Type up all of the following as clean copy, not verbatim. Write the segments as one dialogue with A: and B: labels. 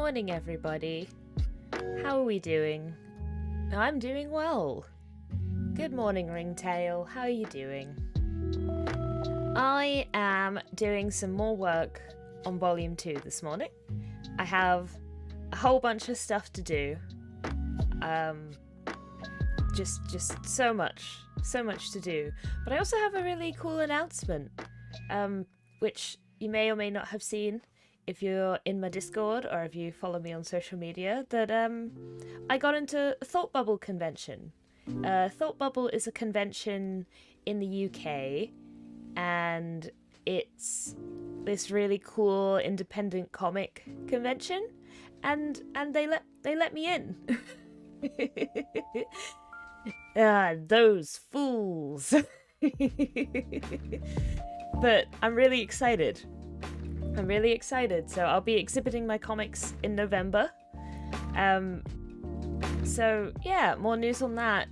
A: morning, everybody. How are we doing? I'm doing well. Good morning, Ringtail. How are you doing? I am doing some more work on Volume 2 this morning. I have a whole bunch of stuff to do. Just so much to do. But I also have a really cool announcement, which you may or may not have seen if you're in my Discord or if you follow me on social media, that I got into a Thought Bubble convention. Thought Bubble is a convention in the UK, and it's this really cool independent comic convention, and they let me in. Those fools. But I'm really excited. So I'll be exhibiting my comics in November. So yeah, more news on that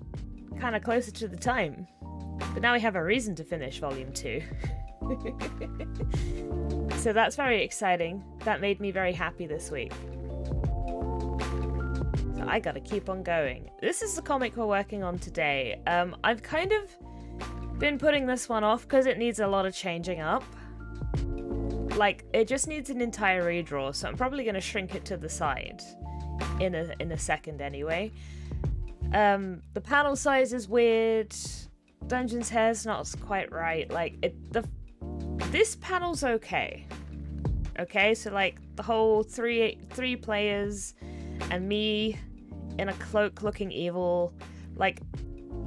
A: kind of closer to the time. But now we have a reason to finish Volume 2. So that's very exciting. That made me very happy this week. So I gotta keep on going. This is the comic we're working on today. I've kind of been putting this one off because it needs a lot of changing up. Like, it just needs an entire redraw, so I'm probably going to shrink it to the side in a second anyway. The panel size is weird. Dungeon's hair's not quite right. Like, this panel's okay. Okay, so like the whole three players and me in a cloak looking evil. Like,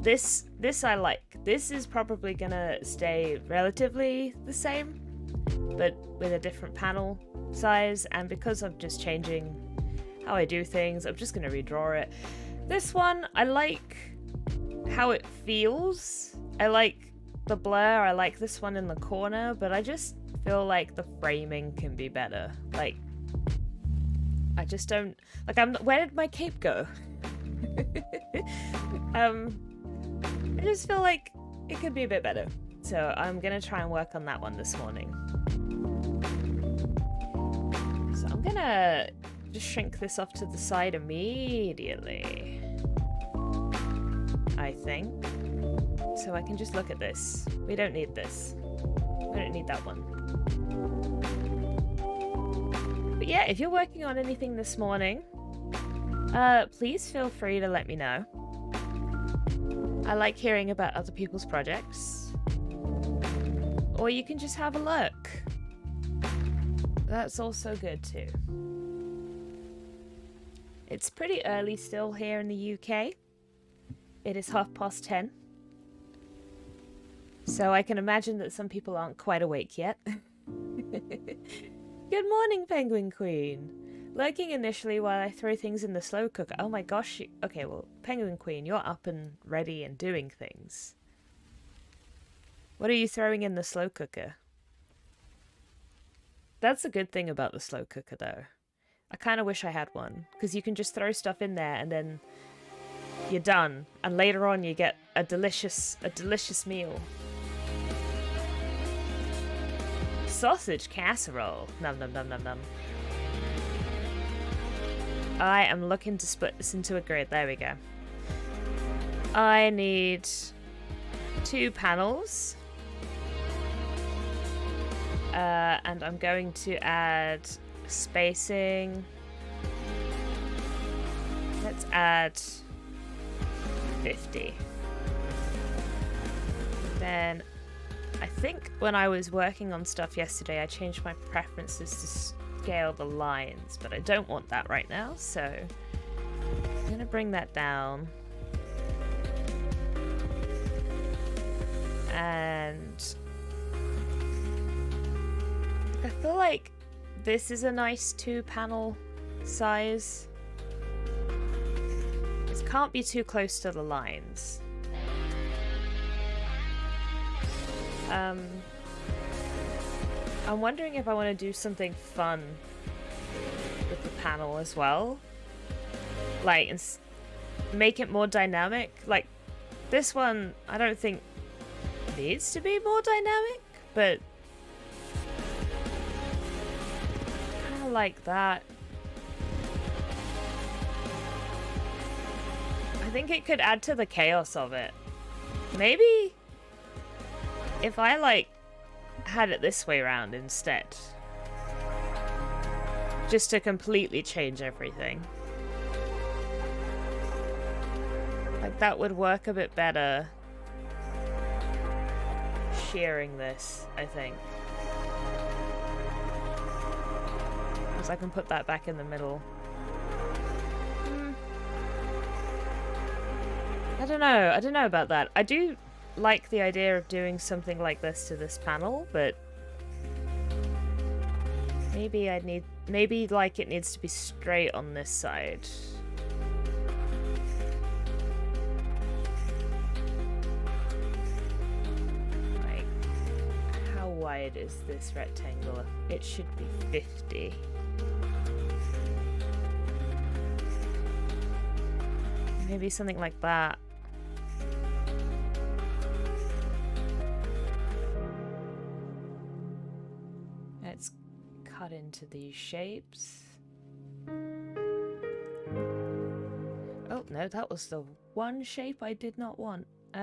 A: this I like. This is probably gonna stay relatively the same, but with a different panel size, and because I'm just changing how I do things, I'm just going to redraw it. This one, I like how it feels. I like the blur, I like this one in the corner, but I just feel like the framing can be better. Like, I just don't... Like, where did my cape go? I just feel like it could be a bit better. So I'm going to try and work on that one this morning. So I'm going to just shrink this off to the side immediately, I think. So I can just look at this. We don't need this. We don't need that one. But yeah, if you're working on anything this morning, please feel free to let me know. I like hearing about other people's projects. Or you can just have a look. That's also good too. It's pretty early still here in the UK. It is 10:30. So I can imagine that some people aren't quite awake yet. Good morning, Penguin Queen. Lurking initially while I throw things in the slow cooker. Oh my gosh. Okay, well, Penguin Queen, you're up and ready and doing things. What are you throwing in the slow cooker? That's a good thing about the slow cooker, though. I kind of wish I had one, because you can just throw stuff in there and then you're done. And later on you get a delicious meal. Sausage casserole. Nom nom nom nom nom. I am looking to split this into a grid. There we go. I need 2 panels. And I'm going to add spacing. Let's add 50. Then I think when I was working on stuff yesterday, I changed my preferences to scale the lines, but I don't want that right now, so I'm going to bring that down. And I feel like this is a nice 2-panel size. It can't be too close to the lines. I'm wondering if I want to do something fun with the panel as well. Like, make it more dynamic. Like, this one, I don't think needs to be more dynamic, but kind of like that. think it could add to the chaos of it. Maybe if I like had it this way around instead, just to completely change everything. Like that would work a bit better. Shearing this, I think. Because I can put that back in the middle. I don't know about that. I do like the idea of doing something like this to this panel, but maybe like it needs to be straight on this side. Like, how wide is this rectangle? It should be 50. Maybe something like that. Let's cut into these shapes. Oh, no, that was the one shape I did not want. We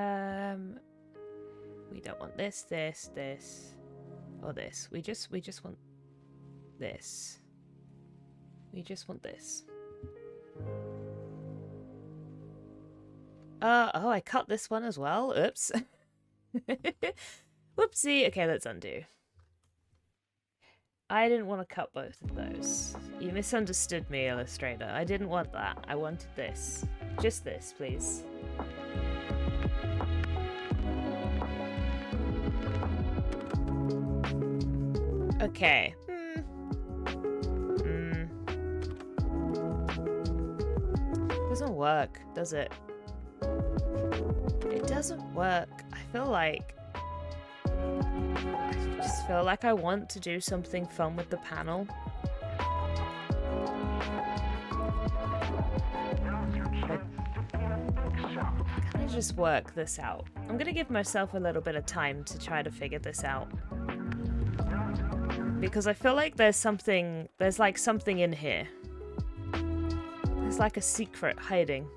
A: don't want this, or this. We just want this. We just want this. Oh, I cut this one as well. Oops. Whoopsie. Okay, let's undo. I didn't want to cut both of those. You misunderstood me, Illustrator. I didn't want that. I wanted this. Just this, please. Okay. Doesn't work, does it? It doesn't work. I just feel like I want to do something fun with the panel. Can I just work this out? I'm gonna give myself a little bit of time to try to figure this out. Because I feel like there's like something in here. There's like a secret hiding.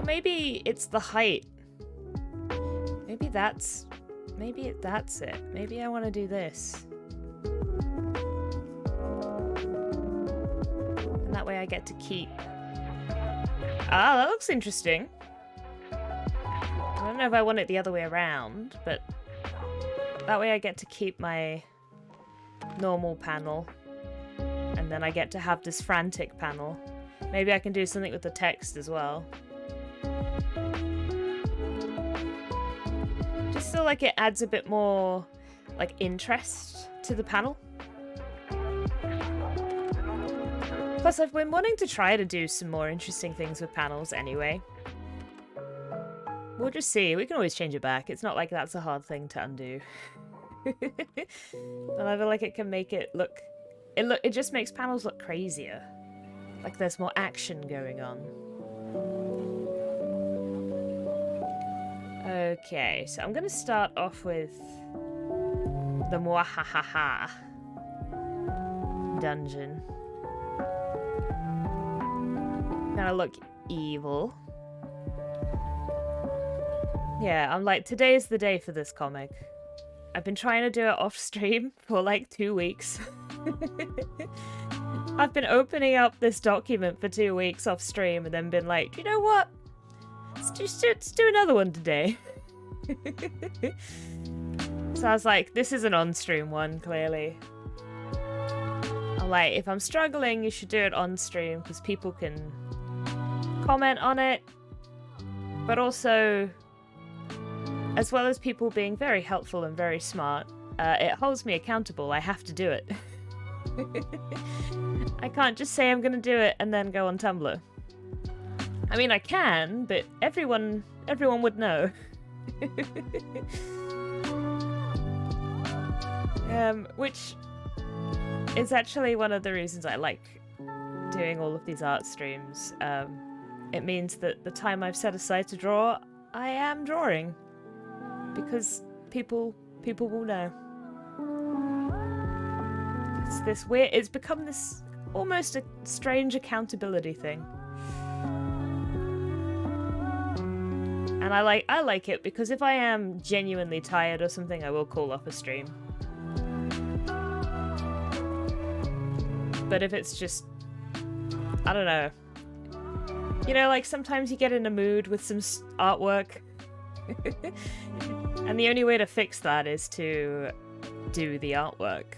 A: Maybe it's the height. Maybe that's it. Maybe I want to do this. And that way I get to keep... Ah, that looks interesting. I don't know if I want it the other way around, but that way I get to keep my normal panel. And then I get to have this frantic panel. Maybe I can do something with the text as well. Just feel like it adds a bit more like interest to the panel. Plus I've been wanting to try to do some more interesting things with panels anyway. We'll just see. We can always change it back. It's not like that's a hard thing to undo. But I feel like it can make it look... It just makes panels look crazier. Like there's more action going on. Okay, so I'm going to start off with the Mwahaha dungeon. Gonna look evil. Yeah, I'm like, today is the day for this comic. I've been trying to do it off stream for like 2 weeks. I've been opening up this document for 2 weeks off stream and then been like, do you know what? Let's do another one today. So I was like, this is an on-stream one, clearly. I'm like, if I'm struggling, you should do it on stream because people can comment on it. But also, as well as people being very helpful and very smart, it holds me accountable. I have to do it. I can't just say I'm going to do it and then go on Tumblr. I mean, I can, but everyone would know. Which is actually one of the reasons I like doing all of these art streams, it means that the time I've set aside to draw, I am drawing. Because people will know. It's this weird, it's become this almost a strange accountability thing. And I like it because if I am genuinely tired or something, I will call off a stream. But if it's just, I don't know. You know, like sometimes you get in a mood with some artwork. And the only way to fix that is to do the artwork.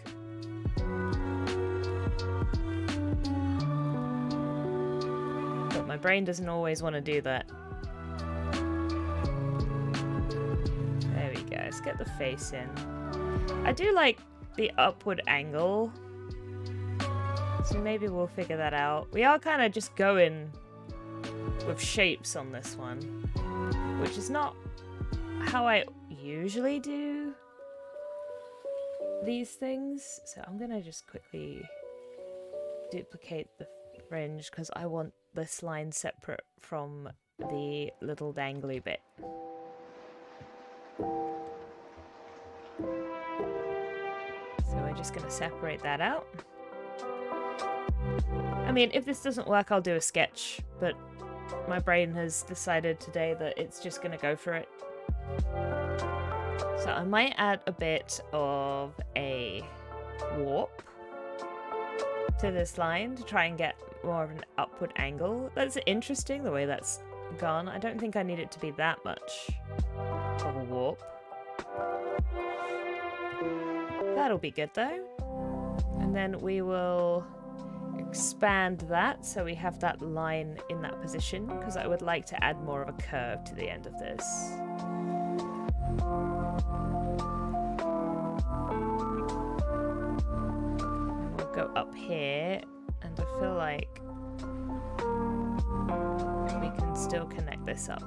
A: But my brain doesn't always want to do that. There we go. Let's get the face in. I do like the upward angle. So maybe we'll figure that out. We are kind of just going with shapes on this one, which is not how I usually do these things. So I'm gonna just quickly duplicate the fringe because I want this line separate from the little dangly bit. So we're just gonna separate that out. I mean, if this doesn't work, I'll do a sketch, but my brain has decided today that it's just gonna go for it. So I might add a bit of a warp to this line to try and get more of an upward angle. That's interesting, the way that's gone. I don't think I need it to be that much of a warp. That'll be good though. And then we will expand that so we have that line in that position, because I would like to add more of a curve to the end of this. And we'll go up here, and I feel like we can still connect this up.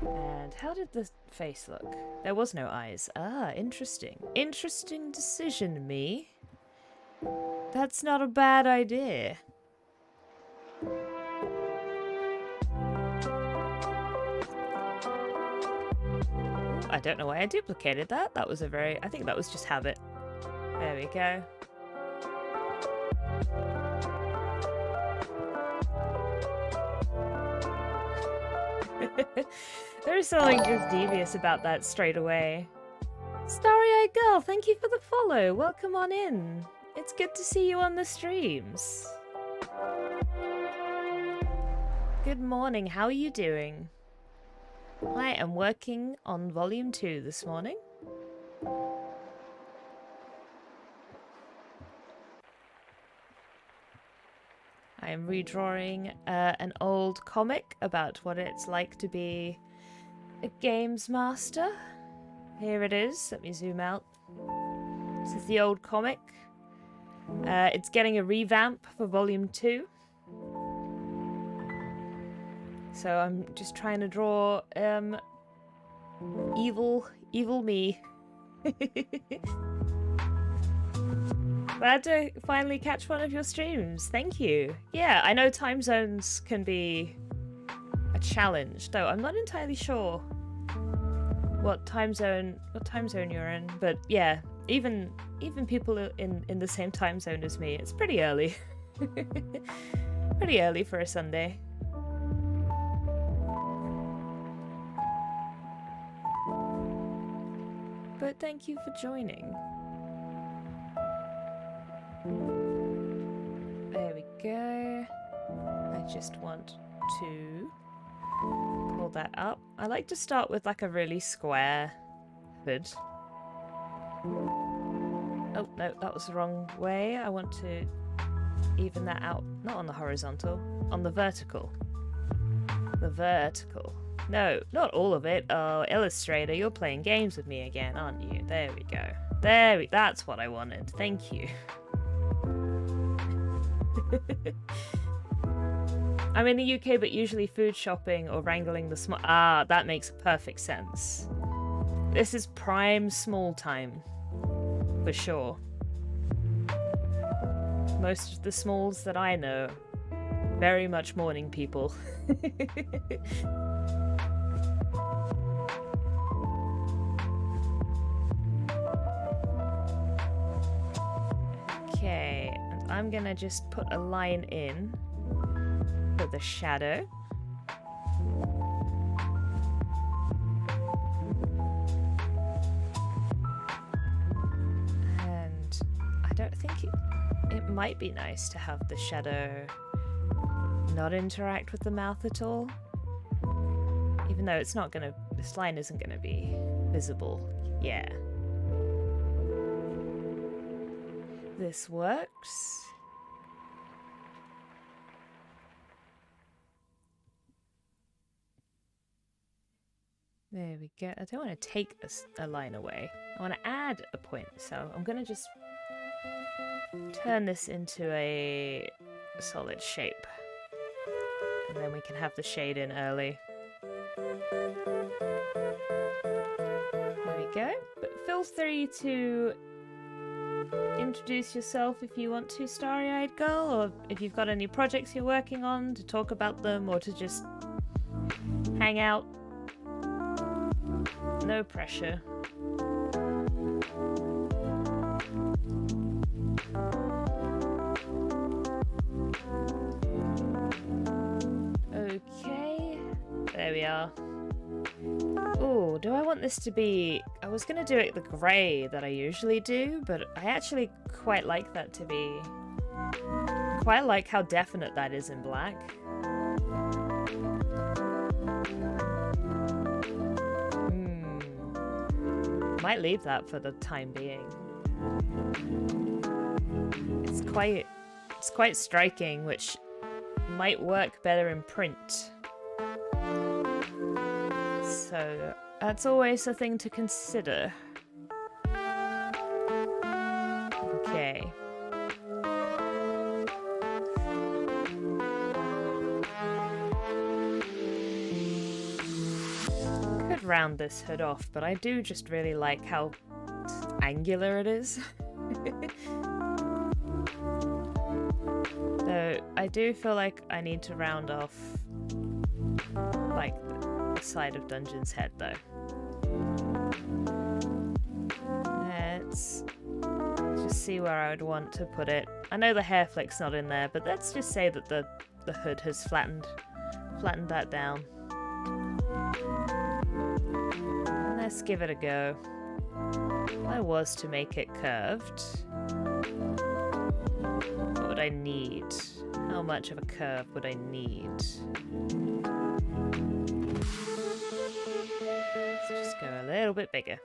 A: And how did the face look? There was no eyes. Ah, interesting. Interesting decision, me. That's not a bad idea. I don't know why I duplicated that. That was a very... I think that was just habit. There we go. There is something just devious about that straight away. Starry-eyed girl, thank you for the follow. Welcome on in. It's good to see you on the streams. Good morning, how are you doing? I am working on volume 2 this morning. I am redrawing an old comic about what it's like to be a games master. Here it is. Let me zoom out. This is the old comic. It's getting a revamp for volume 2. So I'm just trying to draw evil me. Glad to finally catch one of your streams. Thank you. Yeah, I know time zones can be a challenge, though I'm not entirely sure what time zone you're in. But yeah, even people in the same time zone as me, it's pretty early. Pretty early for a Sunday. But thank you for joining. There we go. I just want to pull that up. I like to start with like a really square hood. Oh, no, that was the wrong way. I want to even that out. Not on the horizontal, on the vertical. The vertical. No, not all of it. Oh, Illustrator, you're playing games with me again, aren't you? There we go. That's what I wanted. Thank you. I'm in the UK, but usually food shopping or wrangling the small... Ah, that makes perfect sense. This is prime small time, for sure. Most of the smalls that I know, very much morning people. Okay, and I'm gonna just put a line in for the shadow. And I don't think it might be nice to have the shadow not interact with the mouth at all. Even though it's not gonna, this line isn't gonna be visible. Yeah. This works. There we go. I don't want to take a line away. I want to add a point. So I'm going to just turn this into a solid shape. And then we can have the shade in early. There we go. But feel free to introduce yourself if you want to, Starry-Eyed Girl, or if you've got any projects you're working on, to talk about them, or to just hang out. No pressure. Okay, there we are. Oh, do I want this to be... I was going to do it the grey that I usually do, but I actually quite like that to be... Quite like how definite that is in black. Might leave that for the time being. It's quite striking, which might work better in print. So that's always a thing to consider. Okay. Could round this hood off, but I do just really like how angular it is. Though I do feel like I need to round off like the side of Dungeon's head though. Let's just see where I would want to put it. I know the hair flick's not in there, but let's just say that the hood has flattened that down. And let's give it a go. I was to make it curved. What would I need? How much of a curve would I need? Let's just go a little bit bigger.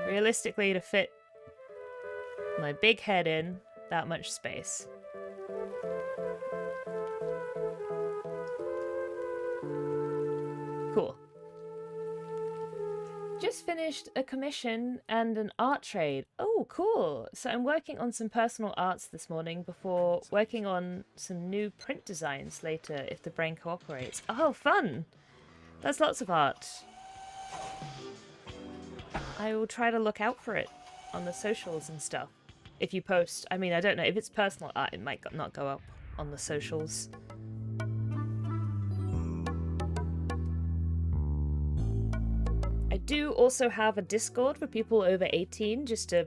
A: Realistically, to fit my big head in that much space. Cool. Just finished a commission and an art trade. Oh, cool. So I'm working on some personal arts this morning before working on some new print designs later if the brain cooperates. Oh, fun. That's lots of art. I will try to look out for it on the socials and stuff. If you post, I mean, I don't know. If it's personal art, it might not go up on the socials. I do also have a Discord for people over 18, just to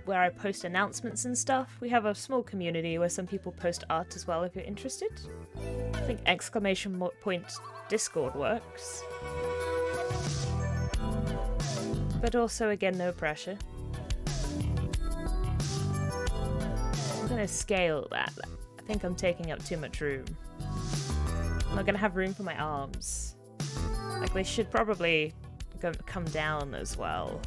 A: where I post announcements and stuff. We have a small community where some people post art as well if you're interested. I think exclamation point Discord works. But also, again, no pressure. I'm gonna scale that. I think I'm taking up too much room. I'm not gonna have room for my arms. Like, they should probably come down as well.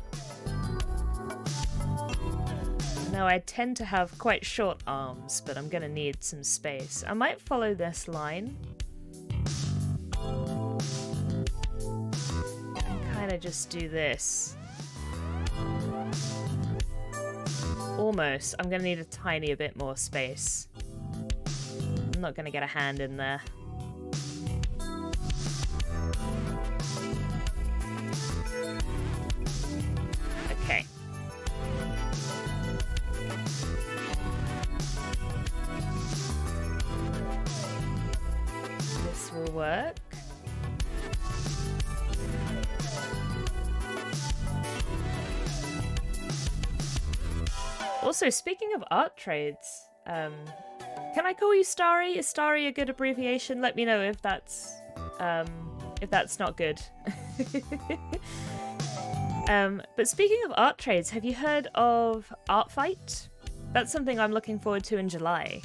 A: No, I tend to have quite short arms, but I'm gonna need some space. I might follow this line. And kind of just do this. Almost. I'm gonna need a tiny bit more space. I'm not gonna get a hand in there. work. Also, speaking of art trades, can I call you Starry? Is Starry a good abbreviation? Let me know if that's not good. But speaking of art trades, have you heard of Art Fight? That's something I'm looking forward to in July.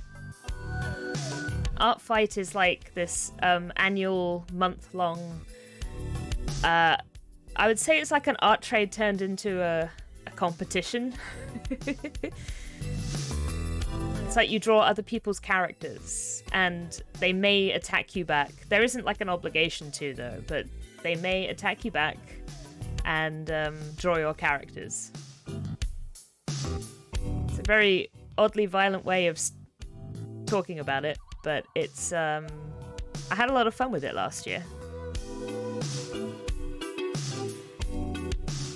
A: Art Fight is like this annual month-long... I would say it's like an art trade turned into a competition. It's like you draw other people's characters, and they may attack you back. There isn't like an obligation to, though, but they may attack you back and draw your characters. It's a very oddly violent way of talking about it, but it's... I had a lot of fun with it last year.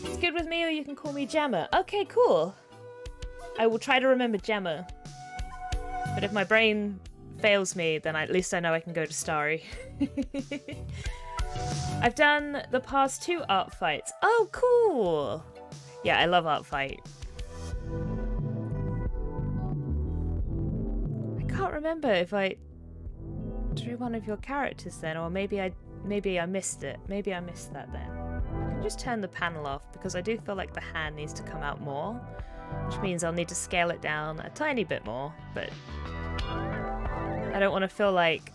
A: It's good with me, or you can call me Gemma. Okay, cool. I will try to remember Gemma. But if my brain fails me, then at least I know I can go to Starry. I've done the past 2 art fights. Oh, cool! Yeah, I love Art Fight. I can't remember if I drew one of your characters then, or maybe I missed it. Maybe I missed that then. I can just turn the panel off, because I do feel like the hand needs to come out more, which means I'll need to scale it down a tiny bit more, but I don't want to feel like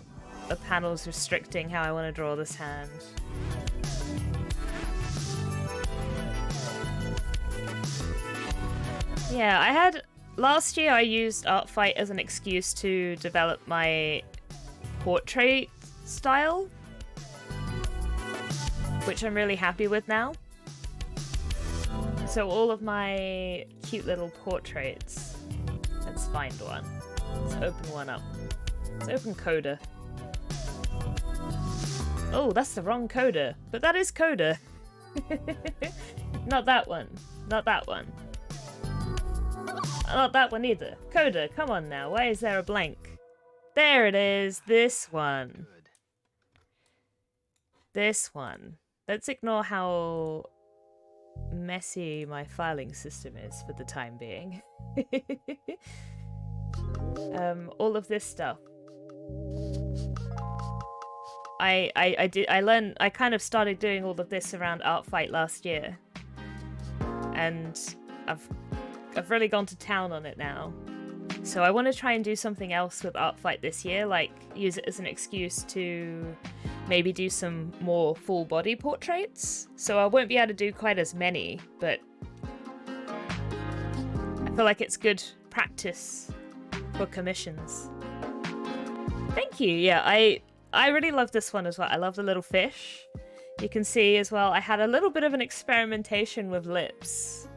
A: the panel's restricting how I want to draw this hand. Yeah, last year I used Art Fight as an excuse to develop my portrait style, which I'm really happy with now. So all of my cute little portraits. Let's find one. Let's open one up. Let's open Coda. Oh, that's the wrong Coda. But that is Coda. Not that one. Not that one. Not that one either. Coda, come on now. Why is there a blank? There it is. This one. This one. Let's ignore how messy my filing system is for the time being. All of this stuff. I kind of started doing all of this around Art Fight last year, and I've really gone to town on it now. So I want to try and do something else with Art Fight this year, like use it as an excuse to maybe do some more full body portraits. So I won't be able to do quite as many, but I feel like it's good practice for commissions. Thank you. Yeah, I really love this one as well. I love the little fish. You can see as well, I had a little bit of an experimentation with lips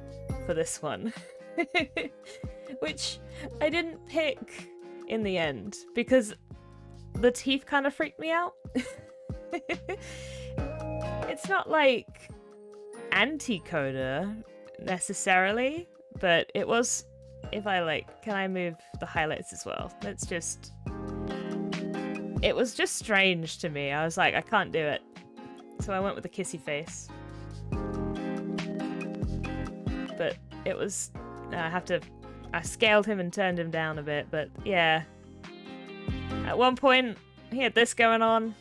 A: for this one. Which I didn't pick in the end, because the teeth kind of freaked me out. It's not like anti-Coda necessarily, but it was... If I can I move the highlights as well? Let's just... It was just strange to me. I was like, I can't do it. So I went with the kissy face. But it was... I scaled him and turned him down a bit, but yeah. At one point, he had this going on.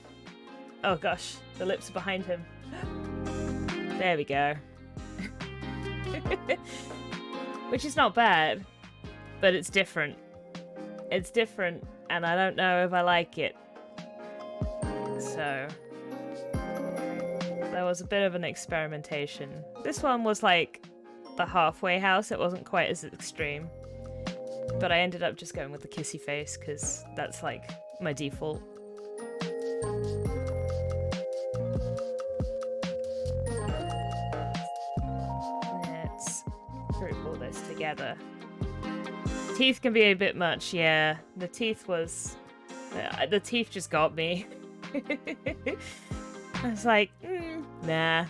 A: Oh gosh, the lips are behind him. There we go. Which is not bad, but it's different. It's different, and I don't know if I like it. So there was a bit of an experimentation. This one was like the halfway house. It wasn't quite as extreme, but I ended up just going with the kissy face because that's like my default. Let's group all this together. Teeth can be a bit much, yeah. The teeth just got me. I was like, nah.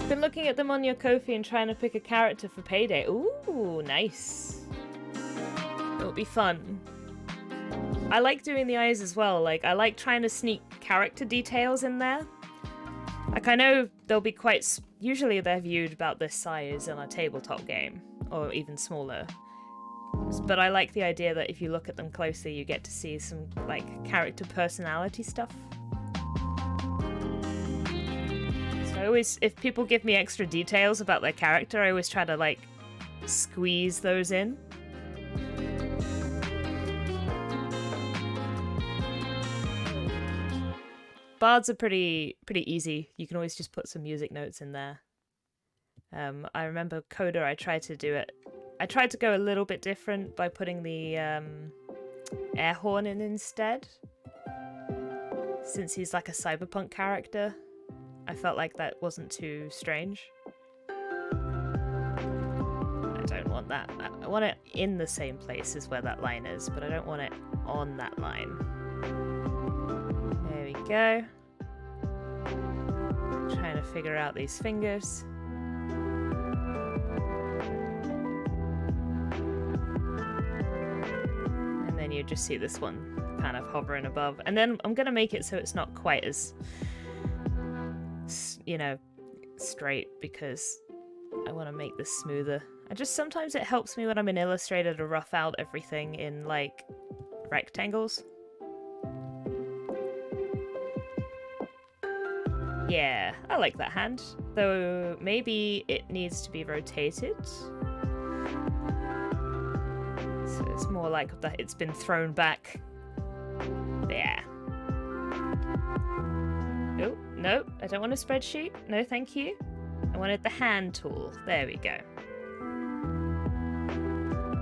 A: Been looking at them on your Ko-fi and trying to pick a character for payday. Ooh, nice. It'll be fun. I like doing the eyes as well. Like, I like trying to sneak character details in there. Like, I know they'll be quite... Usually they're viewed about this size in a tabletop game, or even smaller. But I like the idea that if you look at them closely, you get to see some, like, character personality stuff. So I always... If people give me extra details about their character, I always try to, like, squeeze those in. Bards are pretty easy. You can always just put some music notes in there. I remember Coda, I tried to do it. I tried to go a little bit different by putting the air horn in instead. Since he's like a cyberpunk character, I felt like that wasn't too strange. I don't want that. I want it in the same place as where that line is, but I don't want it on that line. There we go. Trying to figure out these fingers. And then you just see this one kind of hovering above. And then I'm going to make it so it's not quite as, you know, straight, because I want to make this smoother. Sometimes it helps me when I'm in Illustrator to rough out everything in, like, rectangles. Yeah, I like that hand. Though maybe it needs to be rotated. So it's more like that it's been thrown back. There. Oh, no, I don't want a spreadsheet. No, thank you. I wanted the hand tool. There we go.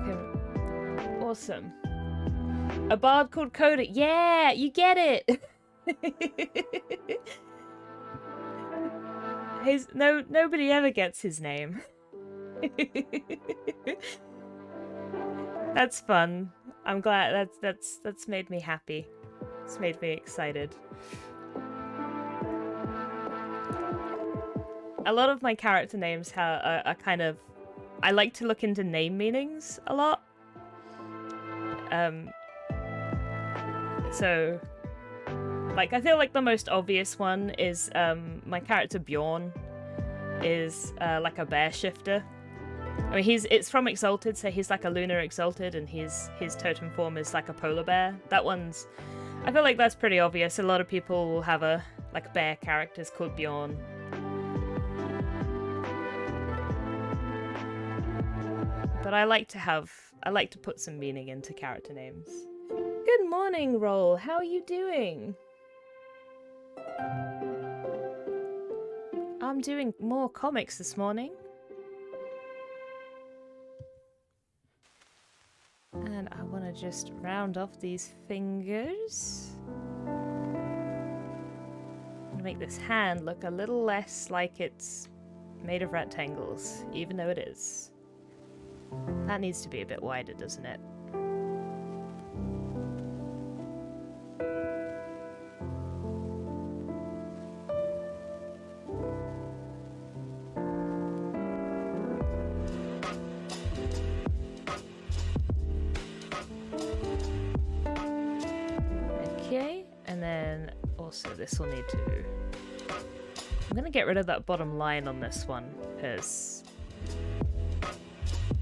A: Okay. Awesome. A bard called Coda. Yeah, you get it. Nobody ever gets his name. That's fun. I'm glad that's made me happy. It's made me excited. A lot of my character names are kind of... I like to look into name meanings a lot. So... Like, I feel like the most obvious one is, my character Bjorn is, like a bear shifter. I mean, it's from Exalted, so he's like a lunar Exalted, and his totem form is like a polar bear. That one's... I feel like that's pretty obvious. A lot of people will have like, bear characters called Bjorn. But I like to put some meaning into character names. Good morning, Roll. How are you doing? I'm doing more comics this morning. And I want to just round off these fingers. And make this hand look a little less like it's made of rectangles, even though it is. That needs to be a bit wider, doesn't it? This will need to... I'm going to get rid of that bottom line on this one, because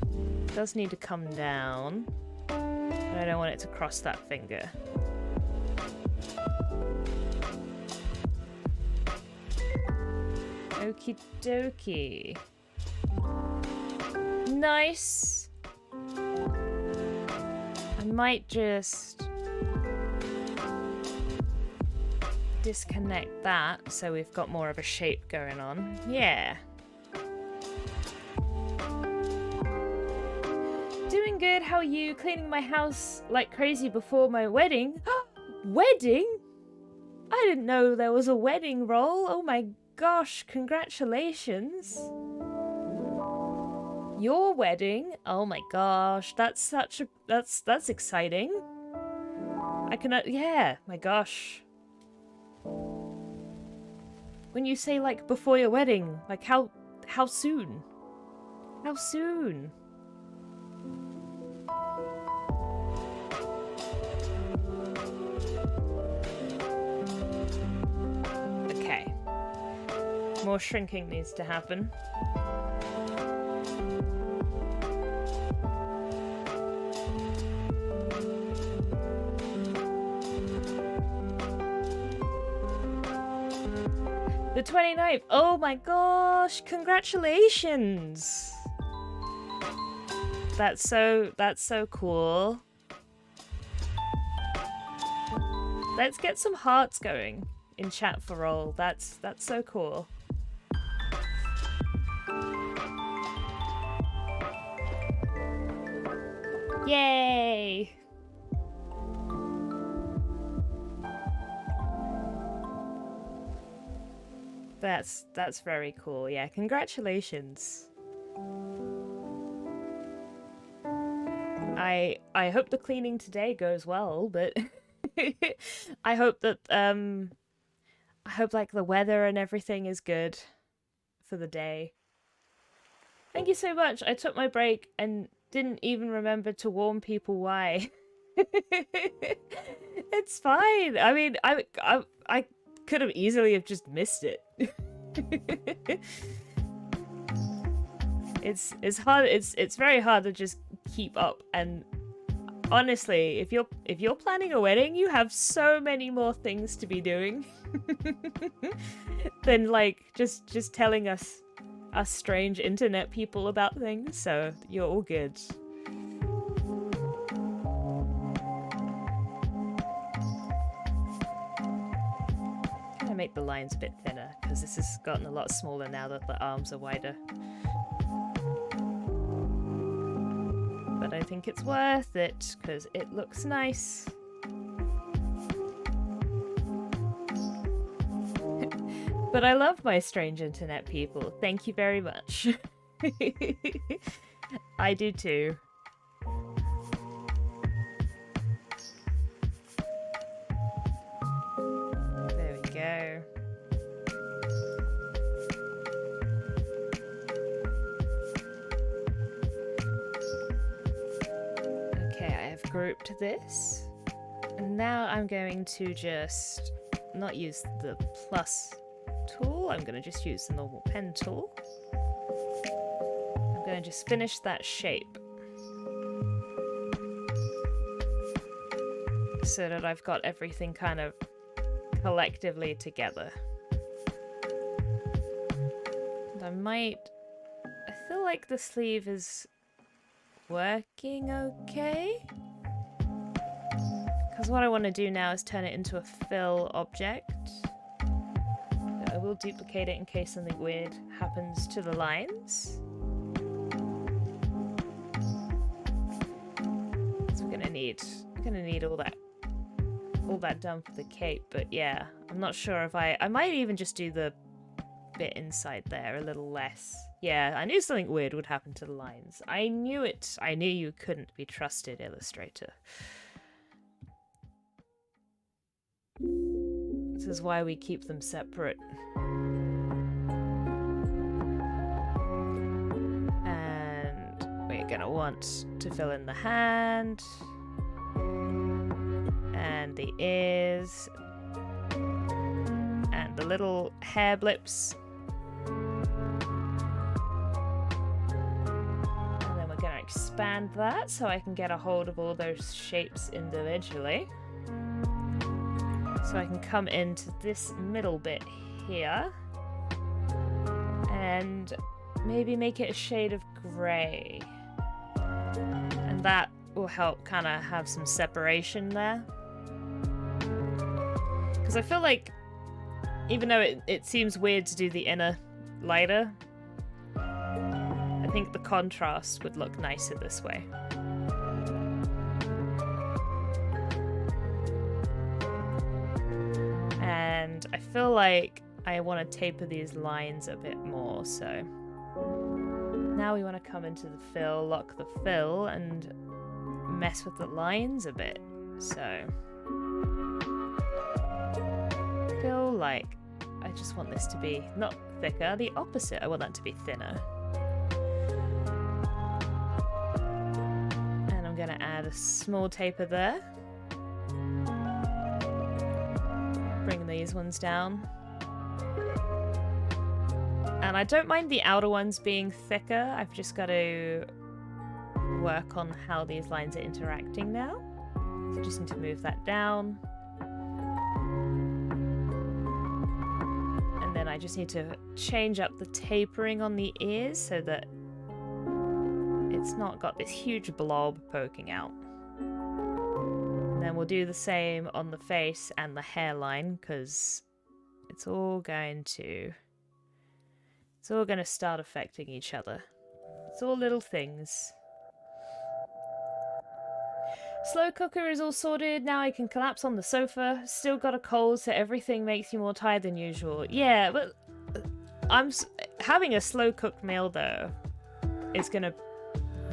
A: it does need to come down. But I don't want it to cross that finger. Okie dokie. Nice. I might just... disconnect that so we've got more of a shape going on. Yeah. Doing good, how are you? Cleaning my house like crazy before my wedding. Wedding? I didn't know there was a wedding, Roll. Oh my gosh, congratulations. Your wedding? Oh my gosh, that's exciting. I can, yeah, my gosh. When you say, like, before your wedding, like, how soon? How soon? more shrinking needs to happen. The 29th. Oh my gosh, congratulations. That's so cool. Let's get some hearts going in chat for all. That's so cool. Yay! That's very cool. Yeah, congratulations. I hope the cleaning today goes well, but I hope that I hope like the weather and everything is good for the day. Thank you so much. I took my break and didn't even remember to warn people why. It's fine. I mean, I could have easily have just missed it. It's hard. It's very hard to just keep up. And honestly, if you're planning a wedding, you have so many more things to be doing than like just telling us strange internet people about things. So you're all good. Make the lines a bit thinner because this has gotten a lot smaller now that the arms are wider. But I think it's worth it because it looks nice. But I love my strange internet people. Thank you very much. I do too. Go. Okay, I have grouped this. And now I'm going to just not use the plus tool. I'm going to just use the normal pen tool. I'm going to just finish that shape so that I've got everything kind of collectively together. And I feel like the sleeve is working okay. Because what I want to do now is turn it into a fill object. I will duplicate it in case something weird happens to the lines. So we're gonna need all that done for the cape, but yeah, I'm not sure if I might even just do the bit inside there a little less. Yeah, I knew something weird would happen to the lines. I knew it. I knew you couldn't be trusted, Illustrator. This is why we keep them separate. And we're gonna want to fill in the hand and the ears and the little hair blips. And then we're going to expand that so I can get a hold of all those shapes individually. So I can come into this middle bit here and maybe make it a shade of grey. And that will help kind of have some separation there. Because I feel like, even though it seems weird to do the inner lighter, I think the contrast would look nicer this way. And I feel like I want to taper these lines a bit more, so now we want to come into the fill, lock the fill, and mess with the lines a bit. So I feel like I just want this to be not thicker, the opposite. I want that to be thinner. And I'm going to add a small taper there. Bring these ones down. And I don't mind the outer ones being thicker. I've just got to work on how these lines are interacting now. So I just need to move that down. And then I just need to change up the tapering on the ears so that it's not got this huge blob poking out. And then we'll do the same on the face and the hairline, because it's all going to start affecting each other. It's all little things. Slow cooker is all sorted. Now I can collapse on the sofa. Still got a cold, so everything makes you more tired than usual. Yeah, but having a slow cooked meal though is gonna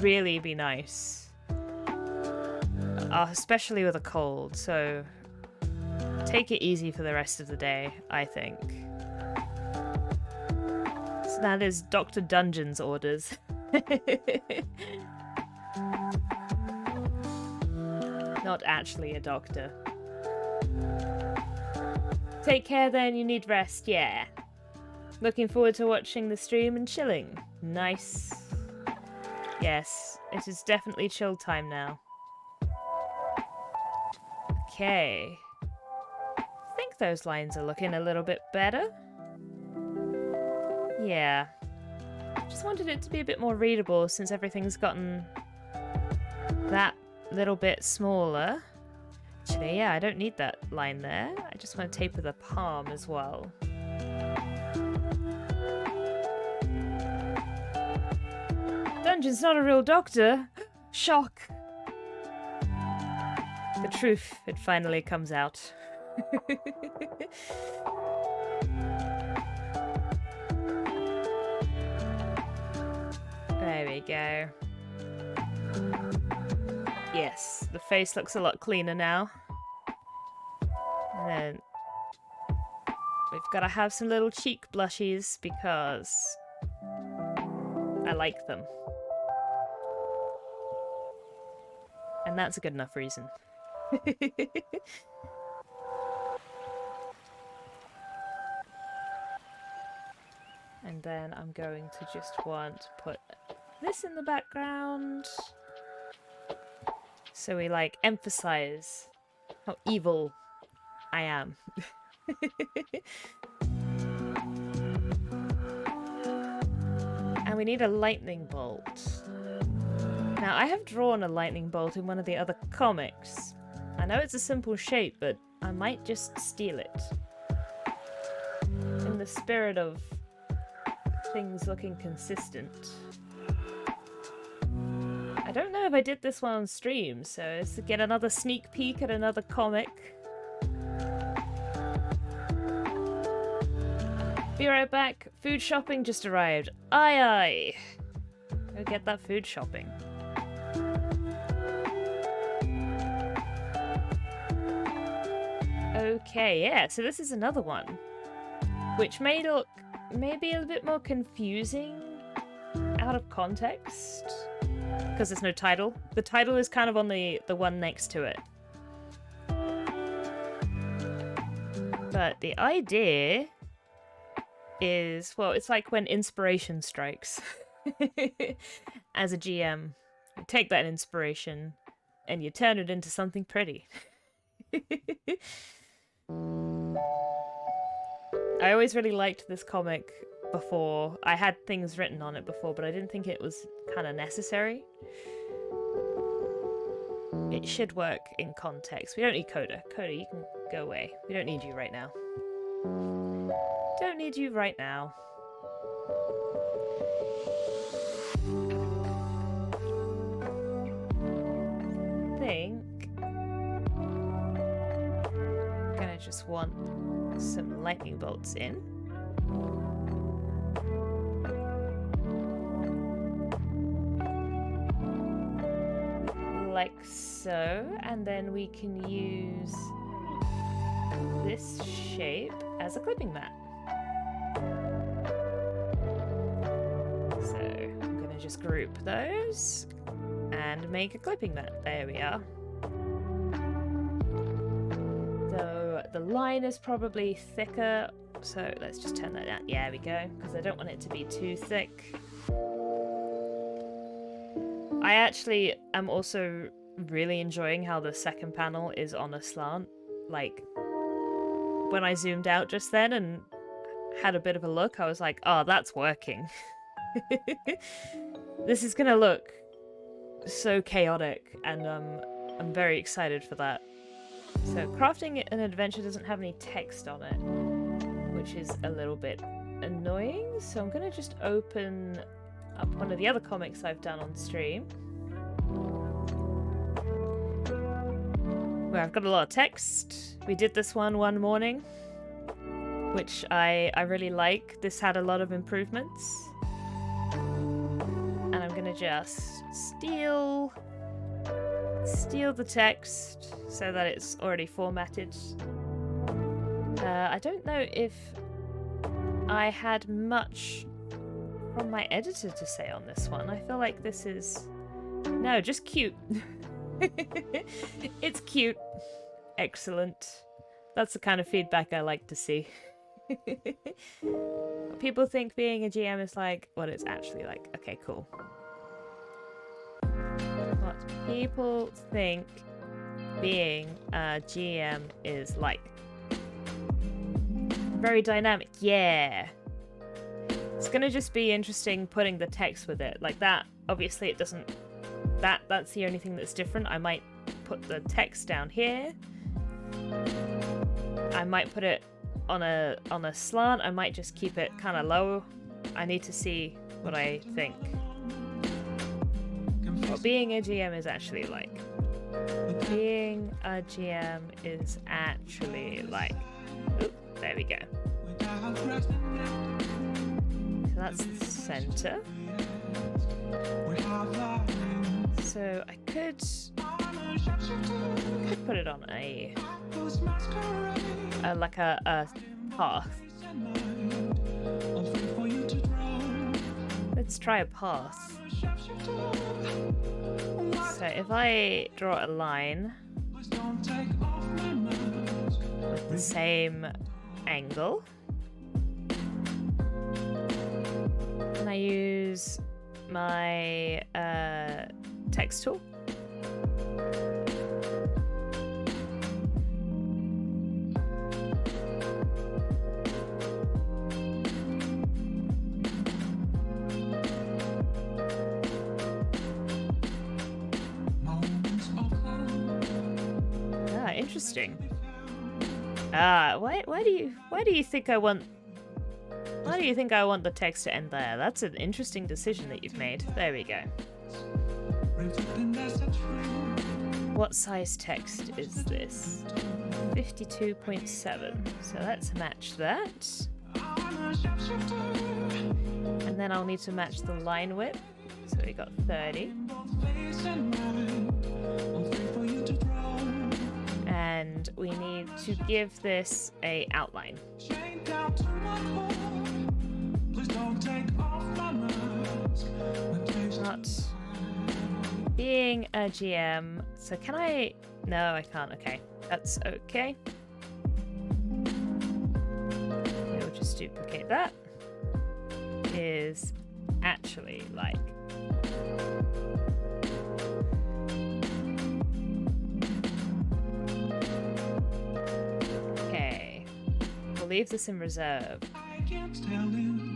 A: really be nice. Especially with a cold, so take it easy for the rest of the day, I think. So that is Dr. Dungeon's orders. Not actually a doctor. Take care then, you need rest, yeah. Looking forward to watching the stream and chilling. Nice. Yes, it is definitely chill time now. Okay. I think those lines are looking a little bit better. Yeah. Just wanted it to be a bit more readable since everything's gotten that little bit smaller. Actually, yeah, I don't need that line there. I just want to taper the palm as well. Dungeon's not a real doctor. Shock. The truth, it finally comes out. There we go. Yes, the face looks a lot cleaner now. And then we've got to have some little cheek blushes because I like them. And that's a good enough reason. And then I'm going to just want to put this in the background. So we like emphasize how evil I am. And we need a lightning bolt. Now, I have drawn a lightning bolt in one of the other comics. I know it's a simple shape, but I might just steal it. In the spirit of things looking consistent. I don't know if I did this one on stream, so it's to get another sneak peek at another comic. Be right back. Food shopping just arrived. Aye aye. Go get that food shopping. Okay, yeah, so this is another one, which may look maybe a little bit more confusing out of context, because there's no title. The title is kind of on the one next to it. But the idea is, well, it's like when inspiration strikes. As a GM, you take that inspiration and you turn it into something pretty. I always really liked this comic before. I had things written on it before, but I didn't think it was kind of necessary. It should work in context. We don't need Coda. Coda, you can go away. We don't need you right now. Don't need you right now. I think I'm gonna just want some lightning bolts in. Like so, and then we can use this shape as a clipping mat. So I'm gonna just group those and make a clipping mat. There we are. So So the line is probably thicker. So let's just turn that down. Yeah, we go. Because I don't want it to be too thick. I actually am also really enjoying how the second panel is on a slant. Like, when I zoomed out just then and had a bit of a look, I was like, oh, that's working. This is gonna look so chaotic, and I'm very excited for that. So crafting an adventure doesn't have any text on it, which is a little bit annoying. So I'm gonna just open up one of the other comics I've done on stream, where I've got a lot of text. We did this one morning, which I really like. This had a lot of improvements. And I'm gonna just steal the text so that it's already formatted. I don't know if I had much from my editor to say on this one. I feel like this is... No, just cute. It's cute. Excellent. That's the kind of feedback I like to see. People think being a GM is like what it's actually like. Okay, cool. What people think being a GM is like. Very dynamic. Yeah. It's gonna just be interesting putting the text with it. Like that, obviously it doesn't... That's the only thing that's different. I might put the text down here. I might put it on a slant. I might just keep it kind of low. I need to see what I think. What being a GM is actually like. Being a GM is actually like. Oop, there we go. So that's the center. So I could put it on a like a path. Let's try a path. So if I draw a line with the same angle, and I use my text tool. Interesting. Why do you think I want the text to end there? That's an interesting decision that you've made. There we go. What size text is this? 52.7. So let's match that. And then I'll need to match the line width. So we got 30. And we need to give this a outline. Not being a GM. So can I? No, I can't. Okay, that's okay. We'll just duplicate that. Is actually like. Leave this in reserve.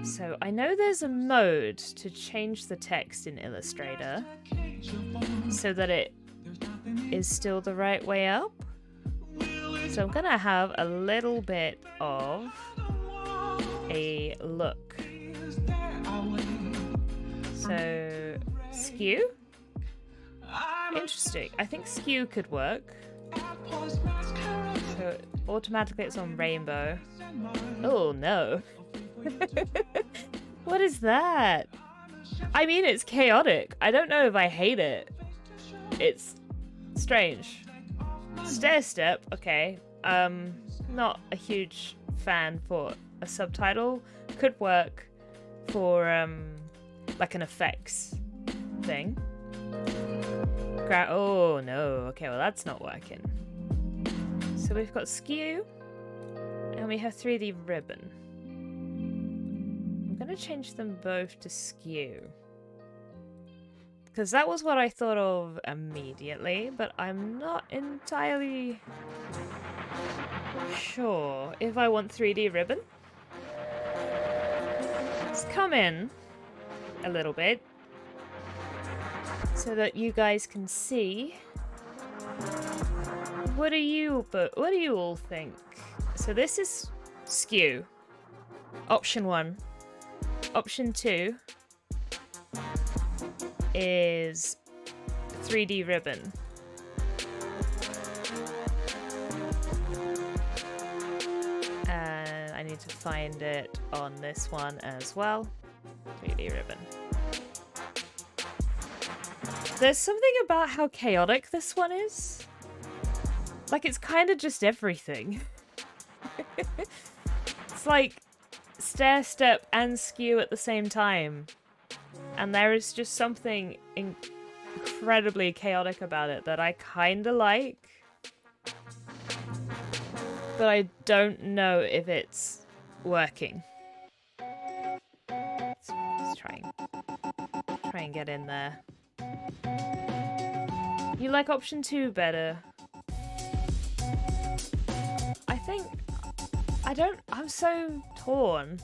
A: So I know there's a mode to change the text in Illustrator so that it is still the right way up. So I'm gonna have a little bit of a look. So skew? Interesting. I think skew could work. So automatically it's on rainbow. Oh no. What is that? I mean, it's chaotic. I don't know if I hate it. It's strange. Stair step, okay. Not a huge fan for a subtitle. Could work for like an effects thing. Oh no, okay, well that's not working. So So we've got skew, and we have 3D ribbon. I'm gonna change them both to skew. Because that was what I thought of immediately, but I'm not entirely sure if I want 3D ribbon. Let's come in a little bit so that you guys can see. What do you all think? So this is skew. Option 1. Option 2 is 3D ribbon. And I need to find it on this one as well. 3D ribbon. There's something about how chaotic this one is. Like, it's kind of just everything. It's like stair step and skew at the same time. And there is just something incredibly chaotic about it that I kind of like. But I don't know if it's working. Let's try and get in there. You like option 2 better? I'm so torn.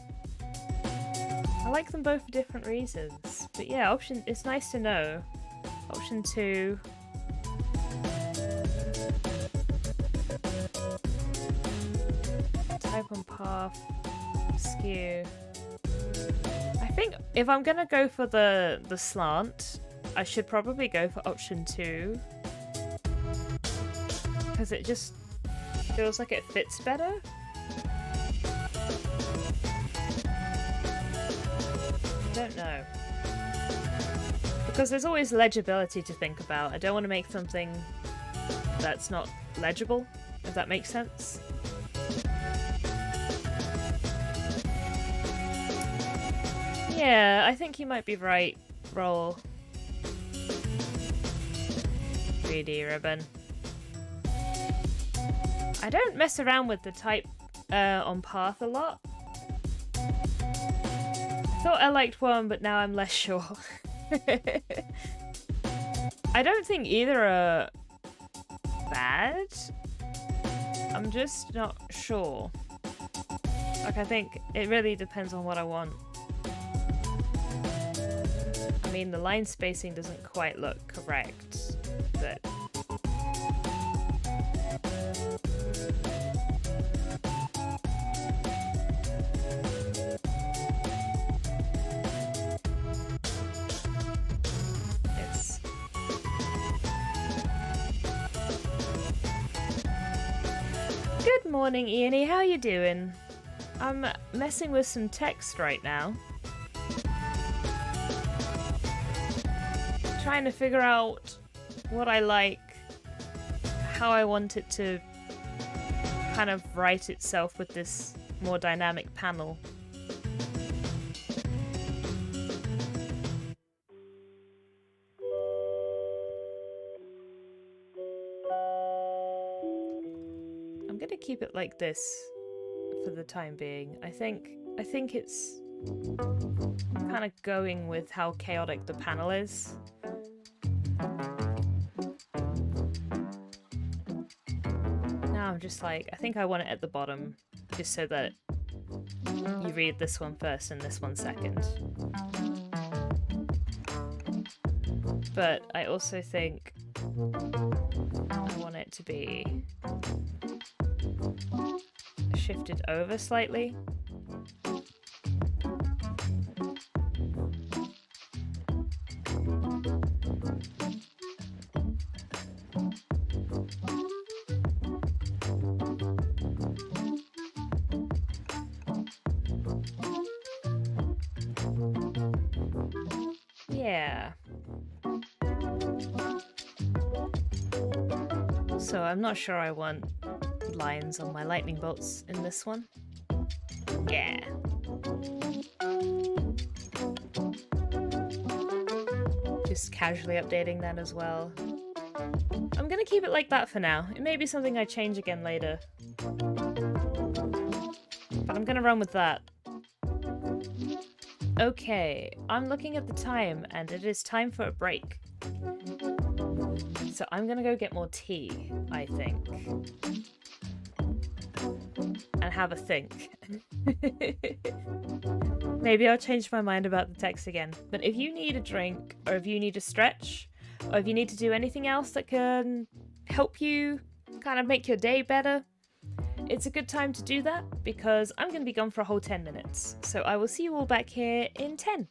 A: I like them both for different reasons. But yeah, it's nice to know. Option 2. Type on path. Skew. I think if I'm gonna go for the slant, I should probably go for option 2. Because it just feels like it fits better. I don't know. Because there's always legibility to think about. I don't want to make something that's not legible, if that makes sense. Yeah, I think you might be right, Roll. 3D ribbon. I don't mess around with the type on path a lot. I thought I liked one, but now I'm less sure. I don't think either are bad. I'm just not sure. Like, I think it really depends on what I want. I mean, the line spacing doesn't quite look correct, but... Good morning, Ianie. How you doing? I'm messing with some text right now. Trying to figure out what I like, how I want it to kind of write itself with this more dynamic panel. I'm gonna keep it like this for the time being. I think it's kind of going with how chaotic the panel is. Now I'm just like, I think I want it at the bottom, just so that you read this one first and this one second. But I also think I want it to be shifted over slightly. Yeah. So I'm not sure I want lines on my lightning bolts in this one. Yeah. Just casually updating that as well. I'm gonna keep it like that for now. It may be something I change again later. But I'm gonna run with that. Okay, I'm looking at the time and it is time for a break. So I'm gonna go get more tea, I think. And have a think. Maybe I'll change my mind about the text again. But if you need a drink, or if you need a stretch, or if you need to do anything else that can help you kind of make your day better, it's a good time to do that because I'm going to be gone for a whole 10 minutes. So I will see you all back here in 10.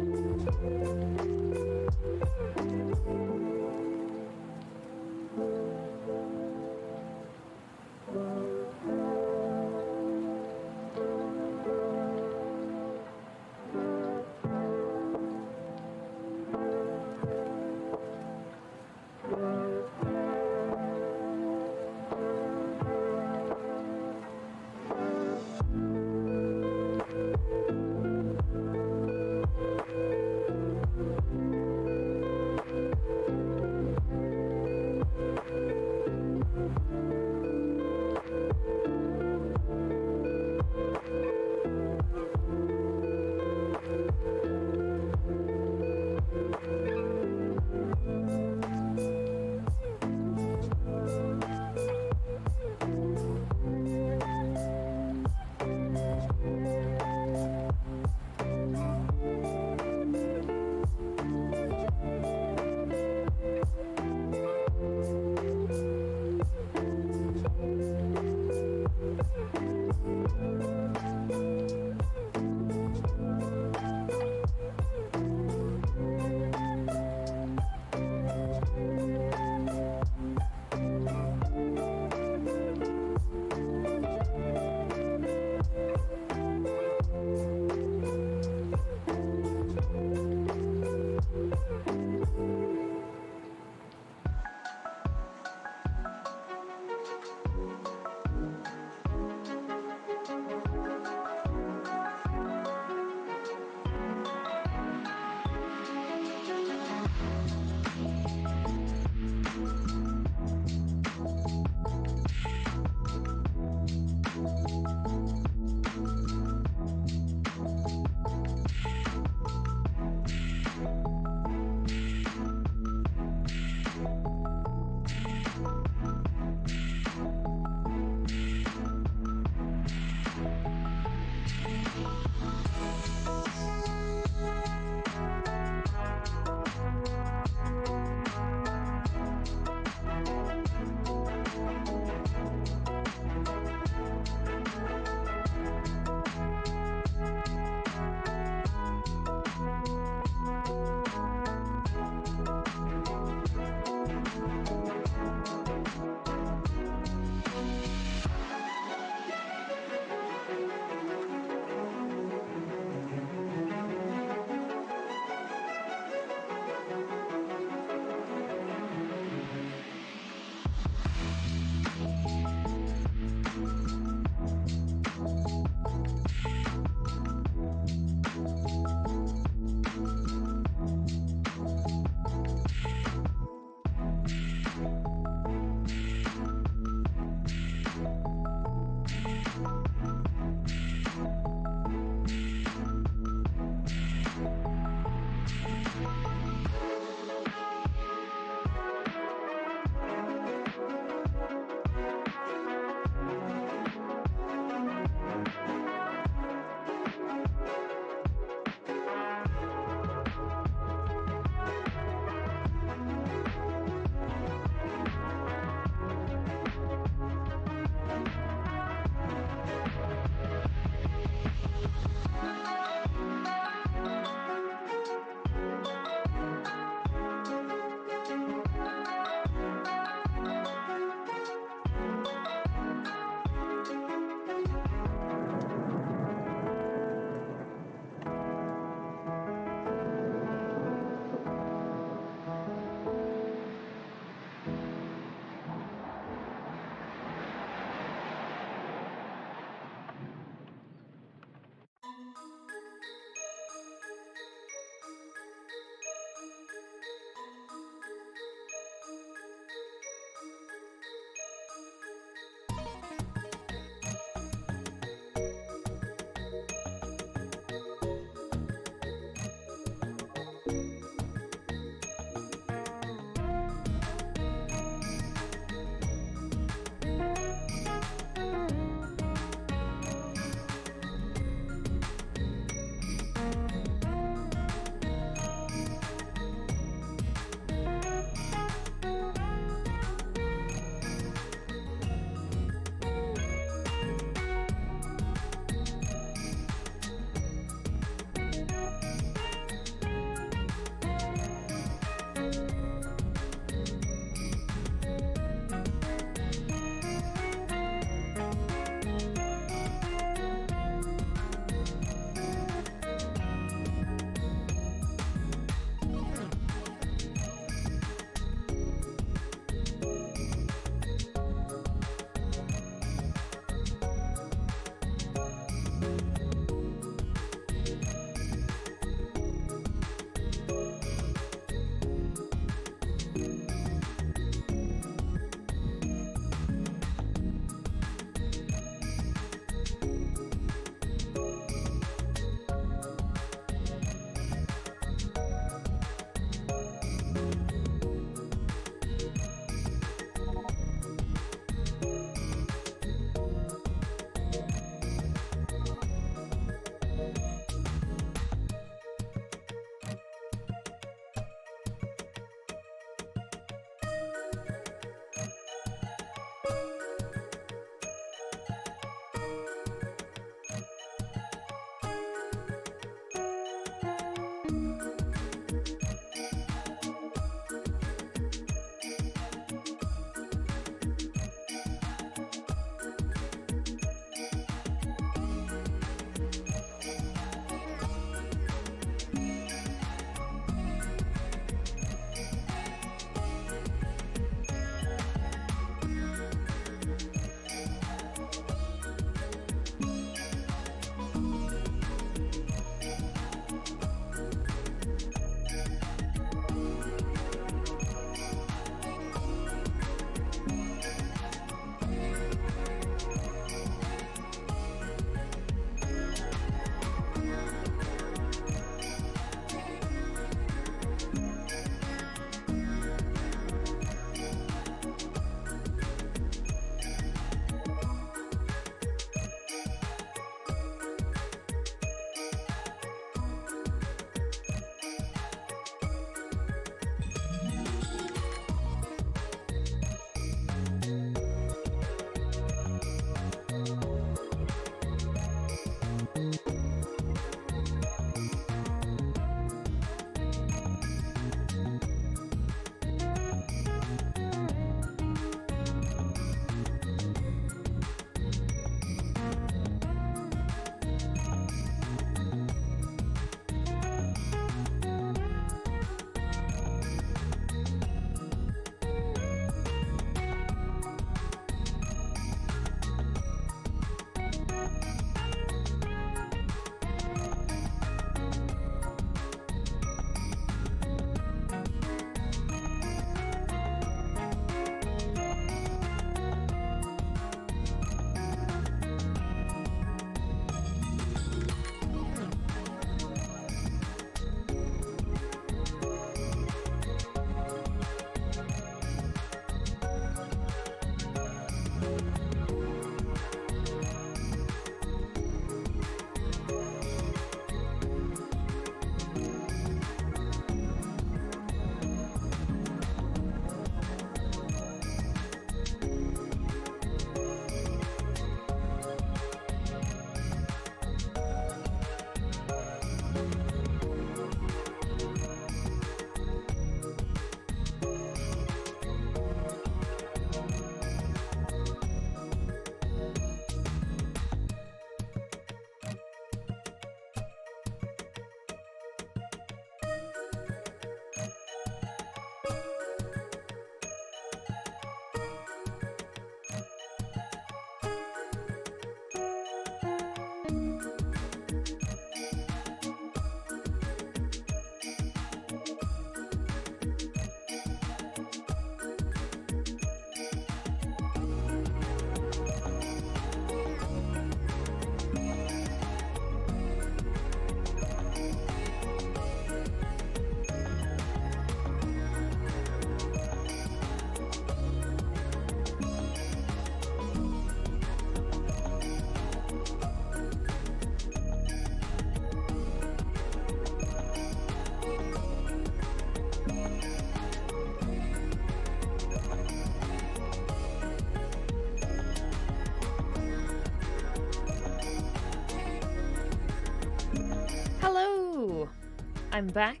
A: I'm back.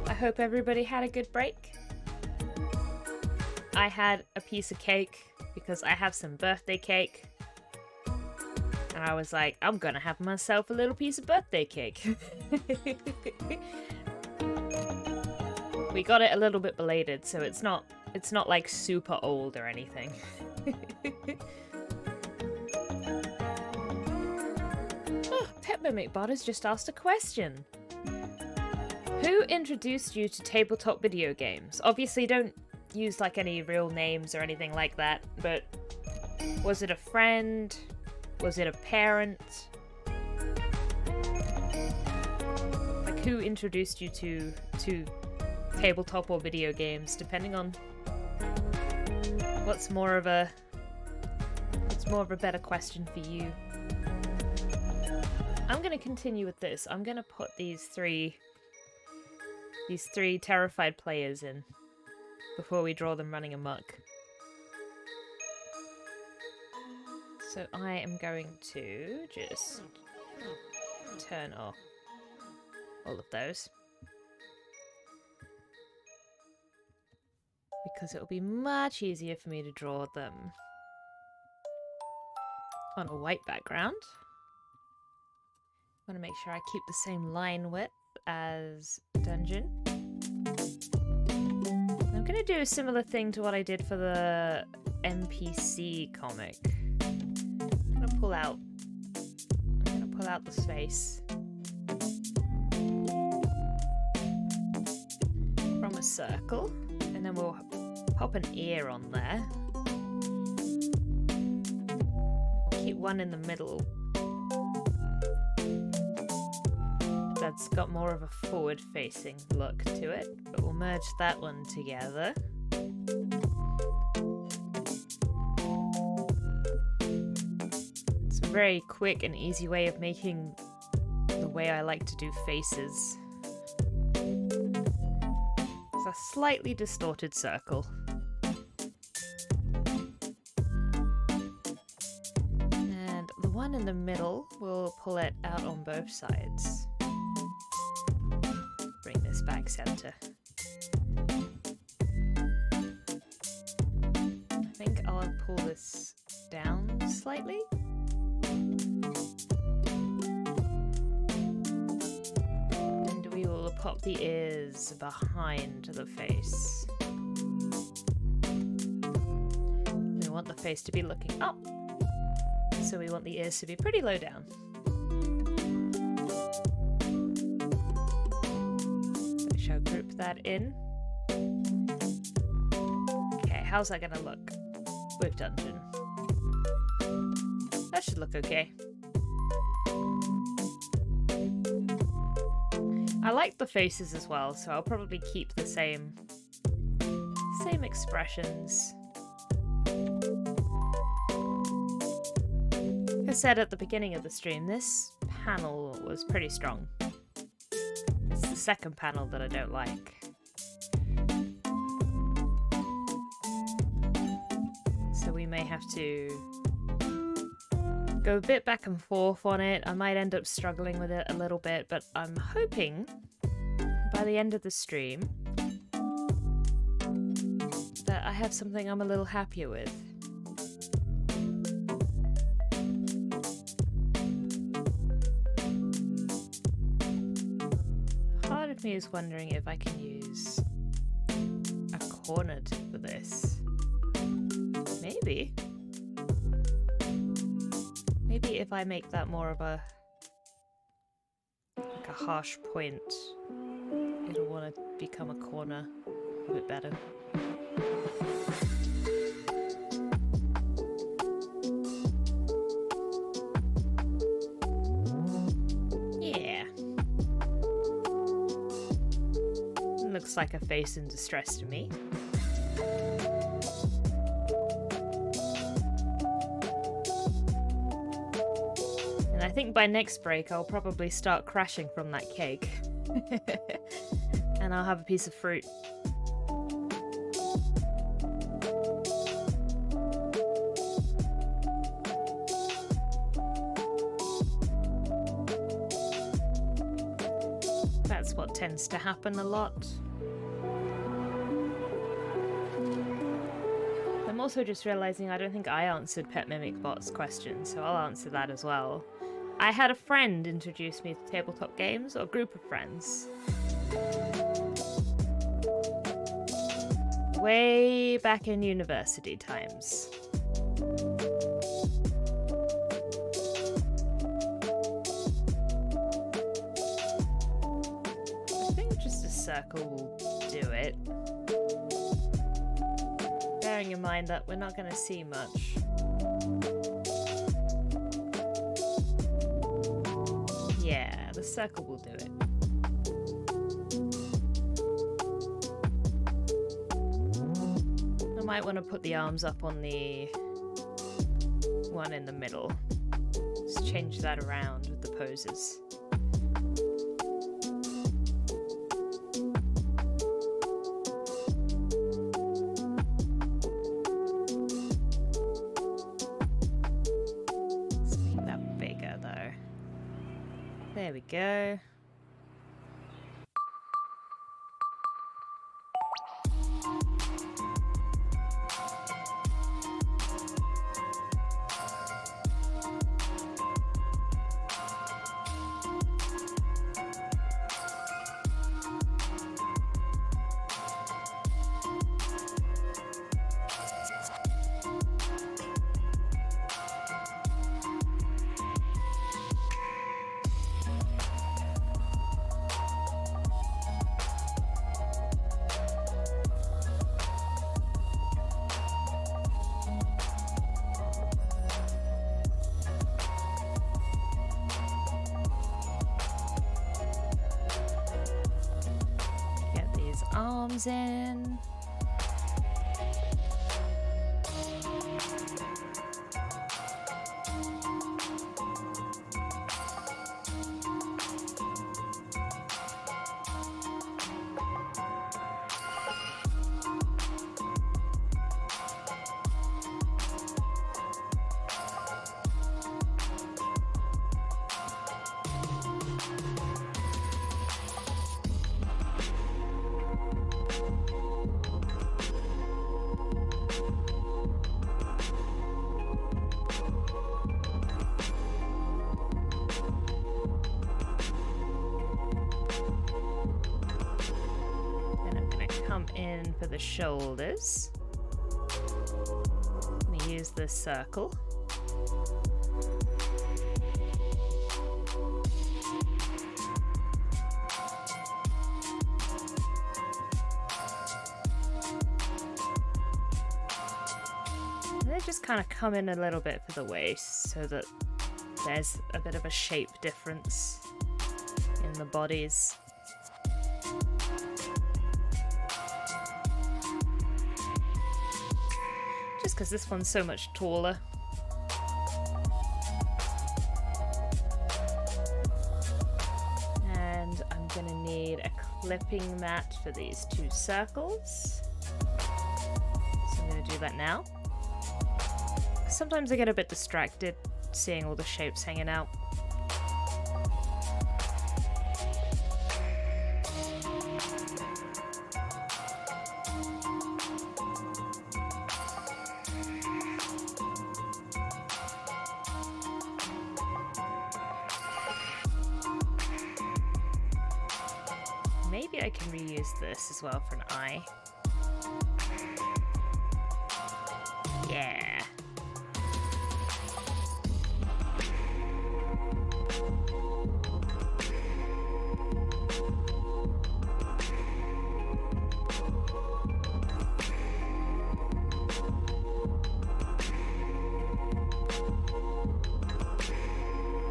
A: I hope everybody had a good break. I had a piece of cake because I have some birthday cake. And I was like, I'm gonna have myself a little piece of birthday cake. We got it a little bit belated, so it's not like super old or anything. Oh, Peppermint has just asked a question. Who introduced you to tabletop video games? Obviously don't use like any real names or anything like that, but was it a friend? Was it a parent? Like who introduced you to tabletop or video games, depending on what's more of a better question for you. I'm gonna continue with this. I'm gonna put these three terrified players in before we draw them running amok. So I am going to just turn off all of those. Because it'll be much easier for me to draw them on a white background. I want to make sure I keep the same line width as Dungeon. I'm going to do a similar thing to what I did for the NPC comic. I'm going to pull out the space from a circle, and then we'll pop an ear on there. We'll keep one in the middle that's got more of a forward-facing look to it, but we'll merge that one together. It's a very quick and easy way of making the way I like to do faces. It's a slightly distorted circle. And the one in the middle, we'll pull it out on both sides. Bring this back center. I think I'll pull this down slightly. And we will pop the ears behind the face. We want the face to be looking up, so we want the ears to be pretty low down. So group that in. Okay, how's that gonna look with Dungeon? That should look okay. I like the faces as well, so I'll probably keep the same expressions. Like I said at the beginning of the stream, this panel was pretty strong. It's the second panel that I don't like. So we may have to go a bit back and forth on it. I might end up struggling with it a little bit, but I'm hoping by the end of the stream that I have something I'm a little happier with. Part of me is wondering if I can use a corner for this. Maybe. Maybe if I make that more of a harsh point, it'll want to become a corner a bit better. Yeah. Looks like a face in distress to me. I think by next break I'll probably start crashing from that cake. And I'll have a piece of fruit. That's tends to happen a lot. I'm also just realizing I don't think I answered Pet Mimic Bot's question, so I'll answer that as well. I had a friend introduce me to tabletop games, or a group of friends. Way back in university times. I think just a circle will do it. Bearing in mind that we're not going to see much. Yeah, the circle will do it. I might want to put the arms up on the one in the middle. Just change that around with the poses. There we go. Arms in. In for the shoulders. I'm gonna use this circle. And they just kind of come in a little bit for the waist so that there's a bit of a shape difference in the bodies. Because this one's so much taller. And I'm gonna need a clipping mat for these two circles. So I'm gonna do that now. Sometimes I get a bit distracted seeing all the shapes hanging out. Maybe I can reuse this as well for an eye. Yeah.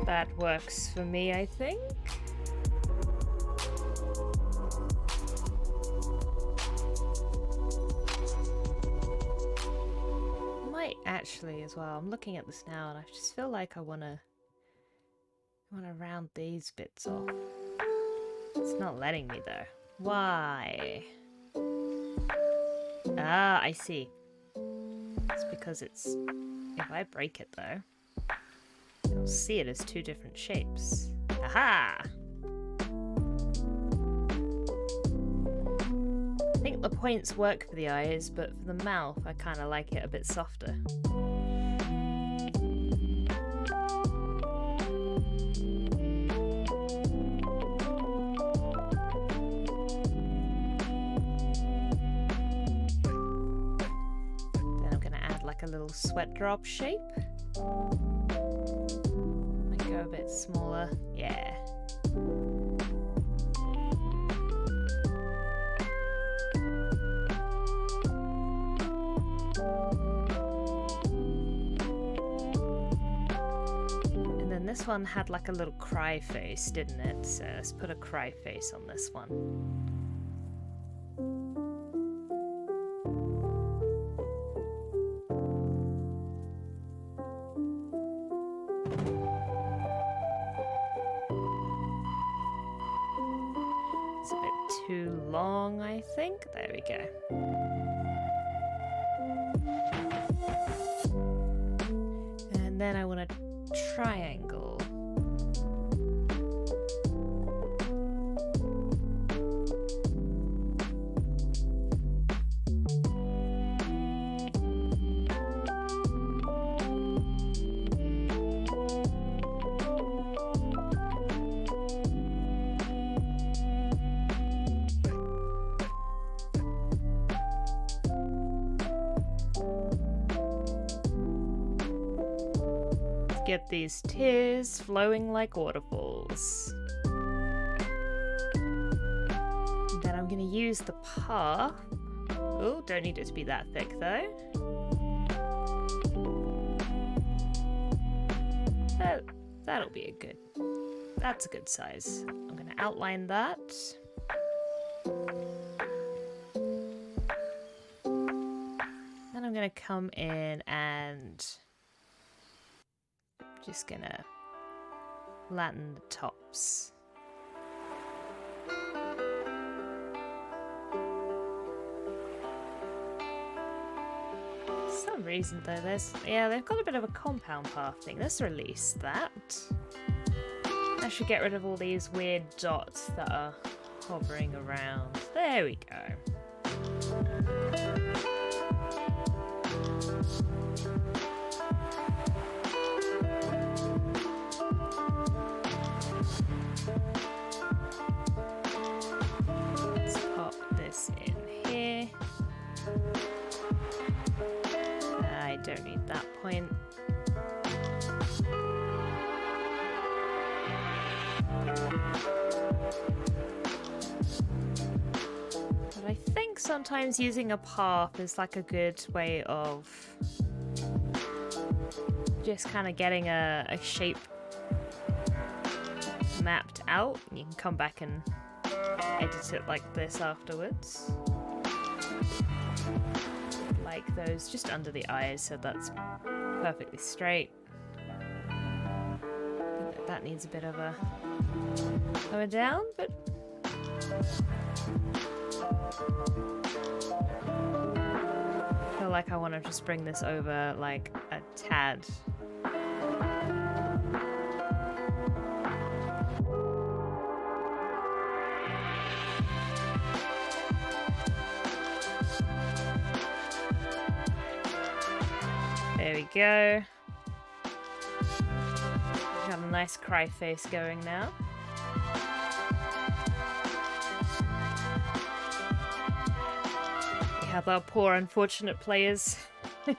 A: That works for me, I think. Actually, as well, I'm looking at this now and I just feel like I want to round these bits off. It's not letting me though. Why? Ah, I see. It's because it's... If I break it though, you'll see it as two different shapes. Aha! I think the points work for the eyes, but for the mouth, I kind of like it a bit softer. Then I'm going to add like a little sweat drop shape. Might go a bit smaller. Yeah. This one had like a little cry face, didn't it? So let's put a cry face on this one. It's a bit too long, I think. There we go. And then I want a triangle. Get these tears flowing like waterfalls. And then I'm going to use the path. Oh, don't need it to be that thick though. That'll be that's a good size. I'm going to outline that. Then I'm going to come in and just gonna flatten the tops. For some reason though, they've got a bit of a compound path thing. Let's release that. I should get rid of all these weird dots that are hovering around. There we go. Don't need that point. But I think sometimes using a path is like a good way of just kind of getting a shape mapped out. And you can come back and edit it like this afterwards. Like those just under the eyes, so that's perfectly straight. I think that needs a bit of a lower down, but I feel like I want to just bring this over like a tad. There we go. Got a nice cry face going now. We have our poor unfortunate players. I'm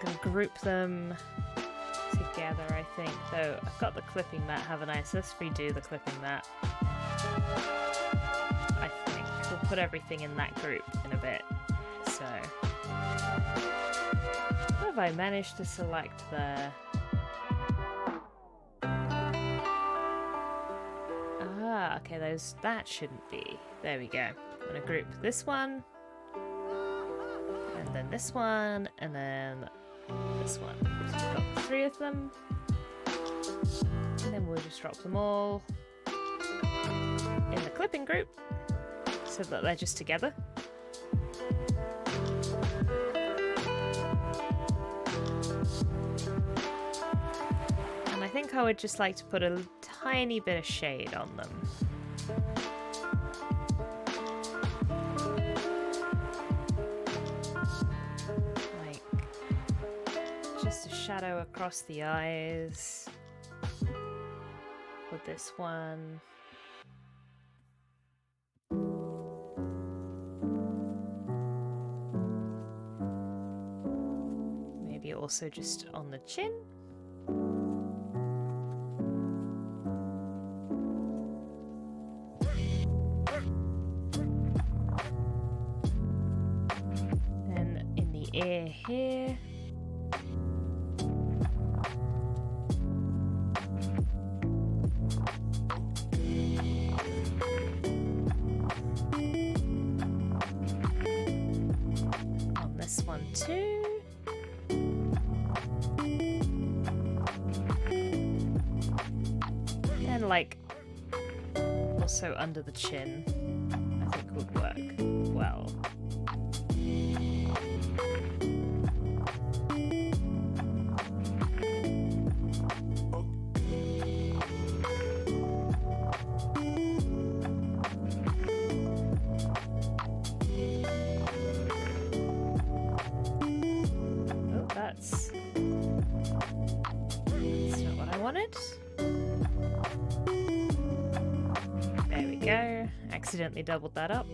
A: gonna group them together, I think. Though I've got the clipping mat, haven't I? So let's redo the clipping mat. I think we'll put everything in that group in a bit. So, what have I managed to select there? Ah, okay, that shouldn't be. There we go. I'm gonna group this one, and then this one, and then this one. So we've got 3 of them, and then we'll just drop them all in the clipping group so that they're just together. think I would just like to put a tiny bit of shade on them. Like, just a shadow across the eyes with this one. Maybe also just on the chin. Ear here. On this one too. And like also under the chin, I think would work well. That's not what I wanted. There we go. Accidentally doubled that up.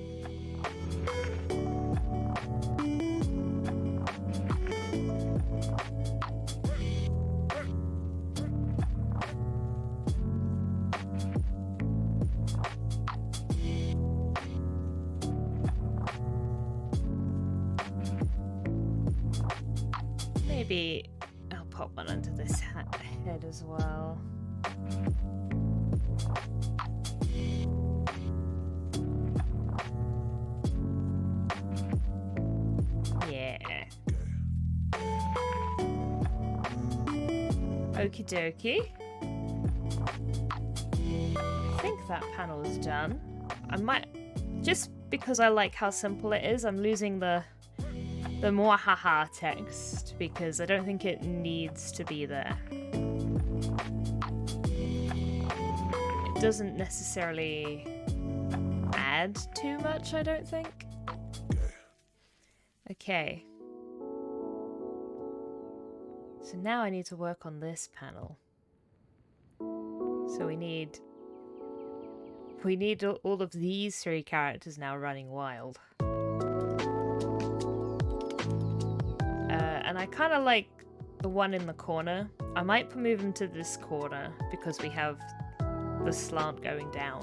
A: Maybe I'll pop one under this head as well. Yeah. Okie dokie. I think that panel is done. I might, just because I like how simple it is, I'm losing the mwahaha text because I don't think it needs to be there. It doesn't necessarily add too much, I don't think. Okay. So now I need to work on this panel. So we need all of these three characters now running wild. And I kind of like the one in the corner. I might move him to this corner because we have the slant going down.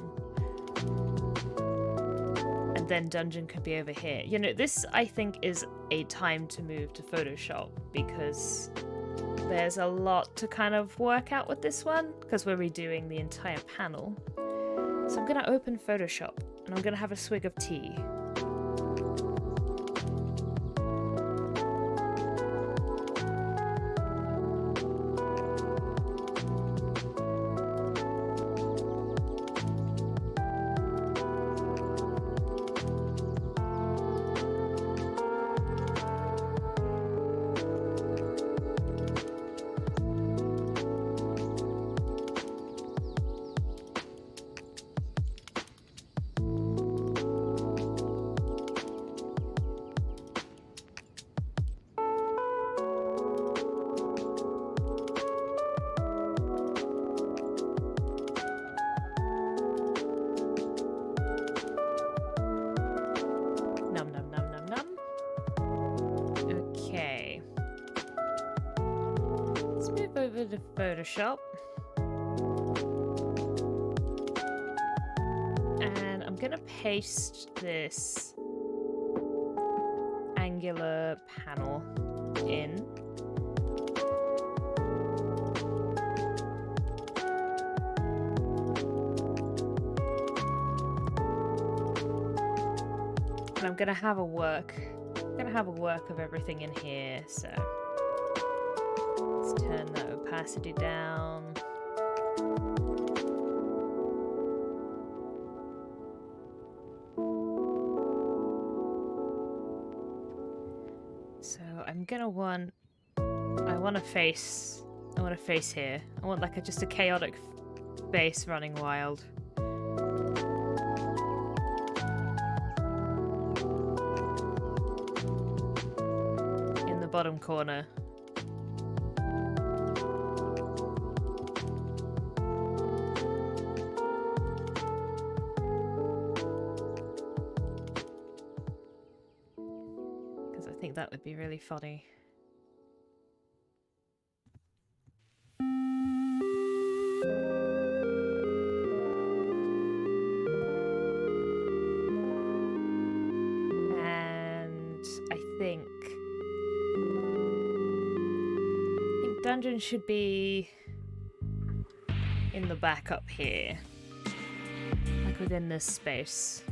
A: And then Dungeon could be over here. You know, this I think is a time to move to Photoshop because there's a lot to kind of work out with this one because we're redoing the entire panel. So I'm going to open Photoshop and I'm going to have a swig of tea. Over to Photoshop and I'm gonna paste this angular panel in. And I'm gonna have a work of everything in here, so let's turn the opacity down. So I'm gonna want want a face here. I want like just a chaotic face running wild. In the bottom corner. Because I think that would be really funny. Dungeon should be in the back up here, like within this space.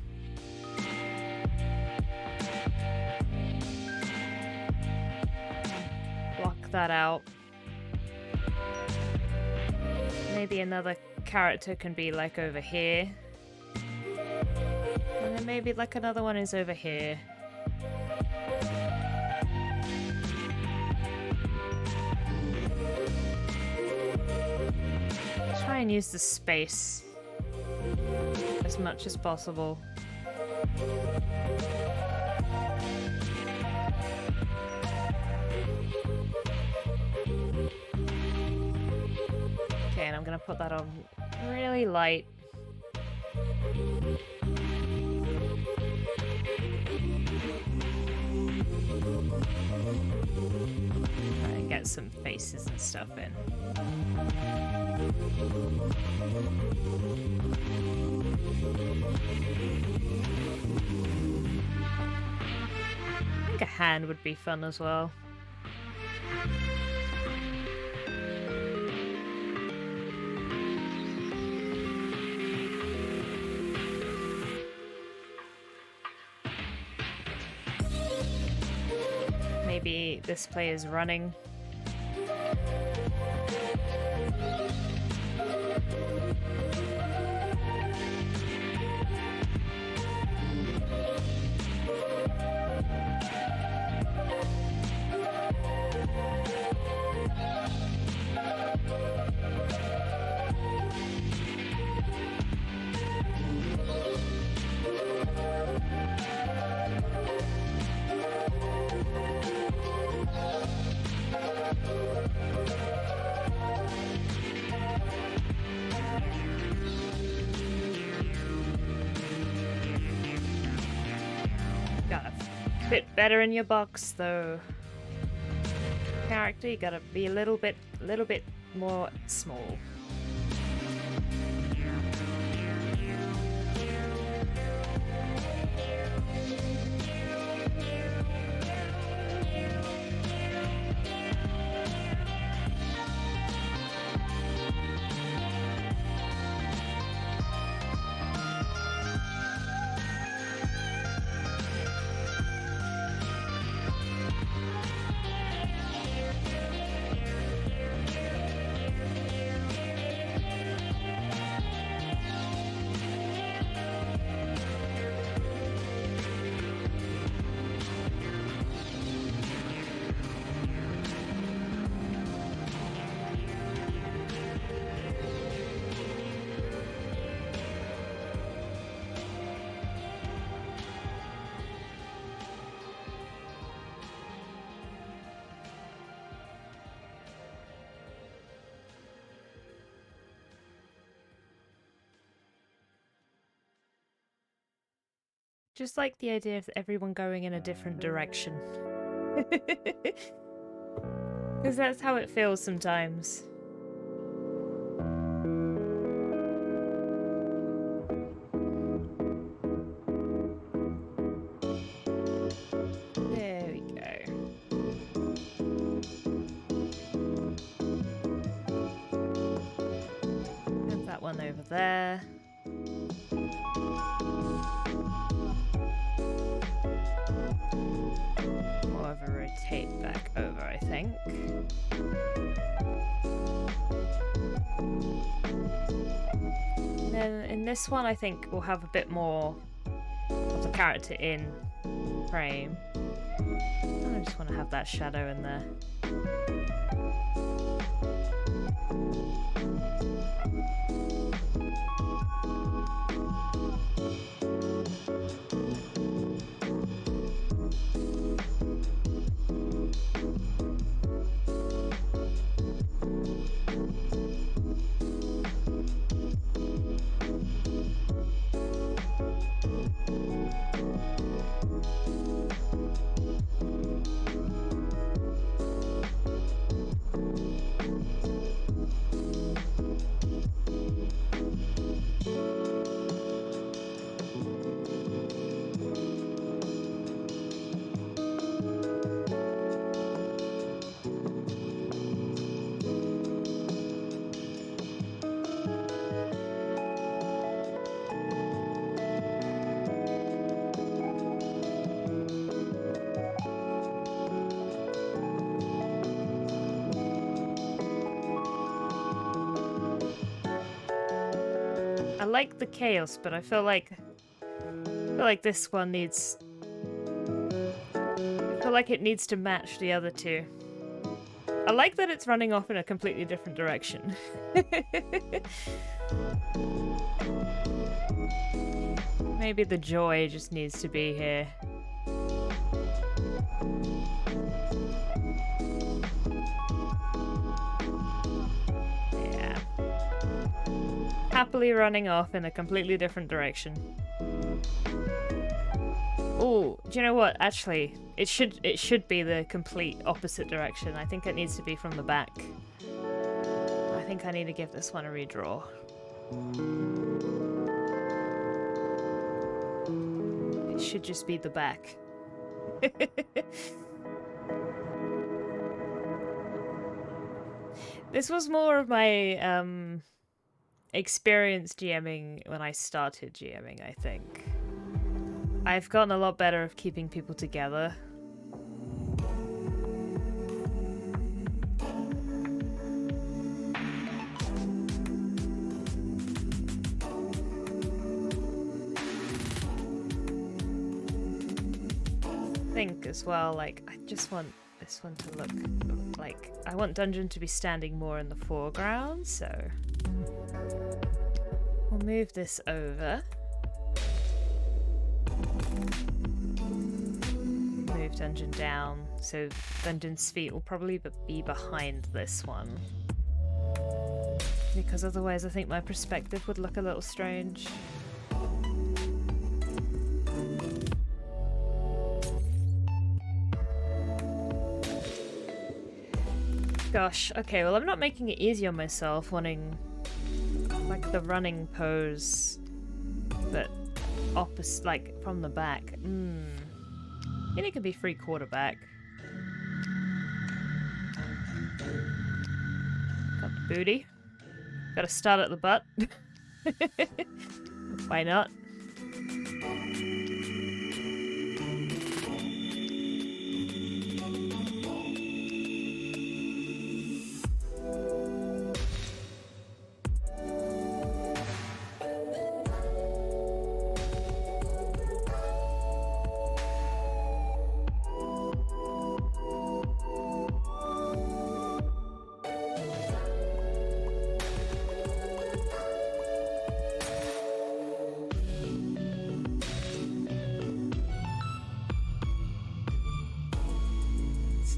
A: Block that out. Maybe another character can be like over here, and then maybe like another one is over here. Try and use the space as much as possible. Okay, and I'm gonna put that on really light. Try and get some faces and stuff in. I think a hand would be fun as well. Maybe this player's running. Fit better in your box though. Character, you gotta be a little bit more small. Just like the idea of everyone going in a different direction. Because that's how it feels sometimes. There we go. Have that one over there. More of a rotate back over, I think. Then in this one, I think we'll have a bit more of the character in frame. I just want to have that shadow in there. I like the chaos, but I feel like this one needs... I feel like it needs to match the other two. I like that it's running off in a completely different direction. Maybe the joy just needs to be here. Yeah. Happily running off in a completely different direction. Oh, do you know what? Actually, it should be the complete opposite direction. I think it needs to be from the back. I think I need to give this one a redraw. It should just be the back. This was more of my experience GMing when I started GMing, I think. I've gotten a lot better at keeping people together. I think as well, like, I just want this one to look like... I want Dungeon to be standing more in the foreground, so... We'll move this over. Move Dungeon down, so Dungeon's feet will probably be behind this one. Because otherwise I think my perspective would look a little strange. Gosh, okay, well I'm not making it easy on myself wanting like the running pose, but opposite, like from the back. And it can be free quarterback. Got the booty. Gotta start at the butt. Why not?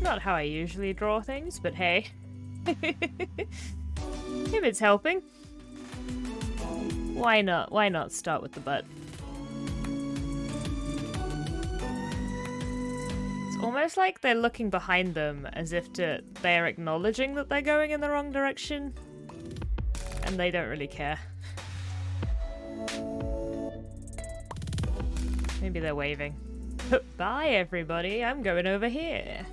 A: Not how I usually draw things, but hey. If it's helping. Why not? Why not start with the butt? It's almost like they're looking behind them as if they're acknowledging that they're going in the wrong direction. And they don't really care. Maybe they're waving. Bye everybody, I'm going over here.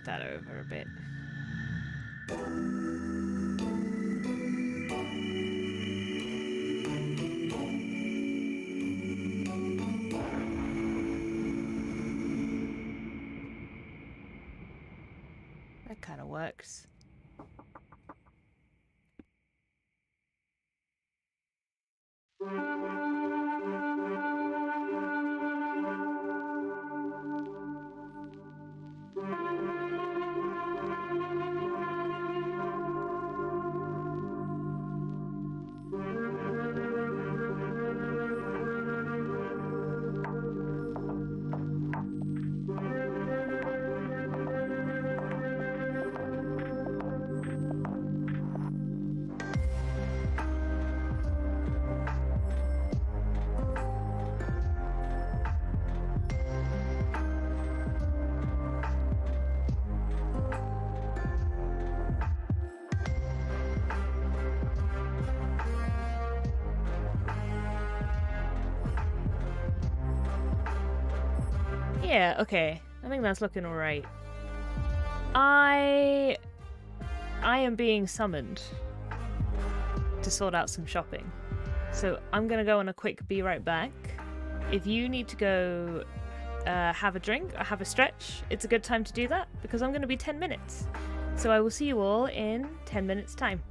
A: That over a bit. That kind of works. Yeah, okay. I think that's looking alright. I am being summoned to sort out some shopping. So I'm gonna go on a quick be right back. If you need to go have a drink or have a stretch, it's a good time to do that because I'm gonna be 10 minutes. So I will see you all in 10 minutes time.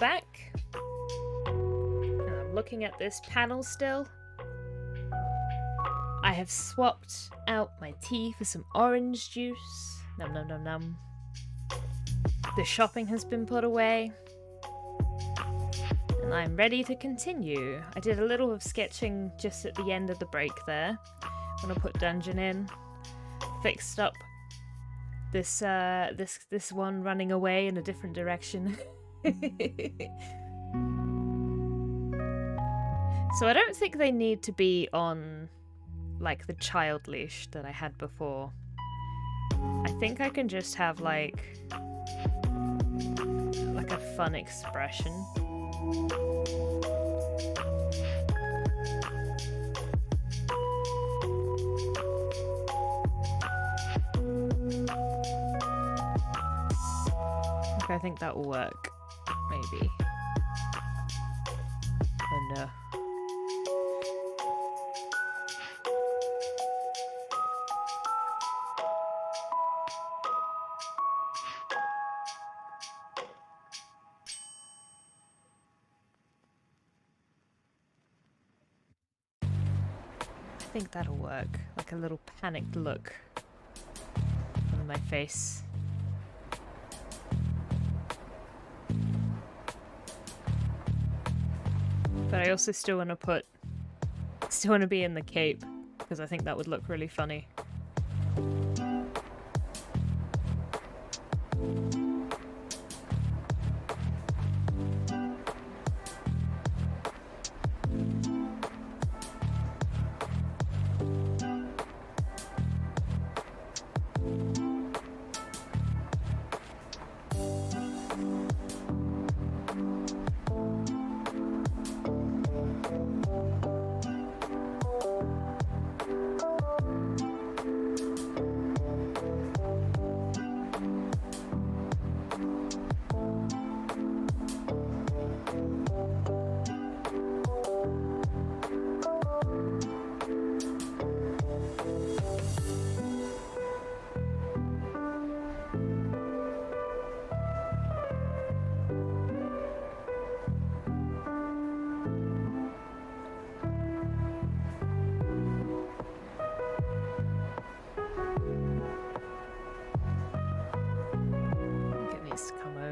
A: back. And I'm looking at this panel still. I have swapped out my tea for some orange juice. Num num num num. The shopping has been put away. And I'm ready to continue. I did a little of sketching just at the end of the break there. I'm gonna put dungeon in. Fixed up this this one running away in a different direction. So I don't think they need to be on like the child leash that I had before. I think I can just have like a fun expression. Okay, I think that will work. Maybe. Oh no. I think that'll work. Like a little panicked look on my face. But I also still want to be in the cape because I think that would look really funny.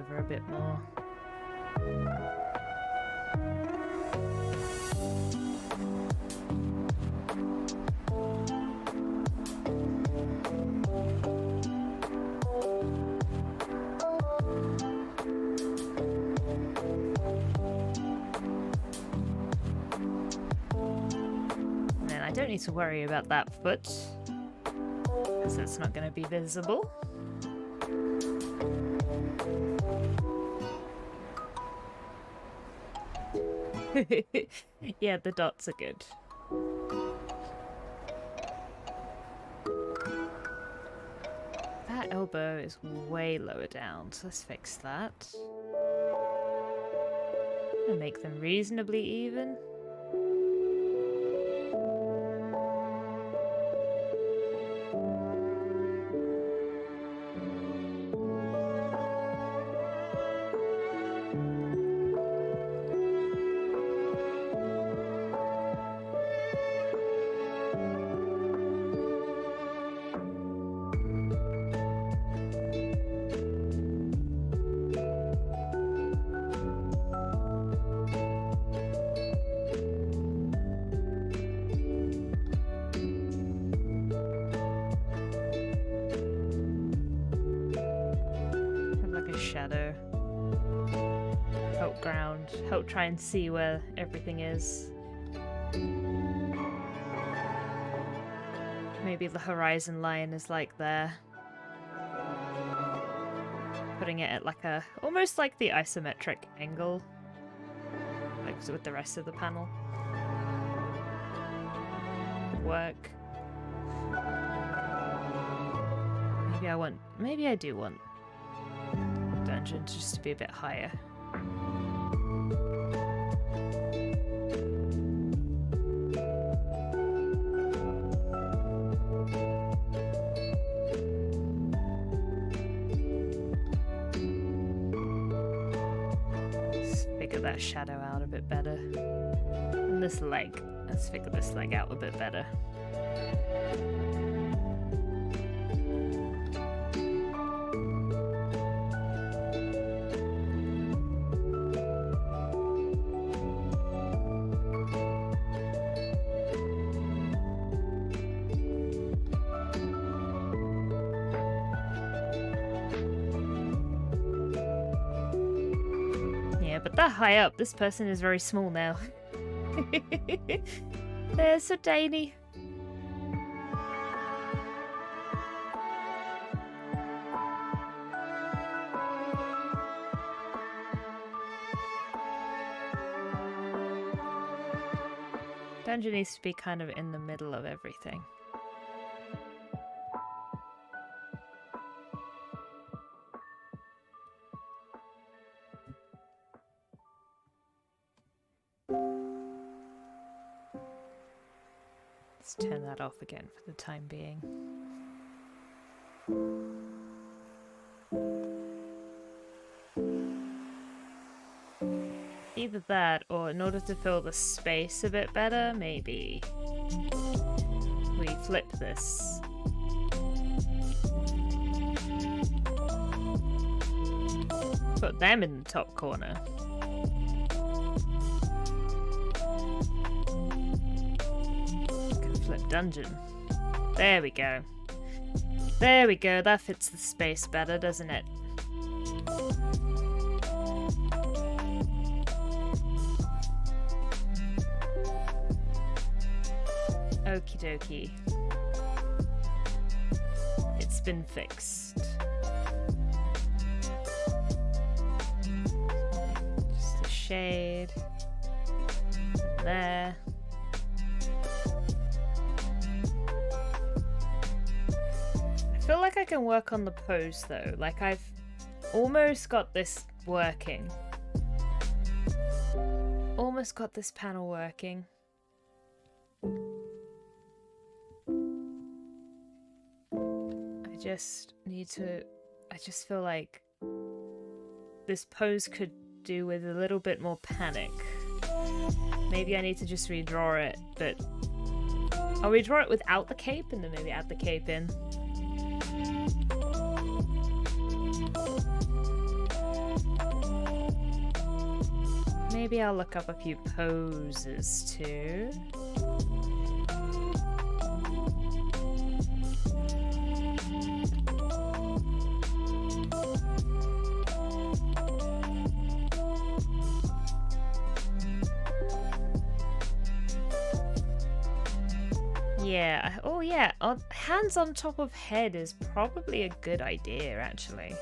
A: A bit more. And then I don't need to worry about that foot because it's not going to be visible. Yeah, the dots are good. That elbow is way lower down, so let's fix that. And make them reasonably even. Shadow. Help ground. Help try and see where everything is. Maybe the horizon line is like there. Putting it at like a, almost like the isometric angle. Like with the rest of the panel. Work. Maybe I do want dungeons just to be a bit higher. figure that shadow out a bit better. And this leg. Let's figure this leg out a bit better. But that high up, this person is very small now. They're so tiny. Dungeon needs to be kind of in the middle of everything. Let's turn that off again for the time being. Either that, or in order to fill the space a bit better, maybe we flip this. Put them in the top corner. Flip dungeon. There we go. There we go. That fits the space better, doesn't it? Okie dokie. It's been fixed. Just a shade. There. I feel like I can work on the pose though. Like I've almost got this working. Almost got this panel working. I just need to... I just feel like this pose could do with a little bit more panic. Maybe I need to just redraw it, but... I'll redraw it without the cape and then maybe add the cape in. Maybe I'll look up a few poses too. Yeah, oh yeah, hands on top of head is probably a good idea actually.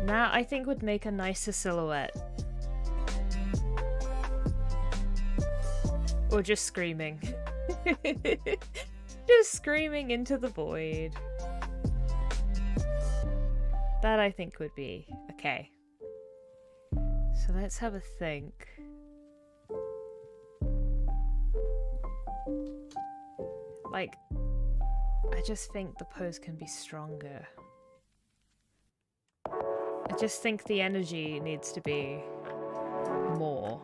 A: That I think would make a nicer silhouette. Or just screaming. Just screaming into the void. That I think would be okay. So let's have a think. Like, I just think the pose can be stronger. I just think the energy needs to be more.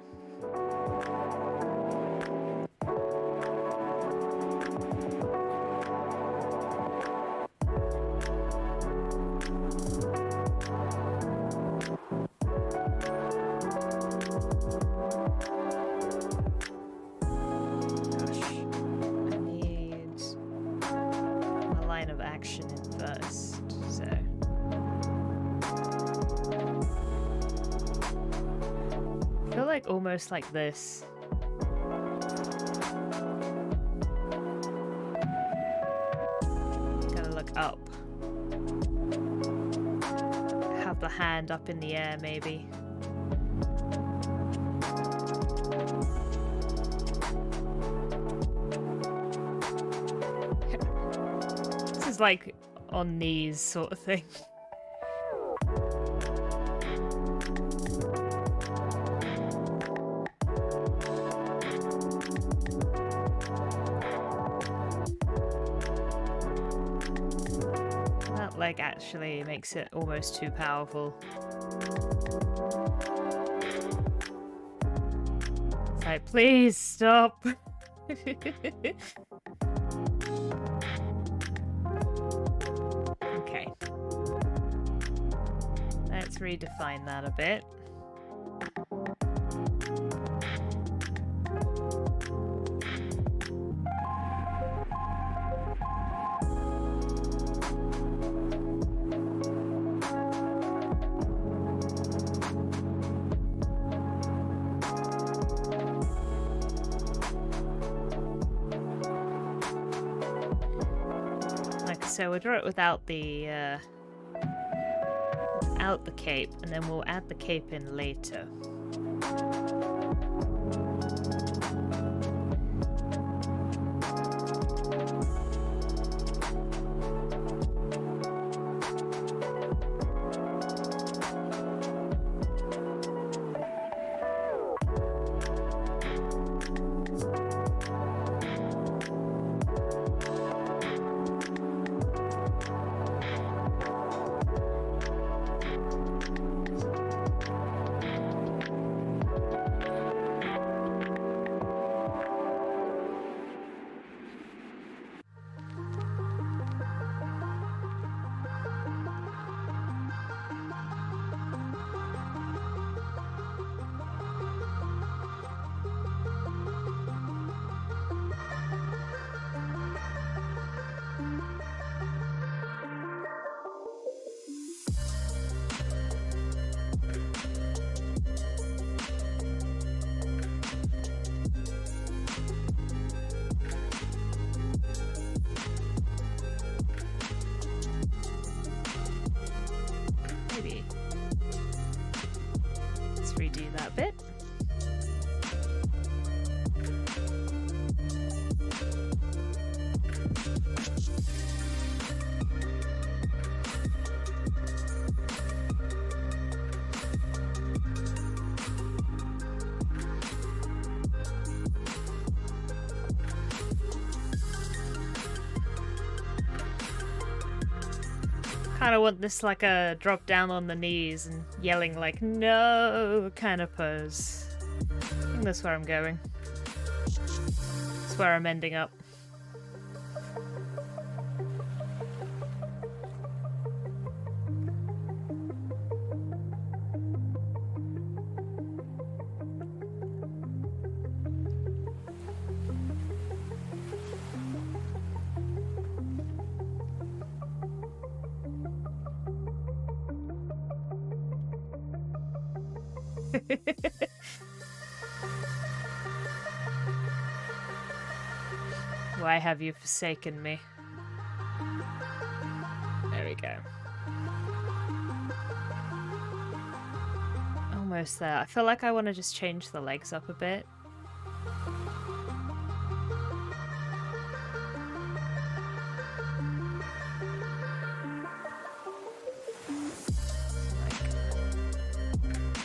A: Almost like this. Gonna look up. Have the hand up in the air, maybe. This is like on knees sort of thing. like actually makes it almost too powerful. It's like, please stop. Okay. Let's redefine that a bit. So we'll draw it without the cape, and then we'll add the cape in later. Redo that bit. Kind of want this like a drop down on the knees and yelling like no kind of pose. I think that's where I'm going. That's where I'm ending up. Why have you forsaken me? There we go. Almost there. I feel like I want to just change the legs up a bit.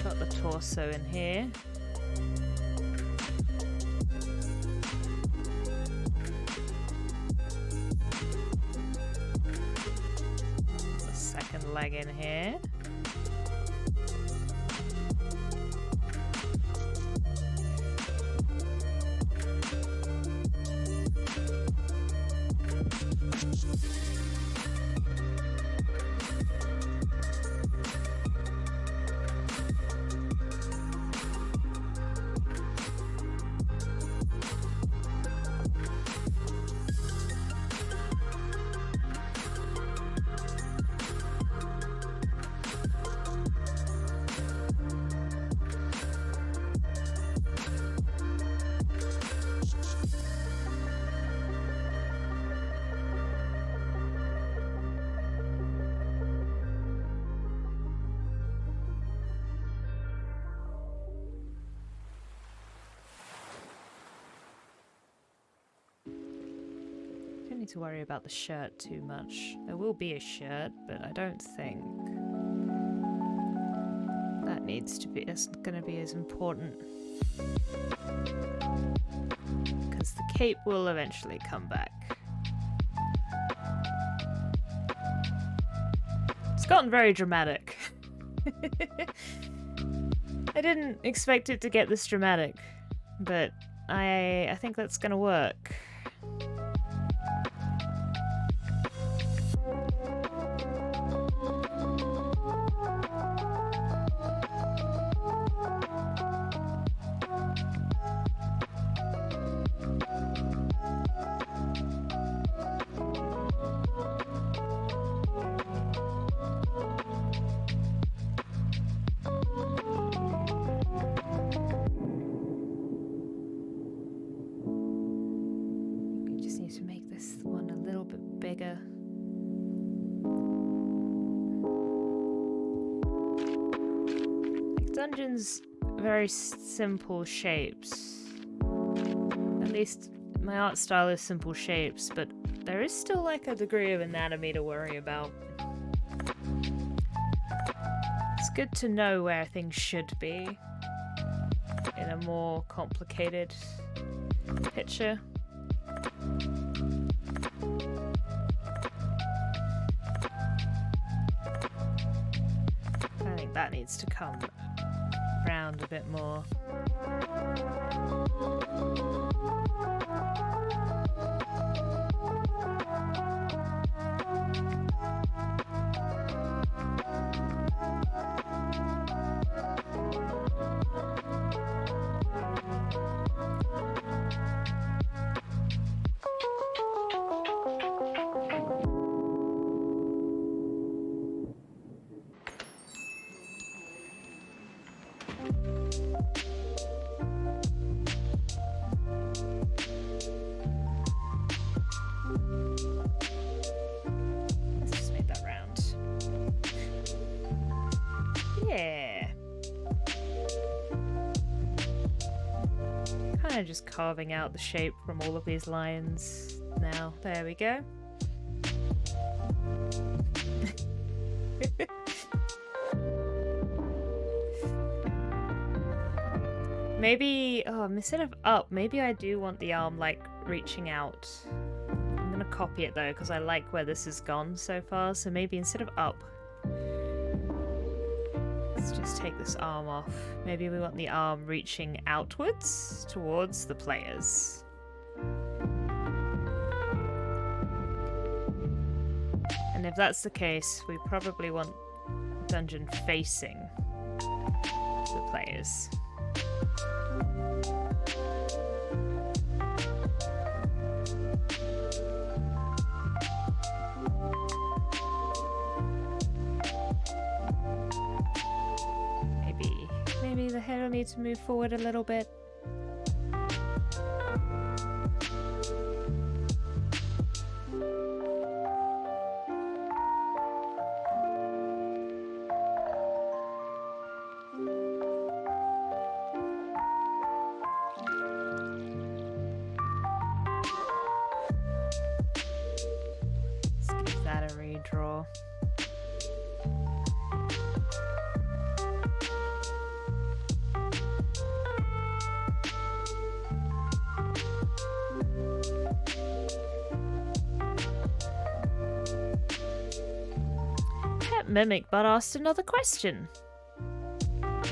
A: Got the torso in here. The second leg in here. To worry about the shirt too much. There will be a shirt, but I don't think that needs to be. It's going to be as important because the cape will eventually come back. It's gotten very dramatic. I didn't expect it to get this dramatic, but I think that's gonna work. Dungeons, very simple shapes. At least my art style is simple shapes, but there is still like a degree of anatomy to worry about. It's good to know where things should be in a more complicated picture. I think that needs to come round a bit more. Just carving out the shape from all of these lines now. There we go. Maybe, instead of up, maybe I do want the arm like reaching out. I'm gonna copy it though because I like where this has gone so far, so maybe instead of up, let's just take this arm off. Maybe we want the arm reaching outwards towards the players. And if that's the case, we probably want dungeon facing the players. Maybe the head will need to move forward a little bit. Let's give that a redraw. Mimic but asked another question. I'm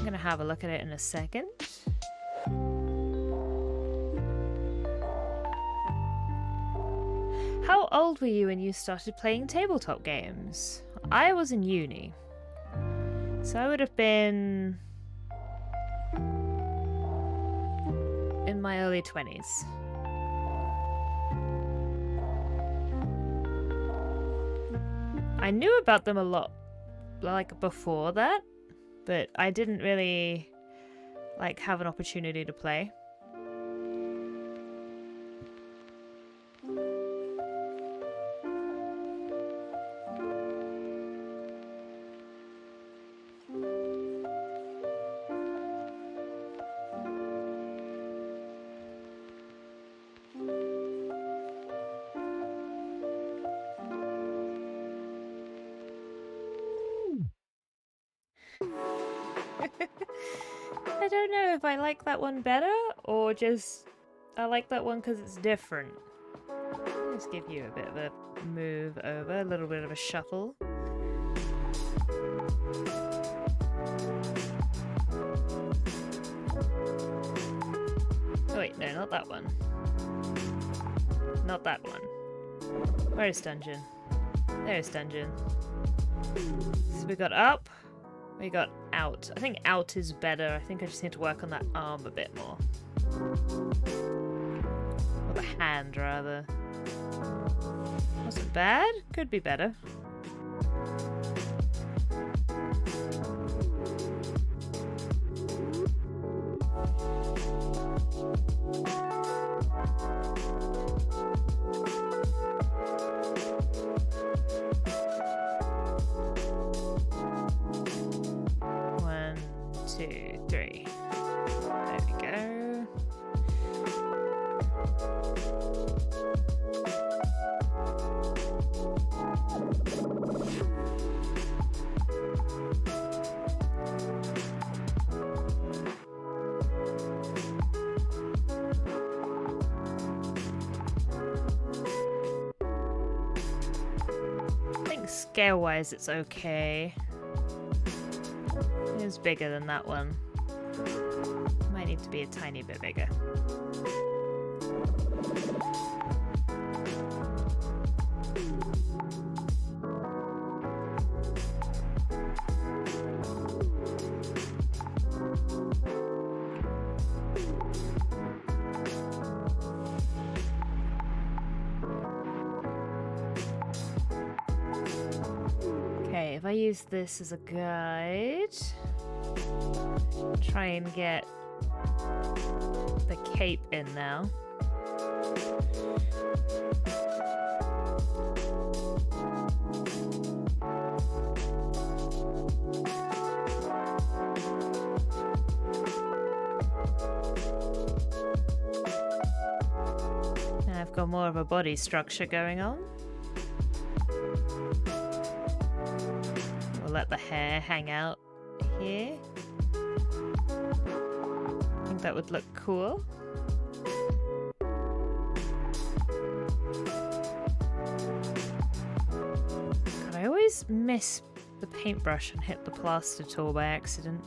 A: gonna have a look at it in a second. How old were you when you started playing tabletop games? I was in uni, so I would have been in my early 20s. I knew about them a lot, like, before that, but I didn't really, like, have an opportunity to play. I don't know if I like that one better or just I like that one because it's different. Let's give you a bit of a move over, a little bit of a shuffle. Oh wait, no, not that one. Not that one. Where's dungeon? There's dungeon. So we got up, we got out. I think out is better. I think I just need to work on that arm a bit more. Or the hand, rather. Wasn't bad. Could be better. One, two, three. There we go. Scale-wise, it's okay. It's bigger than that one. Might need to be a tiny bit bigger. If I use this as a guide, try and get the cape in now. Now I've got more of a body structure going on. Let the hair hang out here. I think that would look cool. God, I always miss the paintbrush and hit the plaster tool by accident.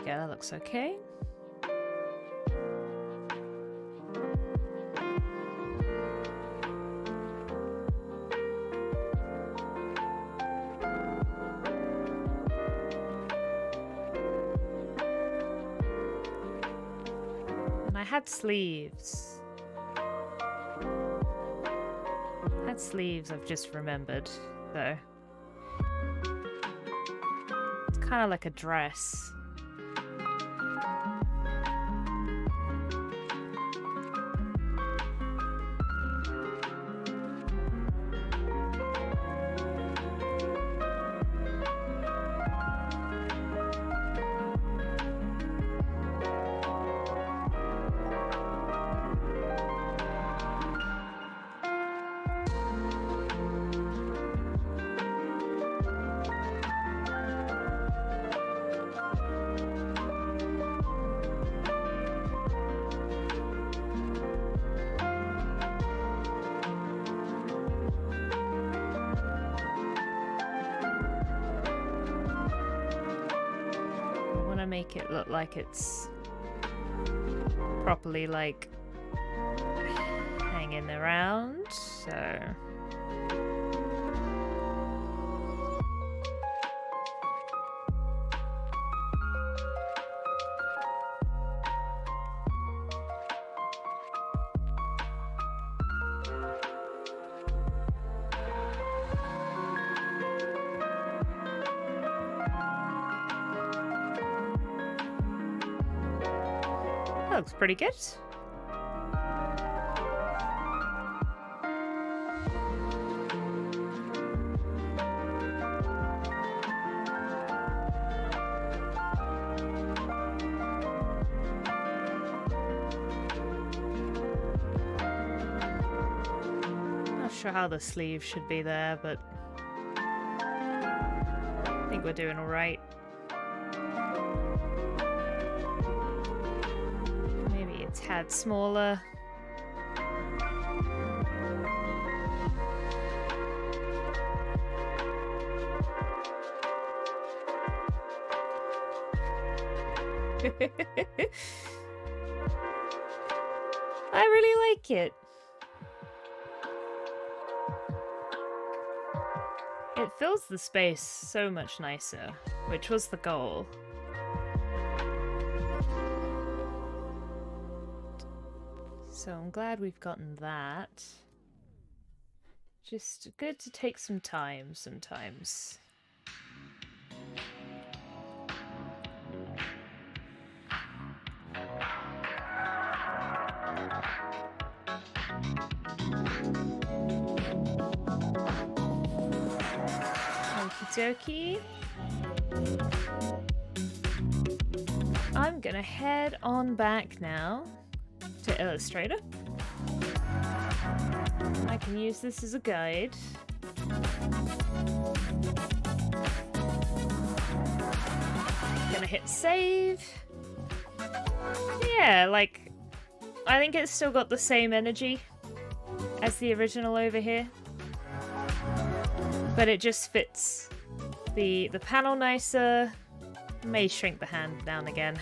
A: That looks okay. And I had sleeves. I've just remembered, though. It's kind of like a dress. Make it look like it's properly like hanging around, so looks pretty good. sure how the sleeve should be there, but I think we're doing alright. Maybe a tad smaller. I really like it. It fills the space so much nicer, which was the goal. So I'm glad we've gotten that. Just good to take some time sometimes. Okie dokie. I'm gonna head on back now to Illustrator. I can use this as a guide. Gonna hit save. Yeah, like, I think it's still got the same energy as the original over here, but it just fits the panel nicer. May shrink the hand down again.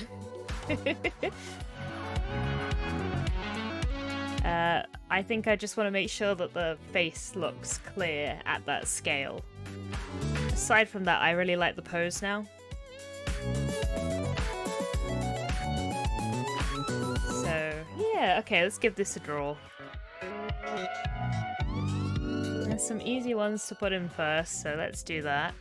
A: I think I just want to make sure that the face looks clear at that scale. Aside from that, I really like the pose now. So, yeah, okay, let's give this a draw. There's some easy ones to put in first, so let's do that.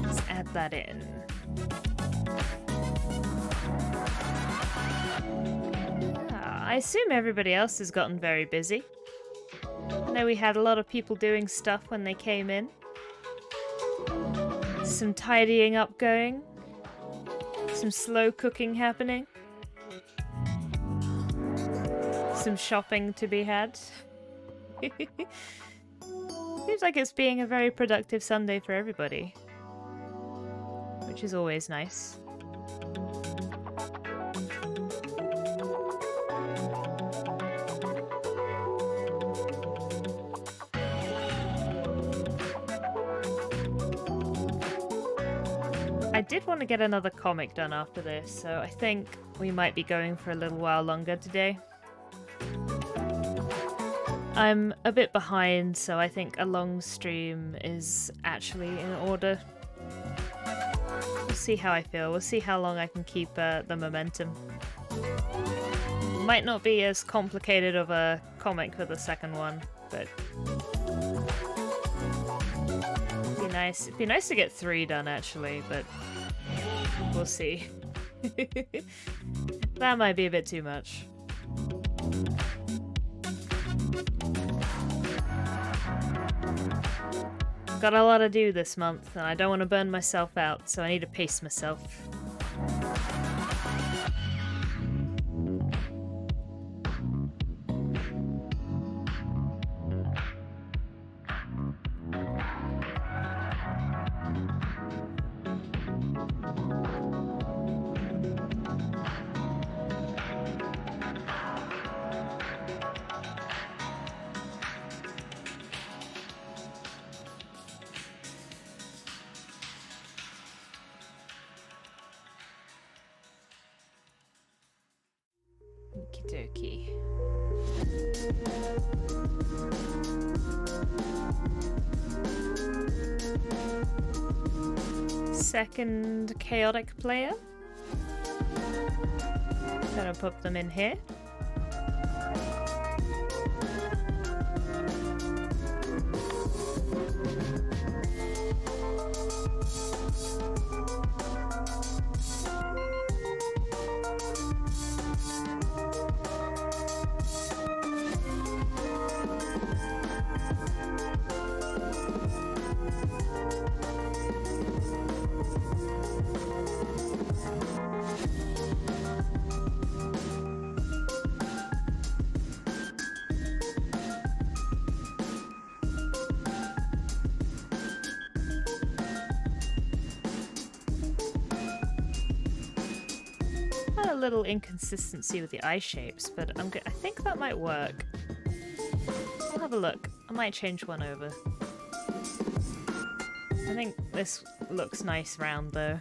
A: Let's add that in. I assume everybody else has gotten very busy. I know we had a lot of people doing stuff when they came in. Some tidying up going. Some slow cooking happening. Some shopping to be had. Seems like it's being a very productive Sunday for everybody. Which is always nice. I did want to get another comic done after this, so I think we might be going for a little while longer today. I'm a bit behind, so I think a long stream is actually in order. We'll see how I feel. We'll see how long I can keep the momentum. Might not be as complicated of a comic for the second one, but it'd be nice to get 3 done actually, but we'll see. That might be a bit too much. Got a lot to do this month, and I don't want to burn myself out, so I need to pace myself. Okey-dokey. Second chaotic player. Gonna put them in here. Had a little inconsistency with the eye shapes, but I think that might work. I'll have a look. I might change one over. I think this looks nice round though.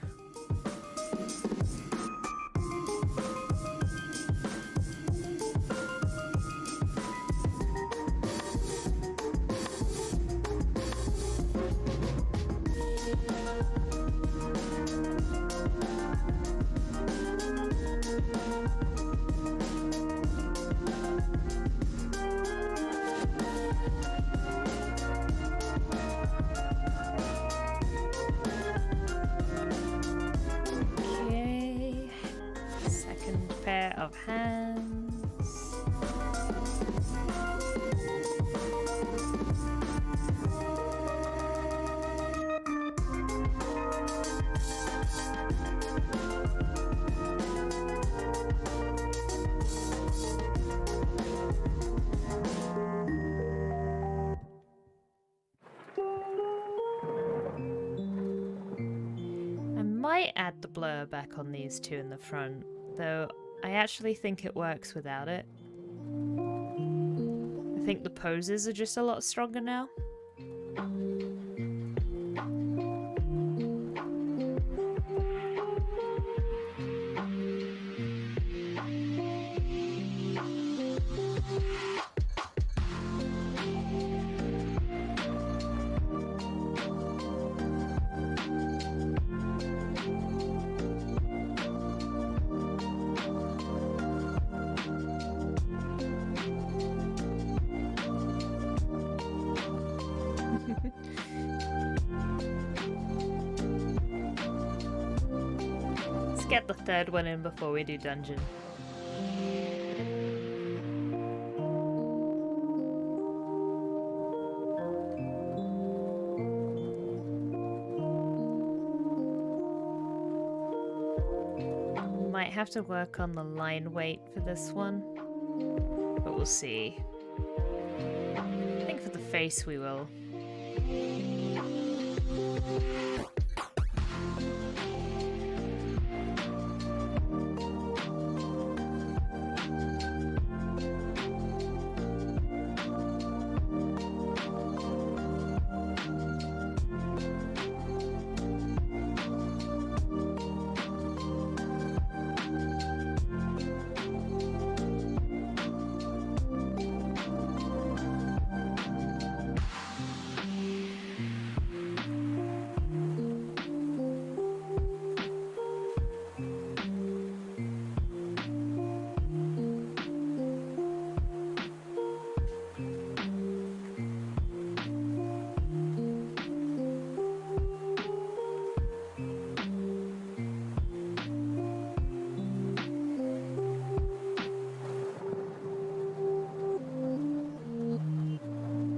A: Of hands. I might add the blur back on these two in the front, though I actually think it works without it. I think the poses are just a lot stronger now. Let's get the third one in before we do dungeon. Might have to work on the line weight for this one, but we'll see. I think for the face we will.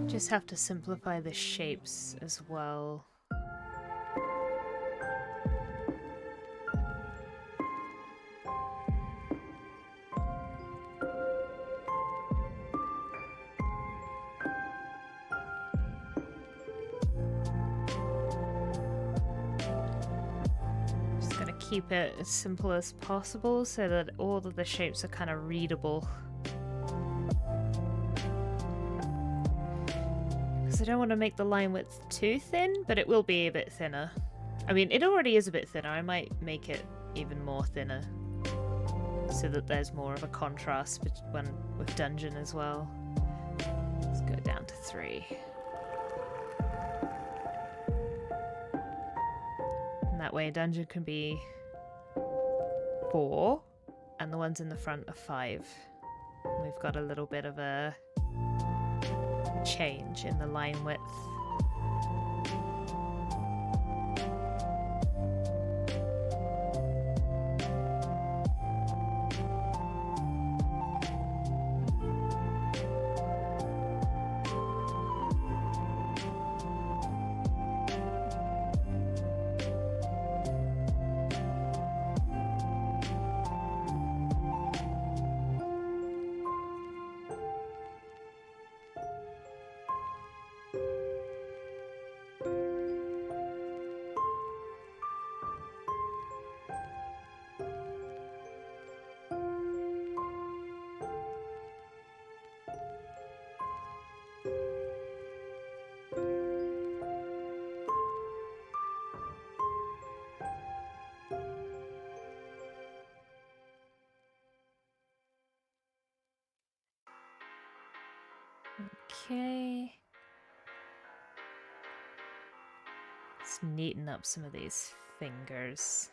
A: Just have to simplify the shapes as well. Just gonna keep it as simple as possible so that all of the shapes are kind of readable. I don't want to make the line width too thin, but it will be a bit thinner. I mean, it already is a bit thinner. I might make it even more thinner so that there's more of a contrast with dungeon as well. Let's go down to 3. And that way dungeon can be 4 and the ones in the front are 5. And we've got a little bit of a change in the line width. Okay. Let's neaten up some of these fingers.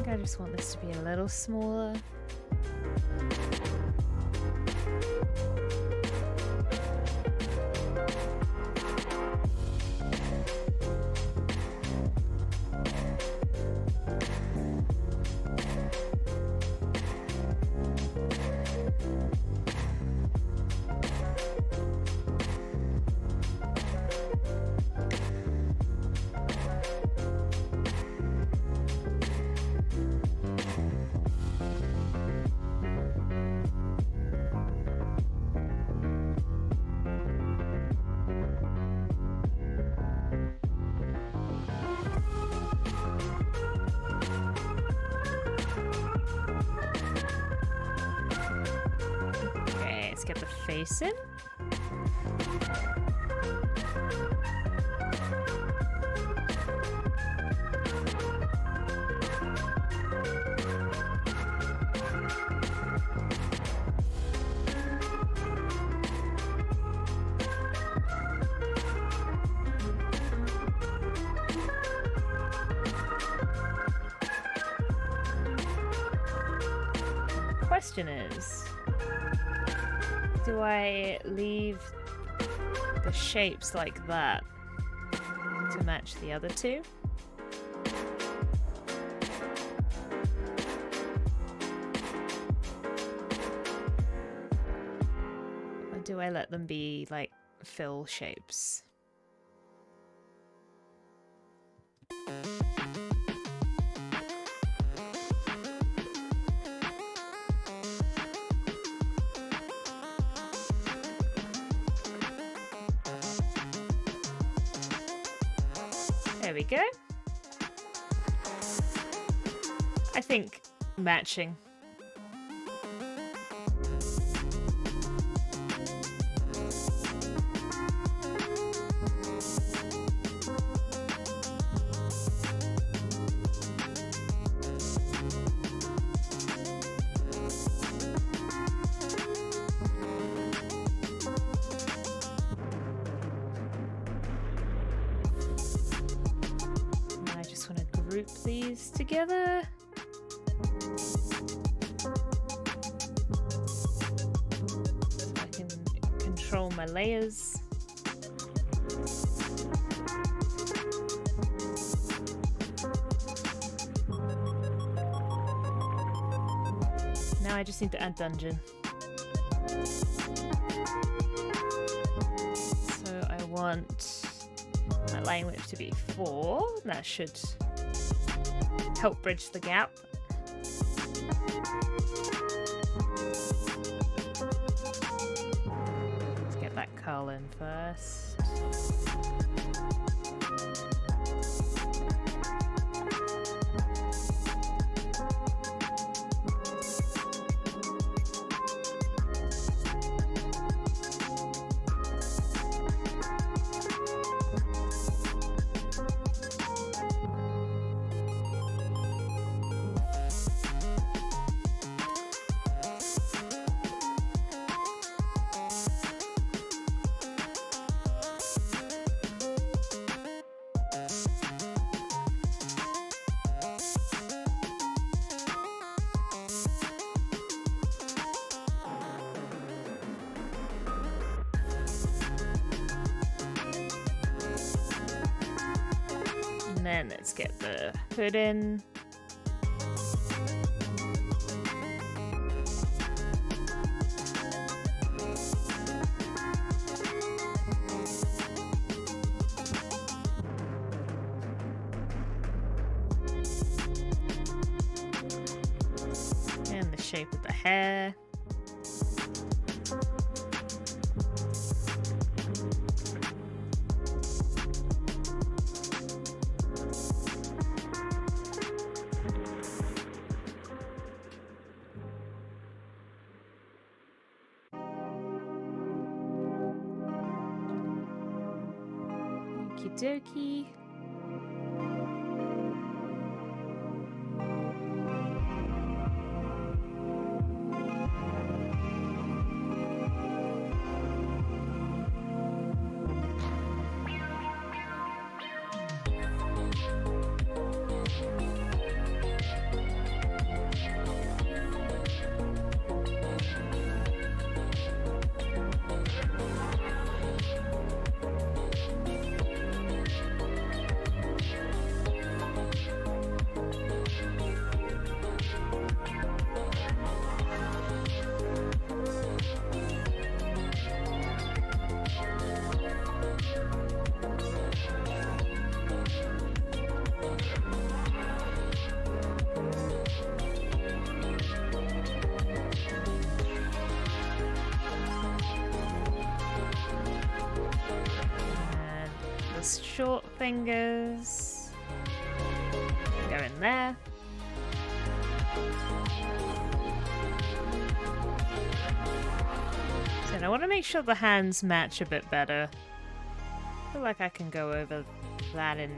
A: I just want this to be a little smaller. Get the face in. Question is, do I leave the shapes like that to match the other two? Or do I let them be like fill shapes? There we go. I think matching. Group these together. So I can control my layers. Now I just need to add dungeon. So I want my language to be 4. That should help bridge the gap. Let's get that curl in first. And then let's get the hood in. shape of the hair. Okie dokie. Short fingers go in there. So I want to make sure the hands match a bit better. I feel like I can go over that in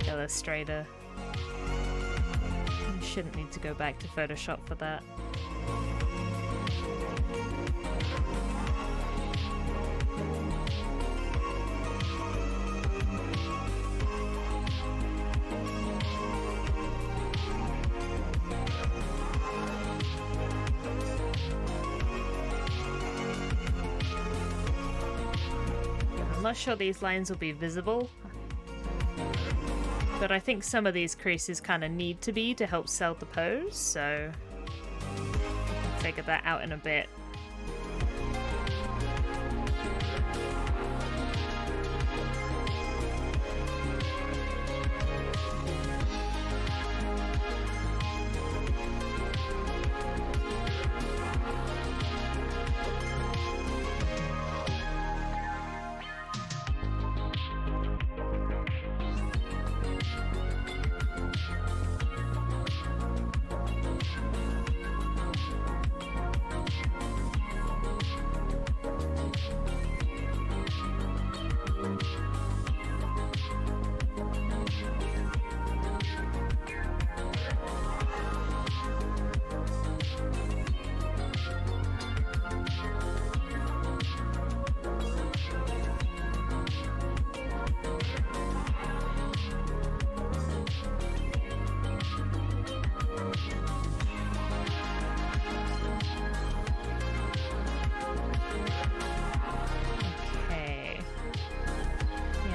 A: Illustrator. You shouldn't need to go back to Photoshop for that. I'm not sure these lines will be visible, but I think some of these creases kind of need to be to help sell the pose, so I'll figure that out in a bit.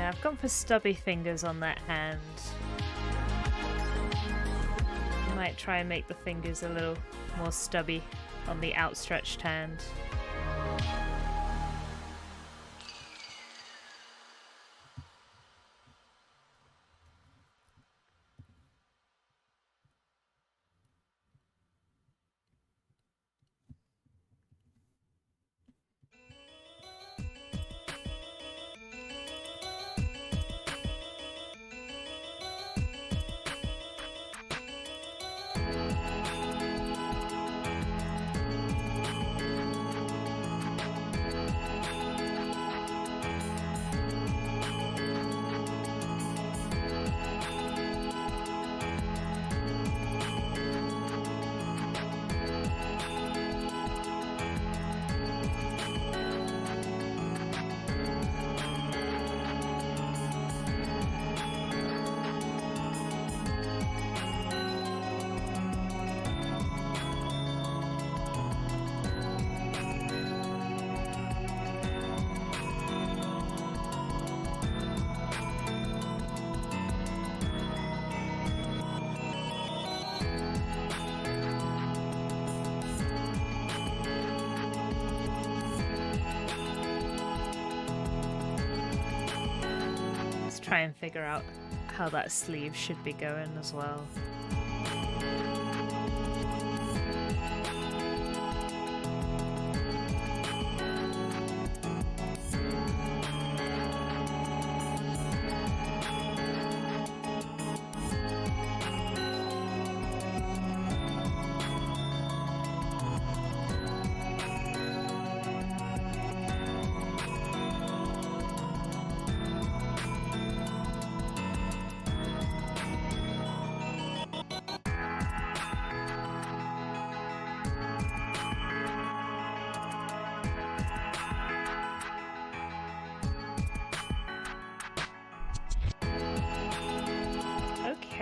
A: I've gone for stubby fingers on that hand. I might try and make the fingers a little more stubby on the outstretched hand. Try and figure out how that sleeve should be going as well.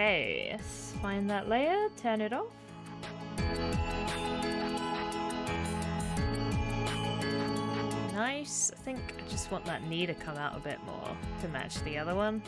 A: Okay, let's find that layer, turn it off. Nice. I think I just want that knee to come out a bit more to match the other one.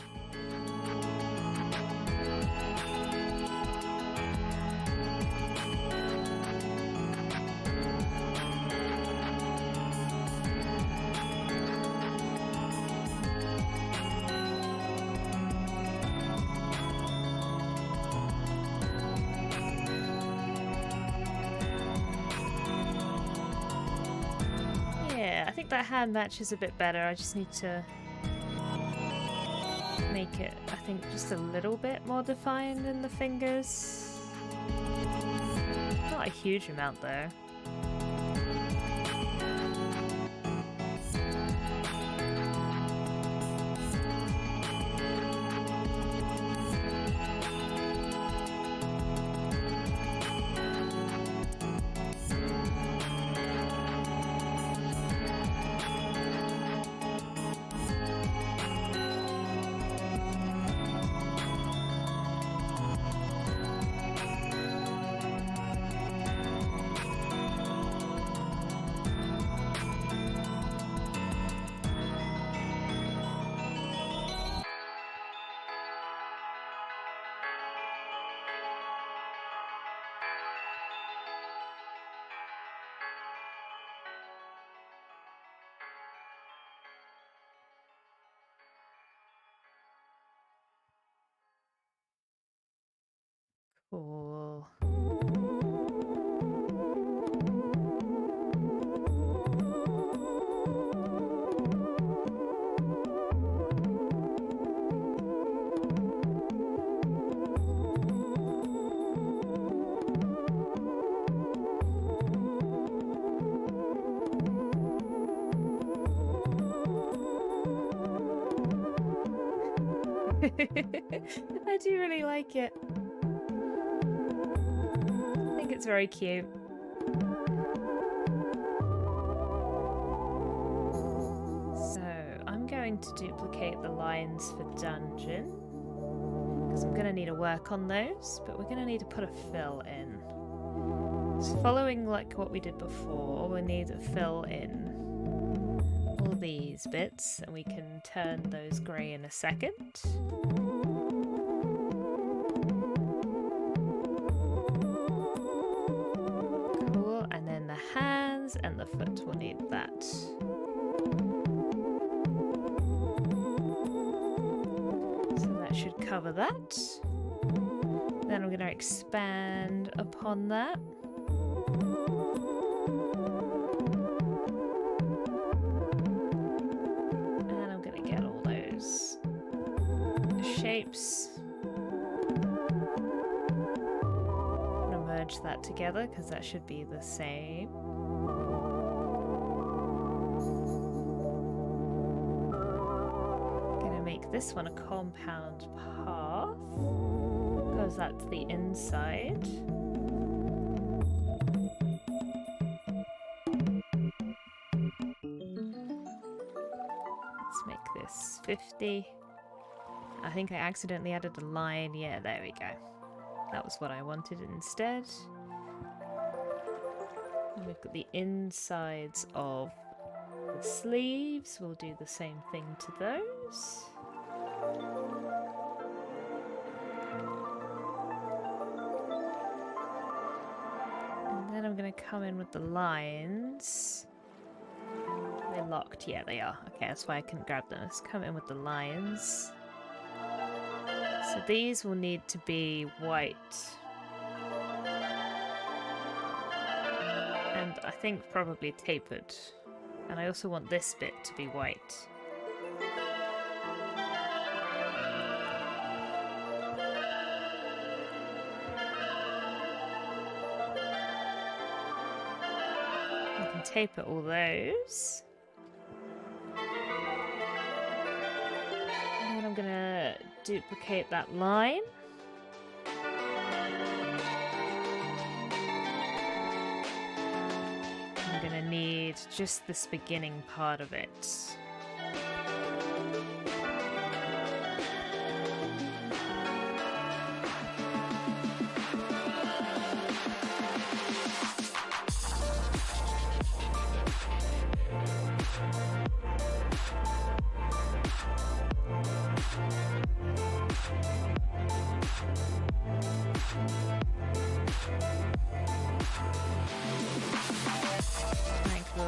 A: I think that hand matches a bit better. I just need to make it, I think, just a little bit more defined in the fingers. Not a huge amount though. Cool. I do really like it. I think it's very cute. So I'm going to duplicate the lines for dungeon because I'm going to need to work on those, but we're going to need to put a fill in. So following like what we did before, we need to fill in all these bits and we can turn those grey in a second. Cool, and then the hands and the foot will need that. So that should cover that. Then I'm going to expand upon that. And I'm going to get all those shapes. I'm going to merge that together because that should be the same. I'm going to make this one a compound path because that's the inside. Let's make this 50. I think I accidentally added a line. Yeah, there we go. That was what I wanted instead. And we've got the insides of the sleeves. We'll do the same thing to those. And then I'm going to come in with the lines. Are they locked? Yeah, they are. Okay, that's why I couldn't grab them. Let's come in with the lines. So these will need to be white. And I think probably tapered. And I also want this bit to be white. I can taper all those. And then I'm gonna duplicate that line. I'm gonna need just this beginning part of it.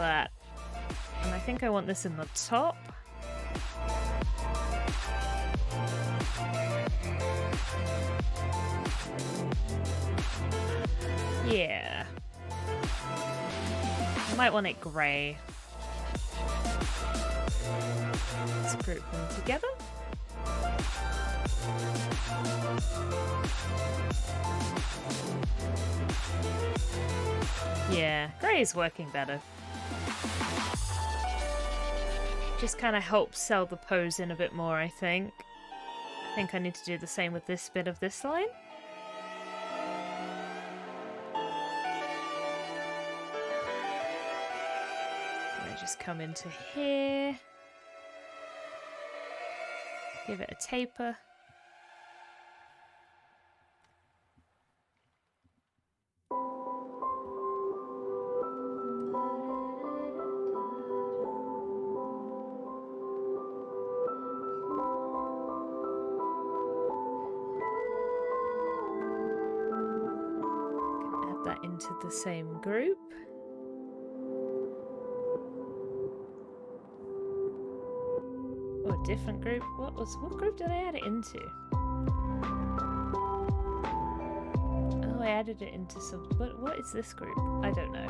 A: that. And I think I want this in the top. Yeah. I might want it grey. Let's group them together. Yeah, grey is working better. Just kind of helps sell the pose in a bit more, I think. I think I need to do the same with this bit of this line. I just come into here. Give it a taper. Add that into the same group. Or a different group. What group did I add it into? Oh, I added it into some. What is this group? I don't know.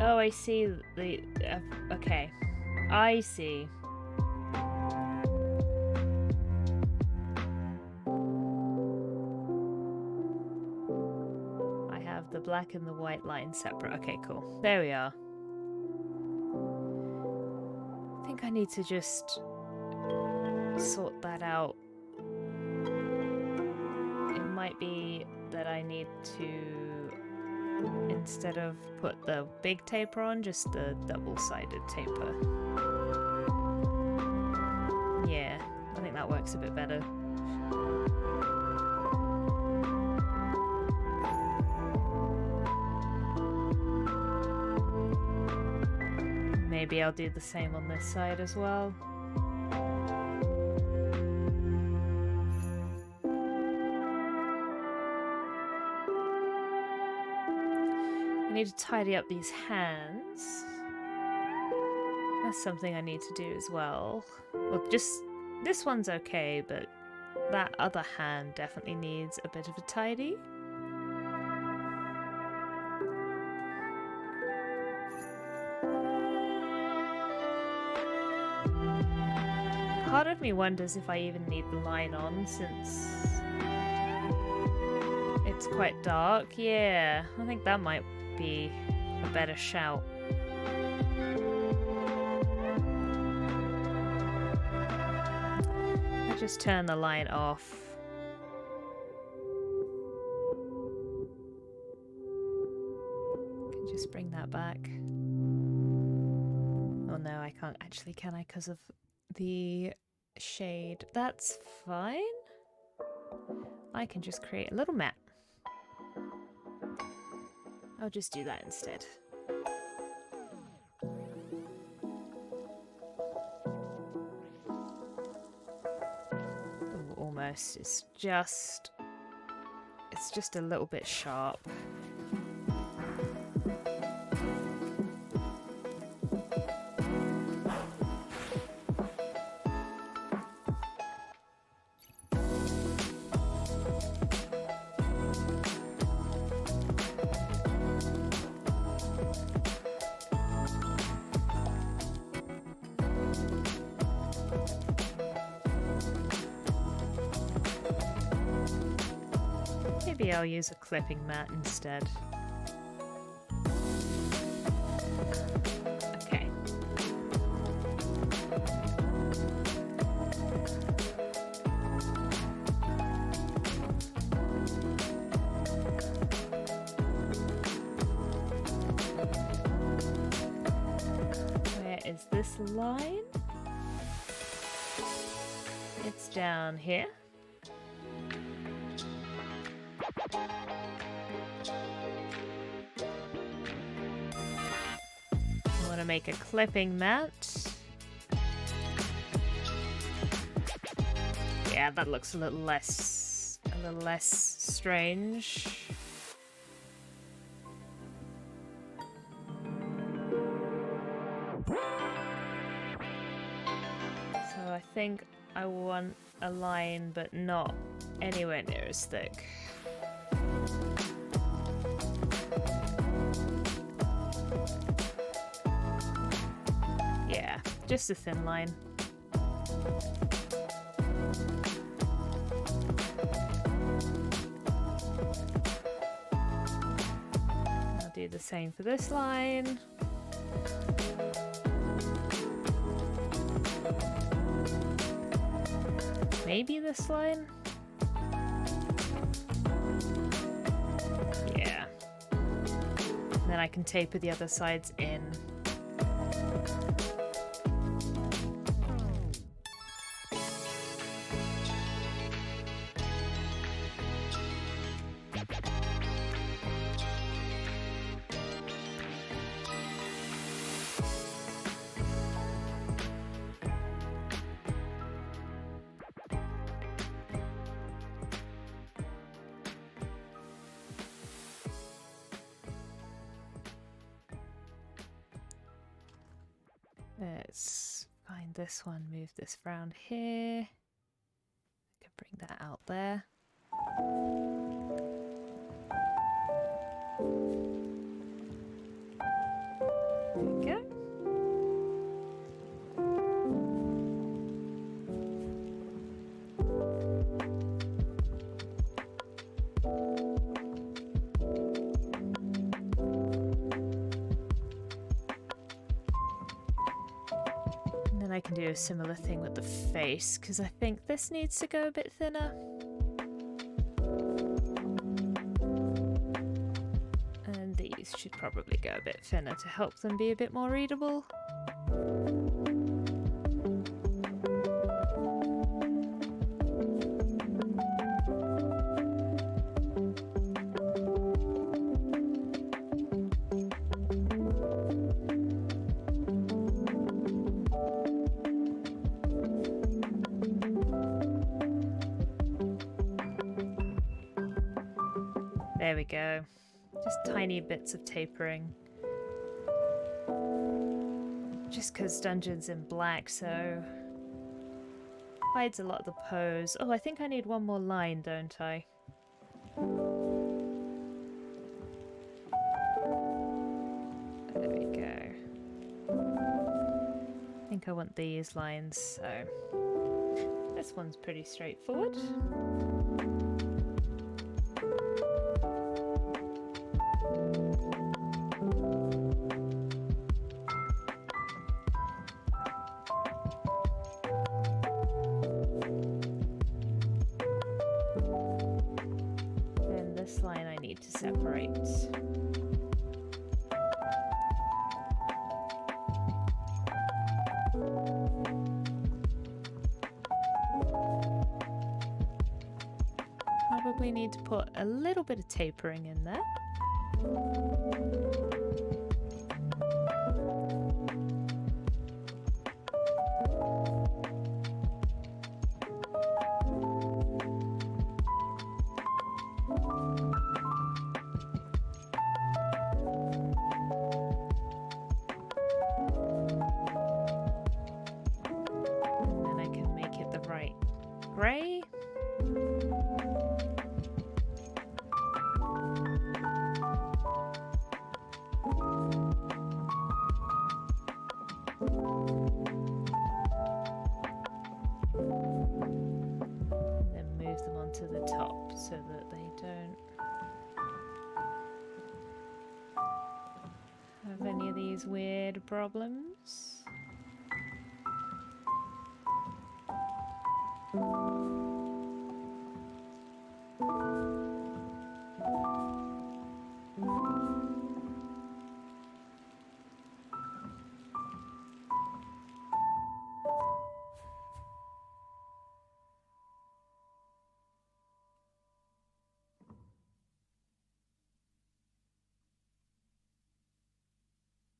A: Oh, I see the. Okay, I see. I have the black and the white line separate. Okay, cool. There we are. I think I need to just sort that out. It might be that I need to, instead of put the big taper on, just the double-sided taper. Yeah, I think that works a bit better. Maybe I'll do the same on this side as well. I need to tidy up these hands. That's something I need to do as well. Well, just this one's okay, but that other hand definitely needs a bit of a tidy. Part of me wonders if I even need the line on since it's quite dark. Yeah, I think that might be a better shout. I just turn the line off. Can just bring that back. Oh no, I can't actually, can I? Because of the shade. That's fine. I can just create a little map. I'll just do that instead. Ooh, almost. It's just a little bit sharp. Maybe I'll use a clipping mat instead. Okay. Where is this line? It's down here. Make a clipping mat. Yeah, that looks a little less strange. think I want a line, but not anywhere near as thick. Yeah, just a thin line. I'll do the same for this line. Maybe this line? Yeah. And then I can taper the other sides in. Let's find this one, move this round here. I can bring that out there. There we go. I can do a similar thing with the face, because I think this needs to go a bit thinner. And these should probably go a bit thinner to help them be a bit more readable. There we go. Just tiny bits of tapering. Just because Dungeon's in black, so hides a lot of the pose. Oh, I think I need one more line, don't I? There we go. I think I want these lines, so this one's pretty straightforward. Line I need to separate. Probably need to put a little bit of tapering in there. Gray. And then move them onto the top so that they don't have any of these weird problems.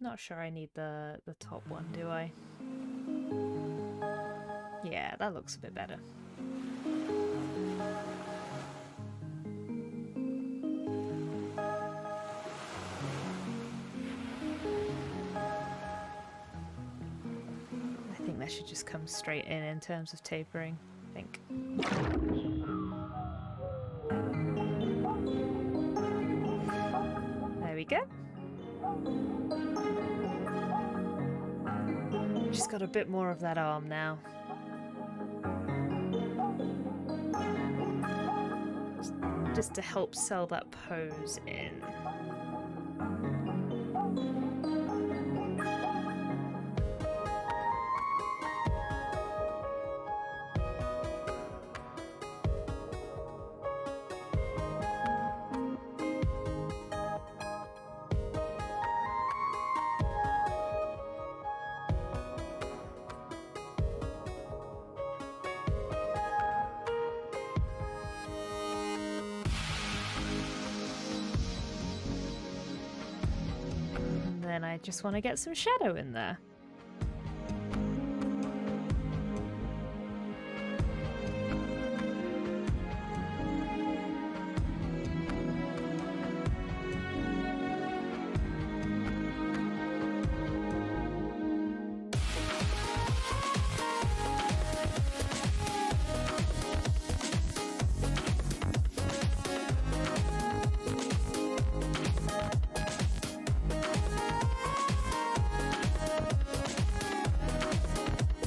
A: Not sure I need the top one, do I? Yeah, that looks a bit better. that should just come straight in terms of tapering, I think. There we go. Just got a bit more of that arm now. Just to help sell that pose in. And I just want to get some shadow in there.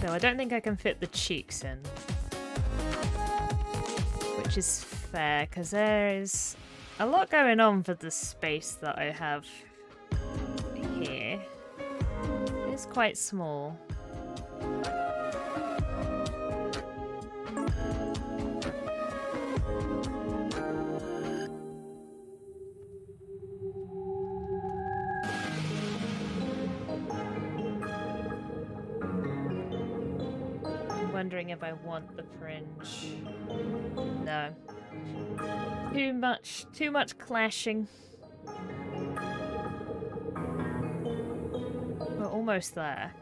A: I don't think I can fit the cheeks in, which is fair because there is a lot going on for the space that I have here. It's quite small. Wondering if I want the fringe. No. Too much clashing. We're almost there.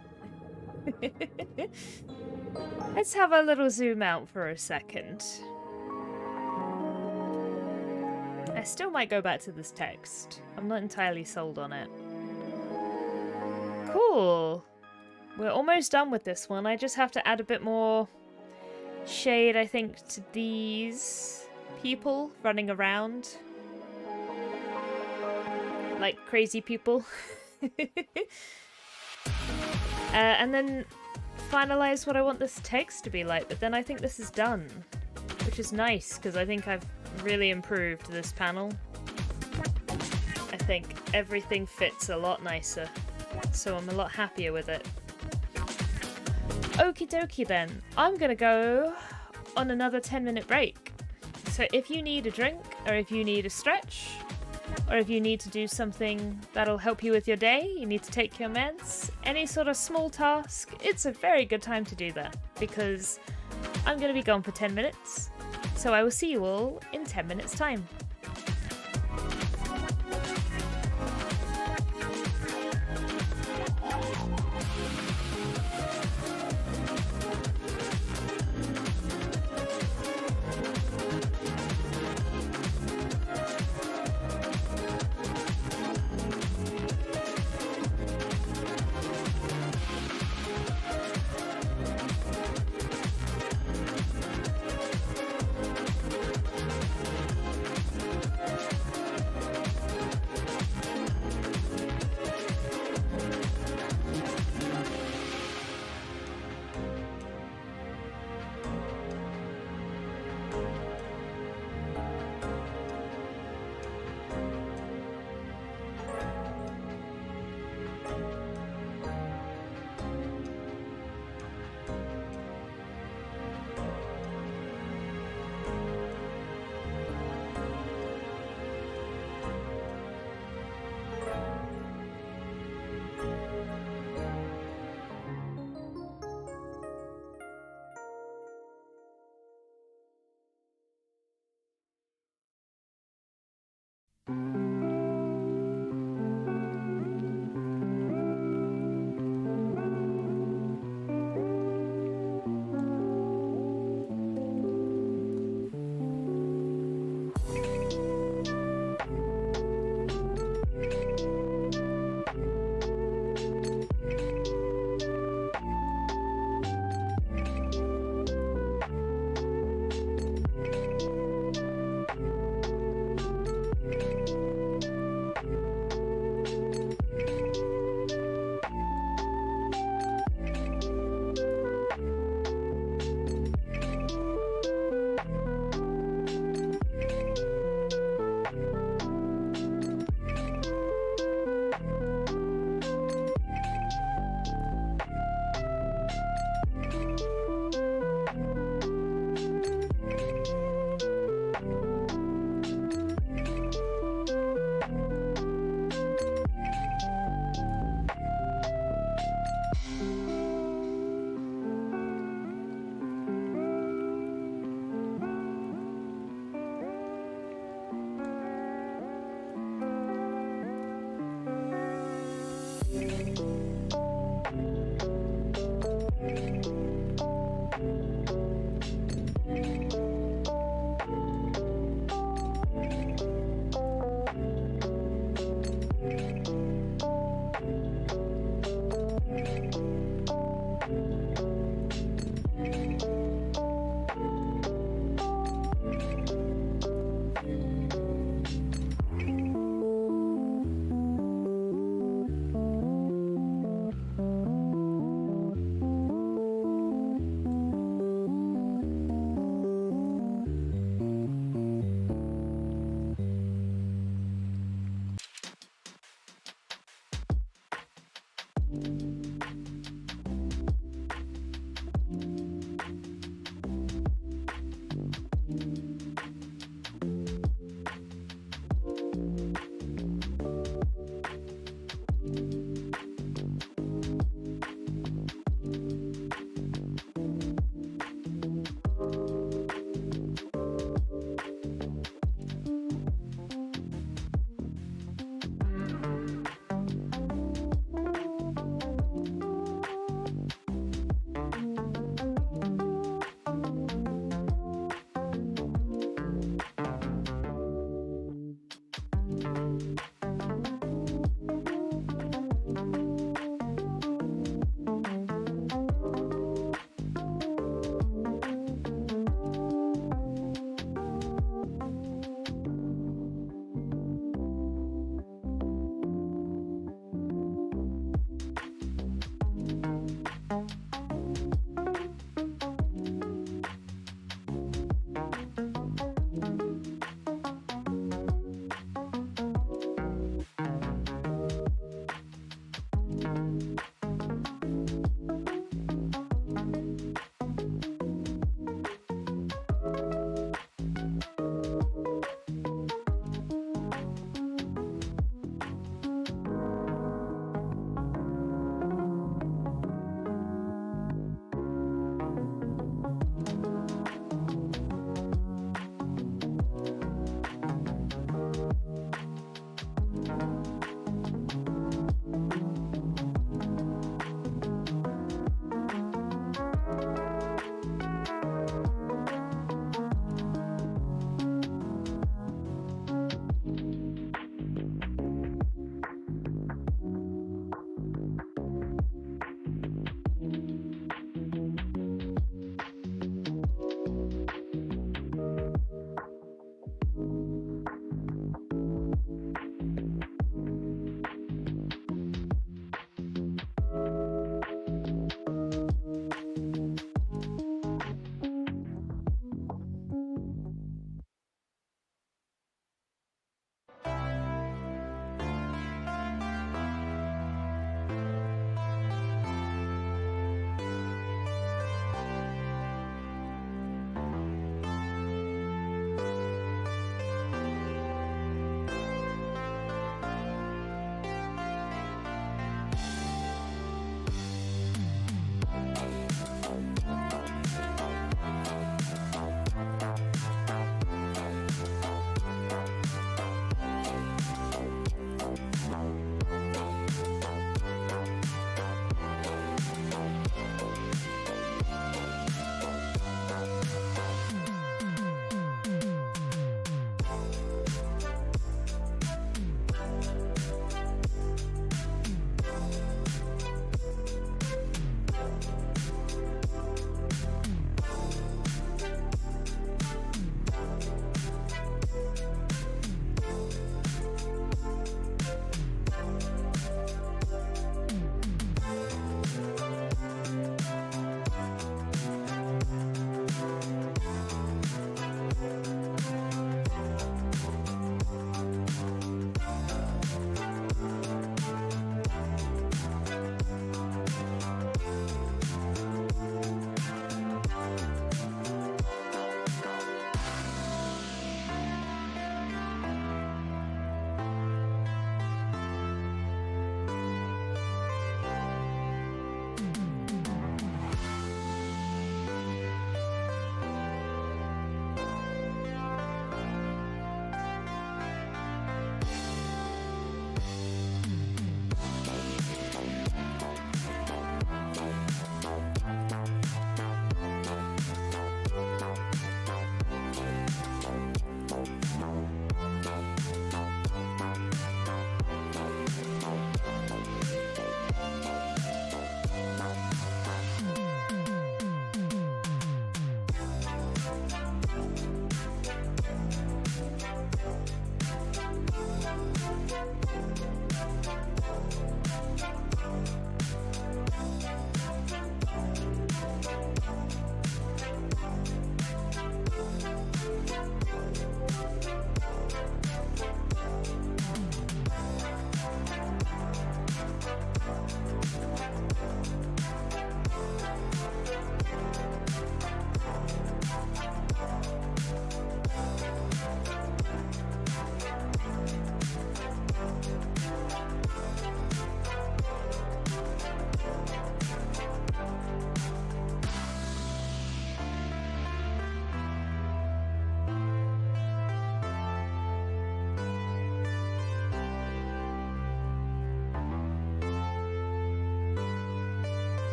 A: Let's have a little zoom out for a second. I still might go back to this text. I'm not entirely sold on it. Cool. We're almost done with this one. I just have to add a bit more shade, I think, to these people running around. Like crazy people. And then finalize what I want this text to be like. But then I think this is done, which is nice because I think I've really improved this panel. I think everything fits a lot nicer. So I'm a lot happier with it. Okie dokie then, I'm gonna go on another 10-minute break. So if you need a drink, or if you need a stretch, or if you need to do something that'll help you with your day, you need to take your meds, any sort of small task, it's a very good time to do that, because I'm gonna be gone for 10 minutes. So I will see you all in 10 minutes time.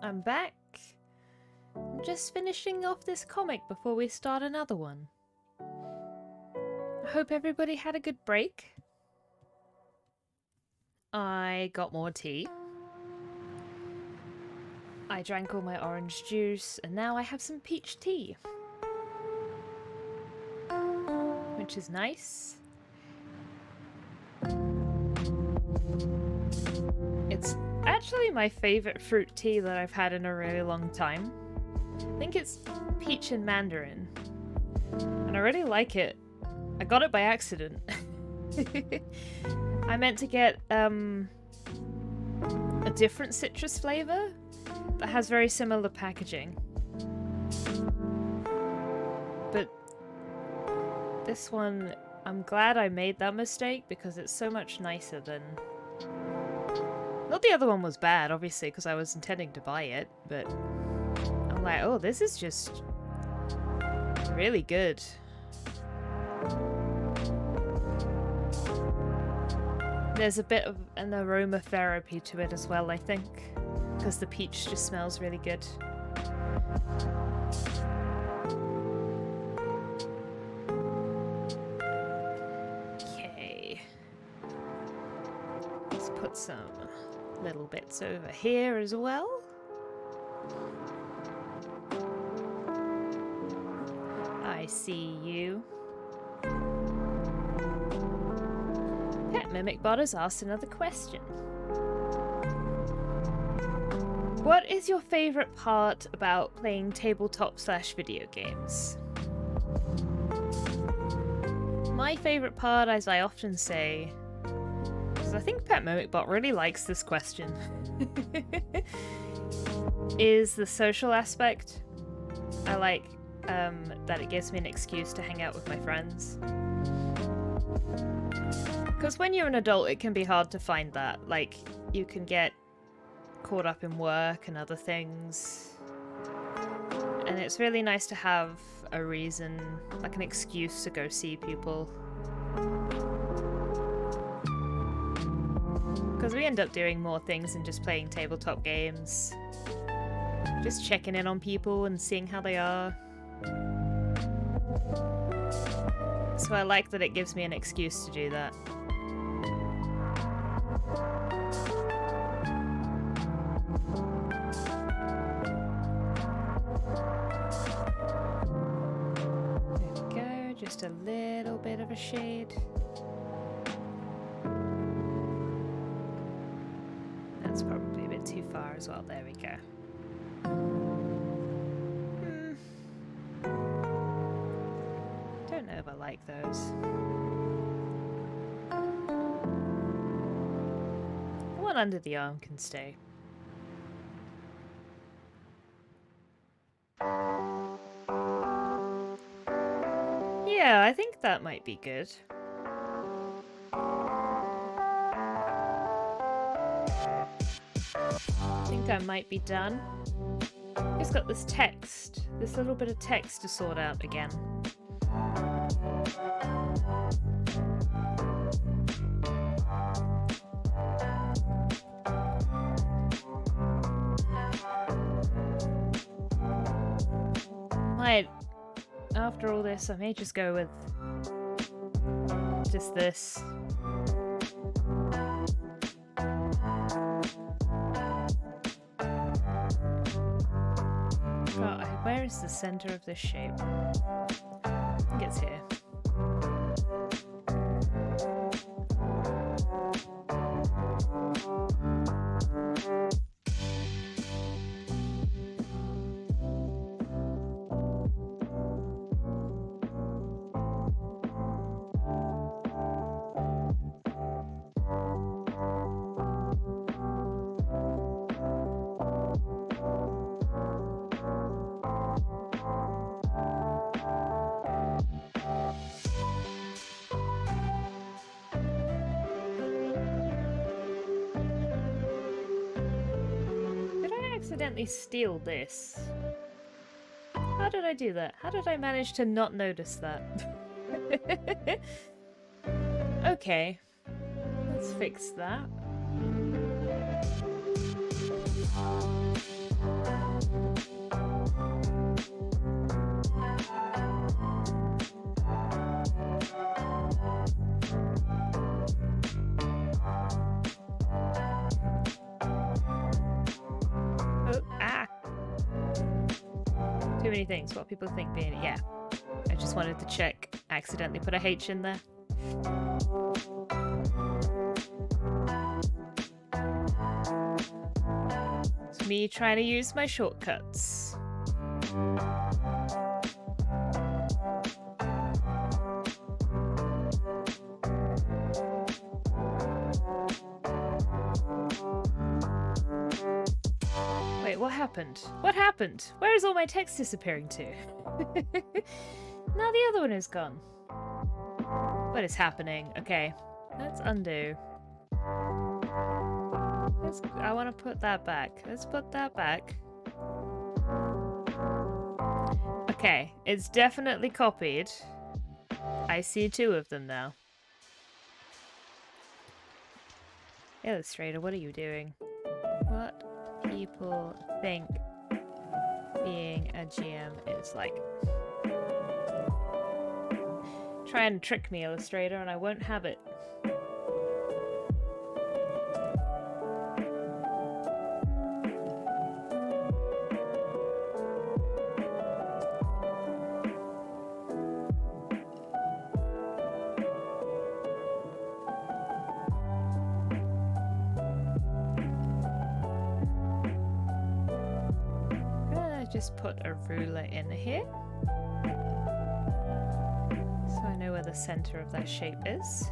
A: I'm back. I'm just finishing off this comic before we start another one. I hope everybody had a good break. I got more tea. I drank all my orange juice, and now I have some peach tea. Which is nice. It's actually my favourite fruit tea that I've had in a really long time. I think it's peach and mandarin. And I really like it. I got it by accident. I meant to get a different citrus flavour that has very similar packaging. But this one, I'm glad I made that mistake because it's so much nicer than... Not the other one was bad, obviously, because I was intending to buy it, but I'm like, oh, this is just really good. There's a bit of an aromatherapy to it as well, I think, because the peach just smells really good. Okay. Let's put some little bits over here as well. I see you. Pet Mimicbot has asked another question. What is your favourite part about playing tabletop/video games? My favourite part, as I often say, because I think Pet Mimicbot really likes this question, is the social aspect. I like that it gives me an excuse to hang out with my friends. Because when you're an adult, it can be hard to find that. Like, you can get caught up in work and other things. And it's really nice to have a reason, like an excuse to go see people. Because we end up doing more things than just playing tabletop games. Just checking in on people and seeing how they are. So I like that it gives me an excuse to do that. There we go, just a little bit of a shade. That's probably a bit too far as well, there we go. Don't know if I like those. The one under the arm can stay. Yeah, I think that might be good. I think I might be done. Just got this text, this little bit of text to sort out again. After all this, I may just go with just this. God, where is the center of this shape? I think it's here. Accidentally steal this. How did I do that? How did I manage to not notice that? Okay, let's fix that. many things. What people think being... Yeah. I just wanted to check. Accidentally put a H in there. It's me trying to use my shortcuts. Wait, what happened? What happened? Where is all my text disappearing to? Now the other one is gone. What is happening? Okay, let's undo. I want to put that back. Let's put that back. Okay, it's definitely copied. I see 2 of them now. Illustrator, what are you doing? What people think being a GM is like. Try and trick me, Illustrator, and I won't have it. Just put a ruler in here so I know where the center of that shape is,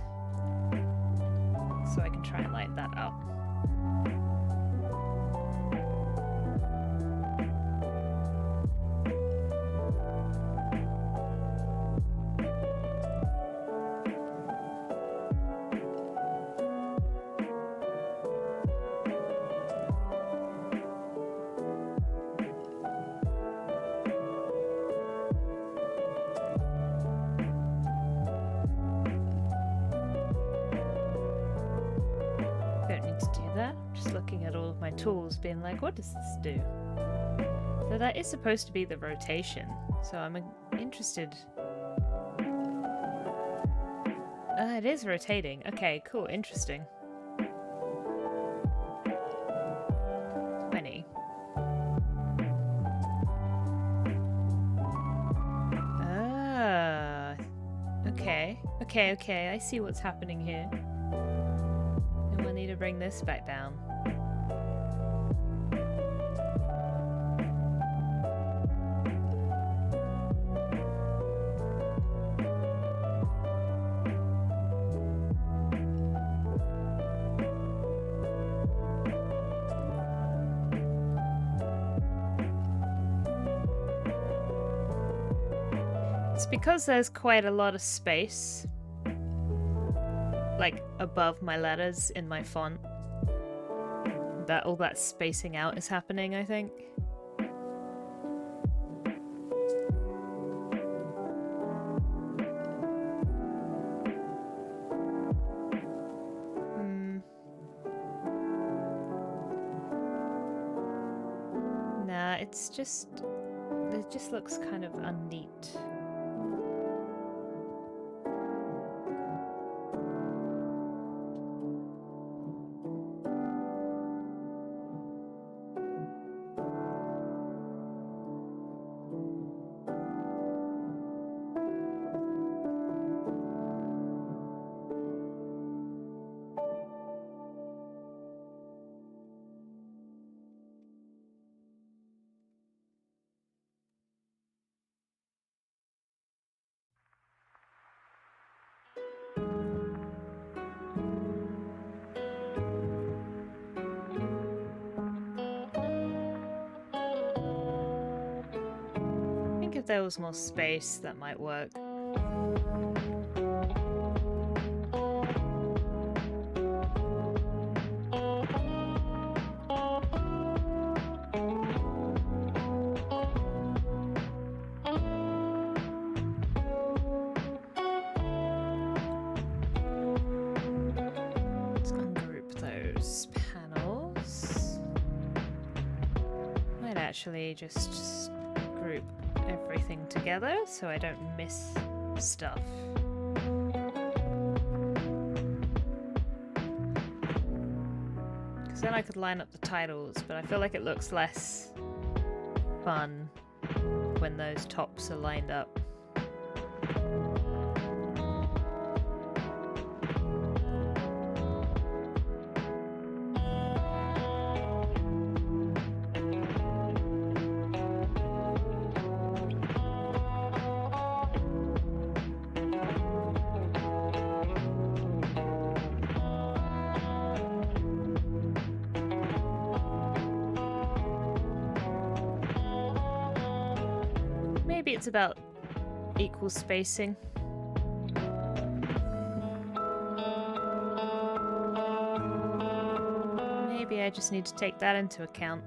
A: so I can try and light that up. Tools being like, what does this do? So that is supposed to be the rotation, so I'm interested. It is rotating. Okay, cool, interesting. 20. Ah, okay, I see what's happening here. And we'll need to bring this back down. Because there's quite a lot of space, like above my letters in my font, that all that spacing out is happening, I think. Nah, it just looks kind of unneat. If there was more space, that might work. Let's ungroup those panels. Might actually just group everything together so I don't miss stuff. Because then I could line up the titles, but I feel like it looks less fun when those tops are lined up. Maybe it's about equal spacing. Maybe I just need to take that into account.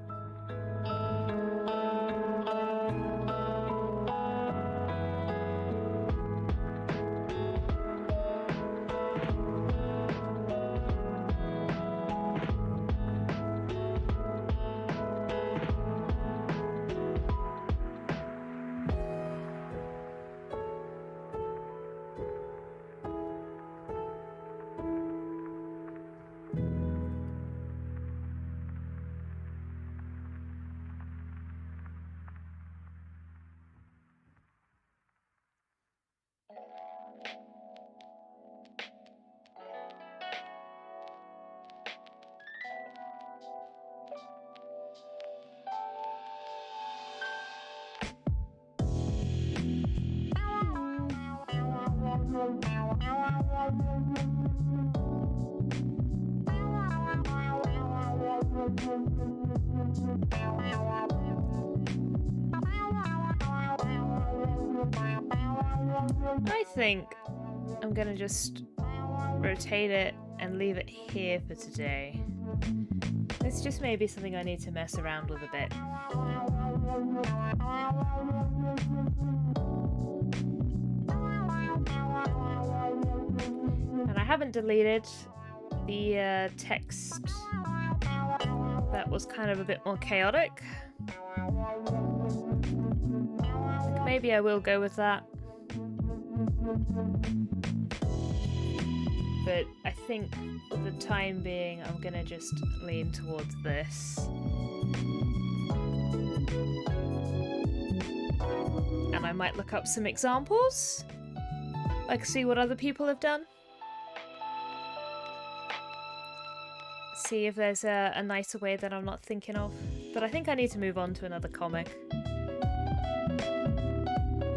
A: I think I'm gonna just rotate it and leave it here for today. It's just maybe something I need to mess around with a bit. And I haven't deleted the text that was kind of a bit more chaotic. Maybe I will go with that. But I think for the time being, I'm gonna just lean towards this. And I might look up some examples, like see what other people have done. See if there's a nicer way that I'm not thinking of. But I think I need to move on to another comic.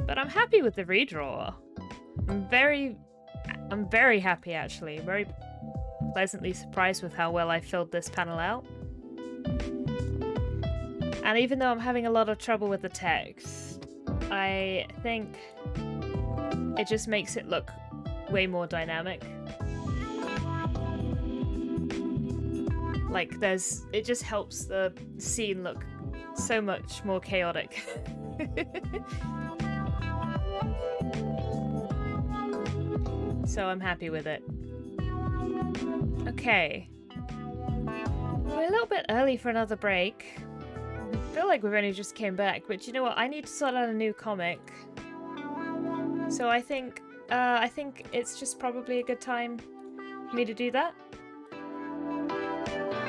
A: But I'm happy with the redraw. I'm very happy actually. Very pleasantly surprised with how well I filled this panel out. And even though I'm having a lot of trouble with the text, I think it just makes it look way more dynamic. Like it just helps the scene look so much more chaotic. So I'm happy with it. Okay. We're a little bit early for another break. I feel like we've only just came back, but you know what? I need to sort out a new comic. So I think it's just probably a good time for me to do that.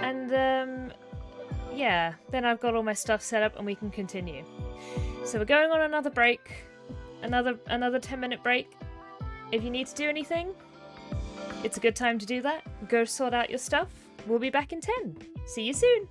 A: And yeah, then I've got all my stuff set up and we can continue. So we're going on another break. Another 10-minute break. If you need to do anything, it's a good time to do that. Go sort out your stuff. We'll be back in 10. See you soon.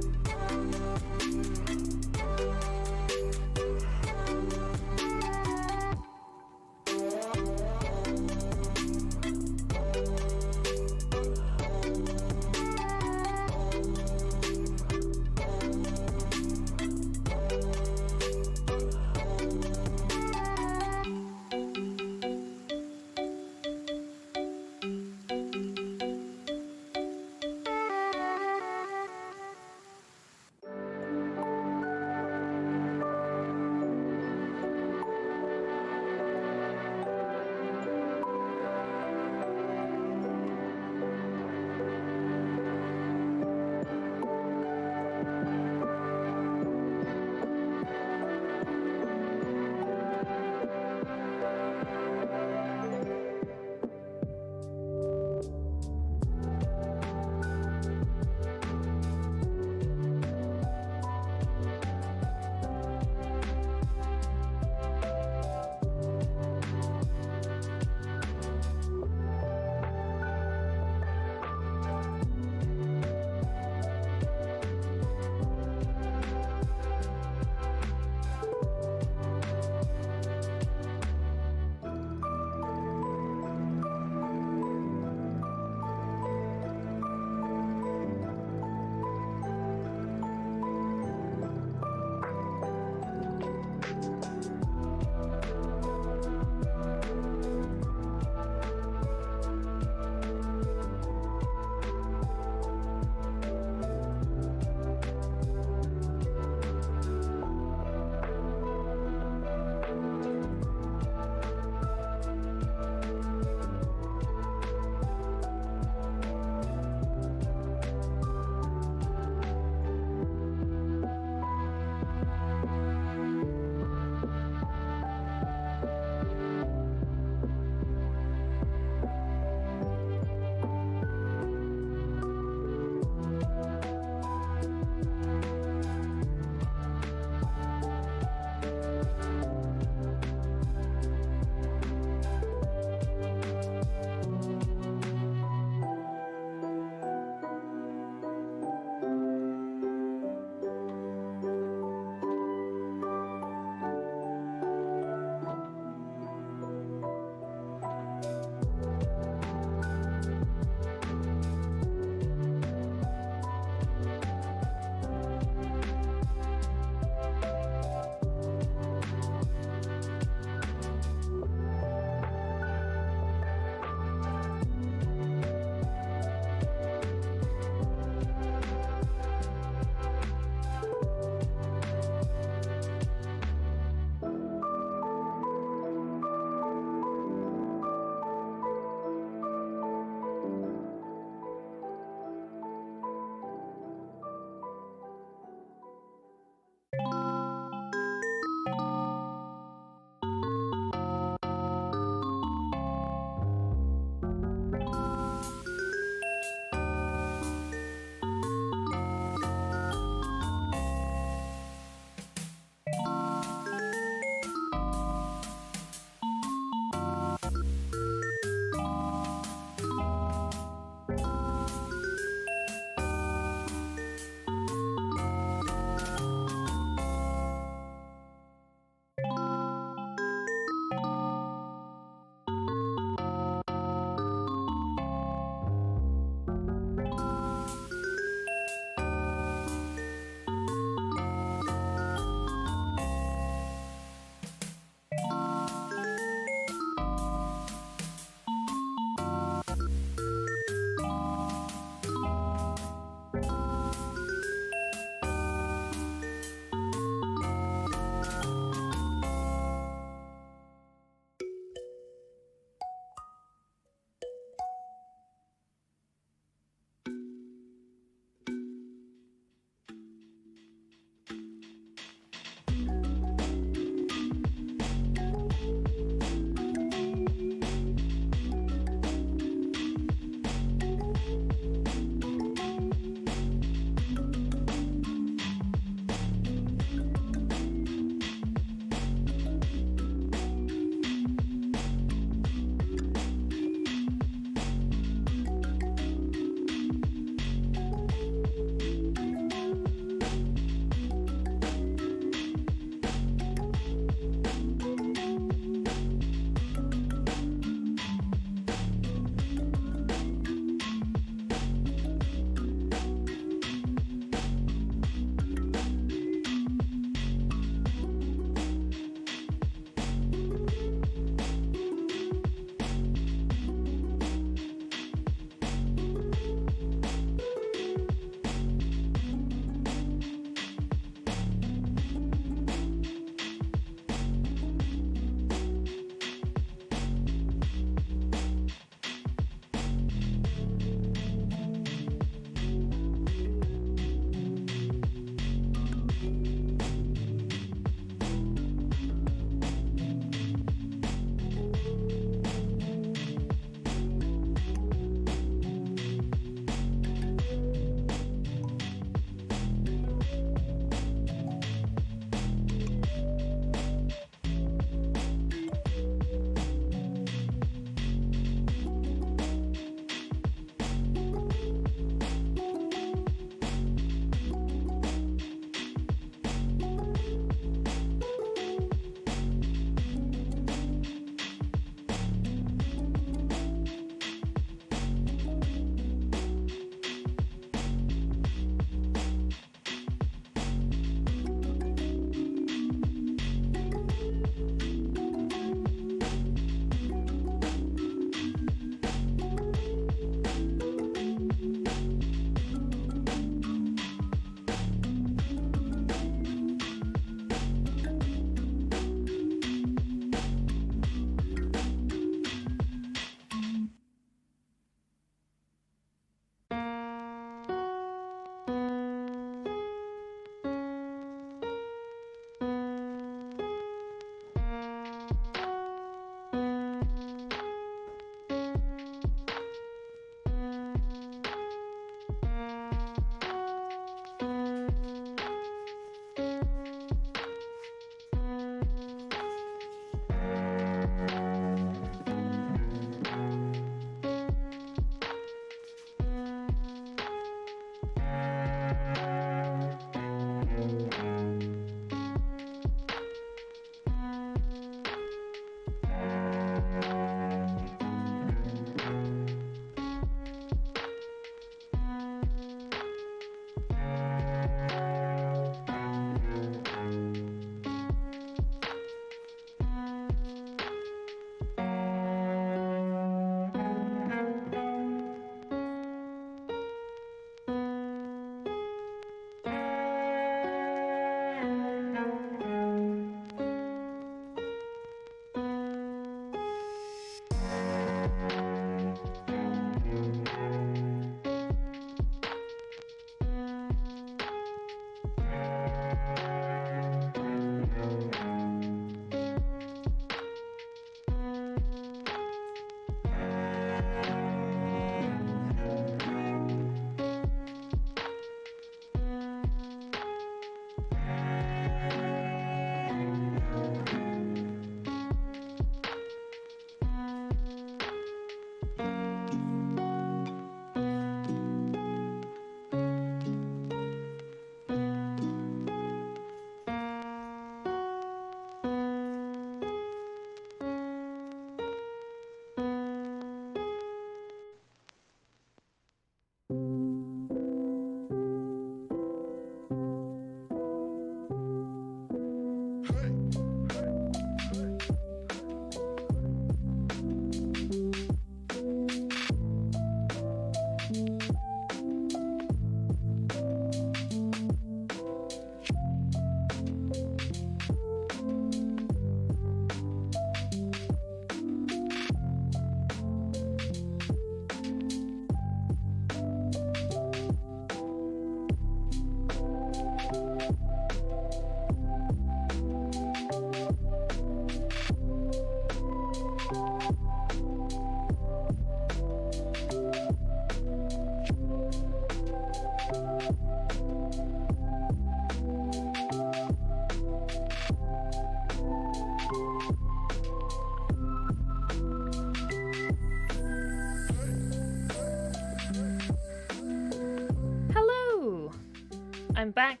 A: I'm back,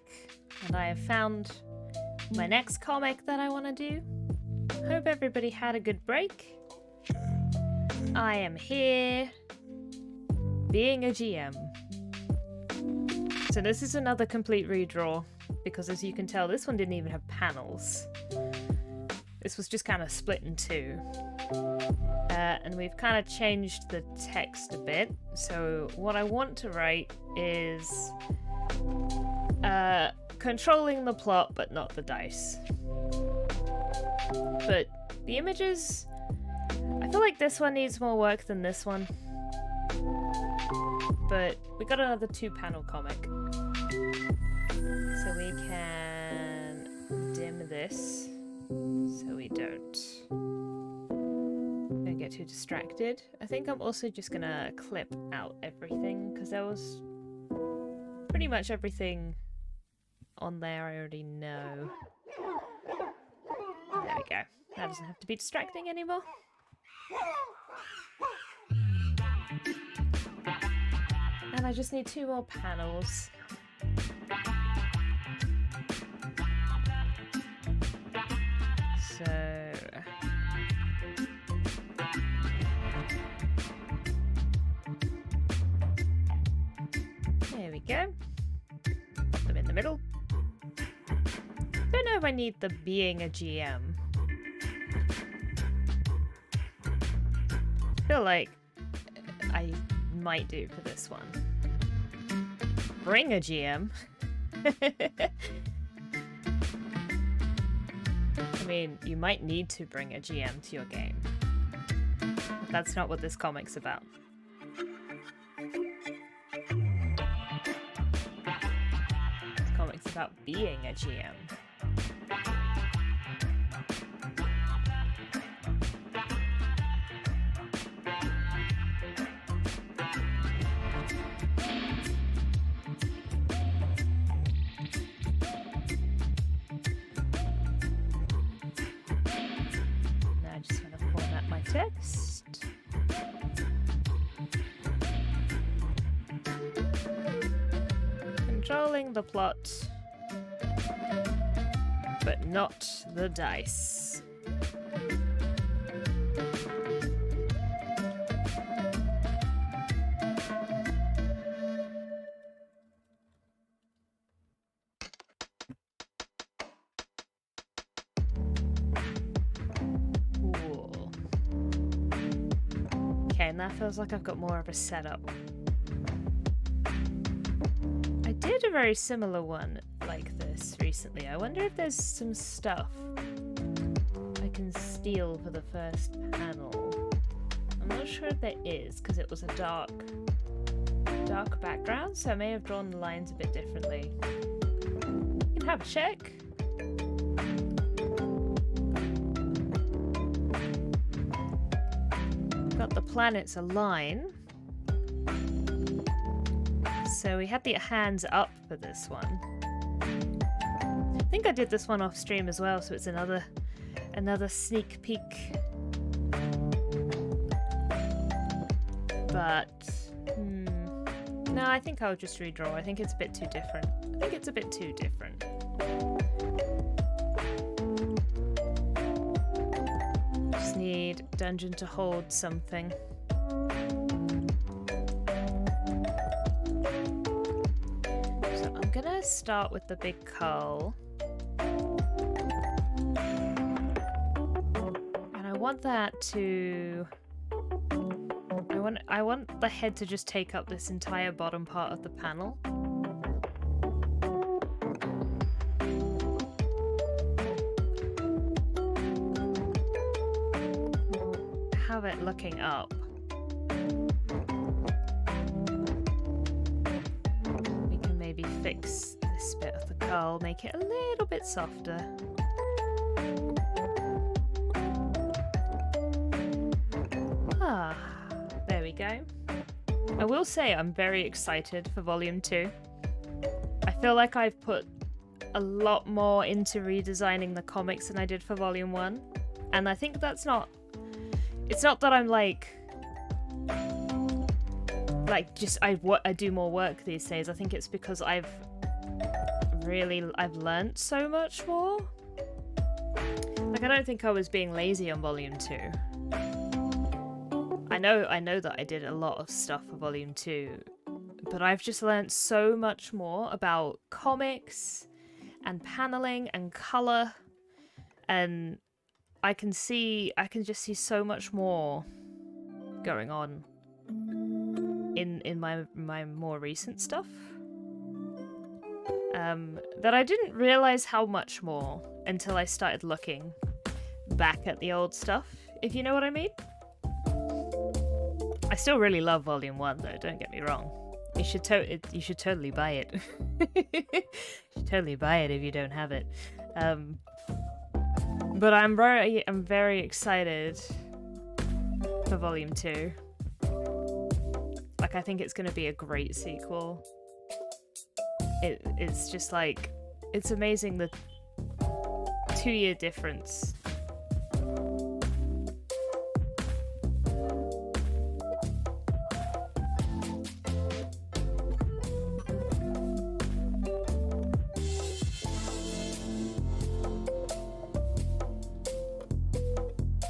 A: and I have found my next comic that I want to do. Hope everybody had a good break. I am here, being a GM. So this is another complete redraw, because as you can tell, this one didn't even have panels. This was just kind of split in two. And we've kind of changed the text a bit. So what I want to write is controlling the plot, but not the dice. But the images, I feel like this one needs more work than this one. But we got another 2-panel comic. So we can dim this so we don't get too distracted. I think I'm also just gonna clip out everything because there was pretty much everything on there I already know. There we go. That doesn't have to be distracting anymore. And I just need 2 more panels. So there we go. Put them in the middle. Don't know if I need the being a GM. I feel like I might do for this one. Bring a GM. I mean, you might need to bring a GM to your game. But that's not what this comic's about. This comic's about being a GM. Text. Controlling the plot, but not the dice. And that feels like I've got more of a setup. I did a very similar one like this recently. I wonder if there's some stuff I can steal for the first panel. I'm not sure if there is, because it was a dark background, so I may have drawn the lines a bit differently. You can have a check. Got the planets align. So we had the hands up for this one. I think I did this one off stream as well, so it's another sneak peek. But no, I think I'll just redraw. I think it's a bit too different. Need dungeon to hold something. So I'm gonna start with the big cull. And I want that to... I want the head to just take up this entire bottom part of the panel. Have it looking up. We can maybe fix this bit of the cull, make it a little bit softer. There we go. I will say I'm very excited for Volume 2. I feel like I've put a lot more into redesigning the comics than I did for Volume 1. And I think that's not... It's not that I'm like just I do more work these days. I think it's because I've I've learnt so much more. Like, I don't think I was being lazy on Volume 2. I know that I did a lot of stuff for Volume 2, but I've just learnt so much more about comics and paneling and colour, and I can just see so much more going on in my more recent stuff. That I didn't realize how much more until I started looking back at the old stuff, if you know what I mean. I still really love Volume 1 though, don't get me wrong. You should totally buy it. You should totally buy it if you don't have it. But I'm very excited for Volume 2. Like, I think it's going to be a great sequel. It's just like, it's amazing the 2-year difference.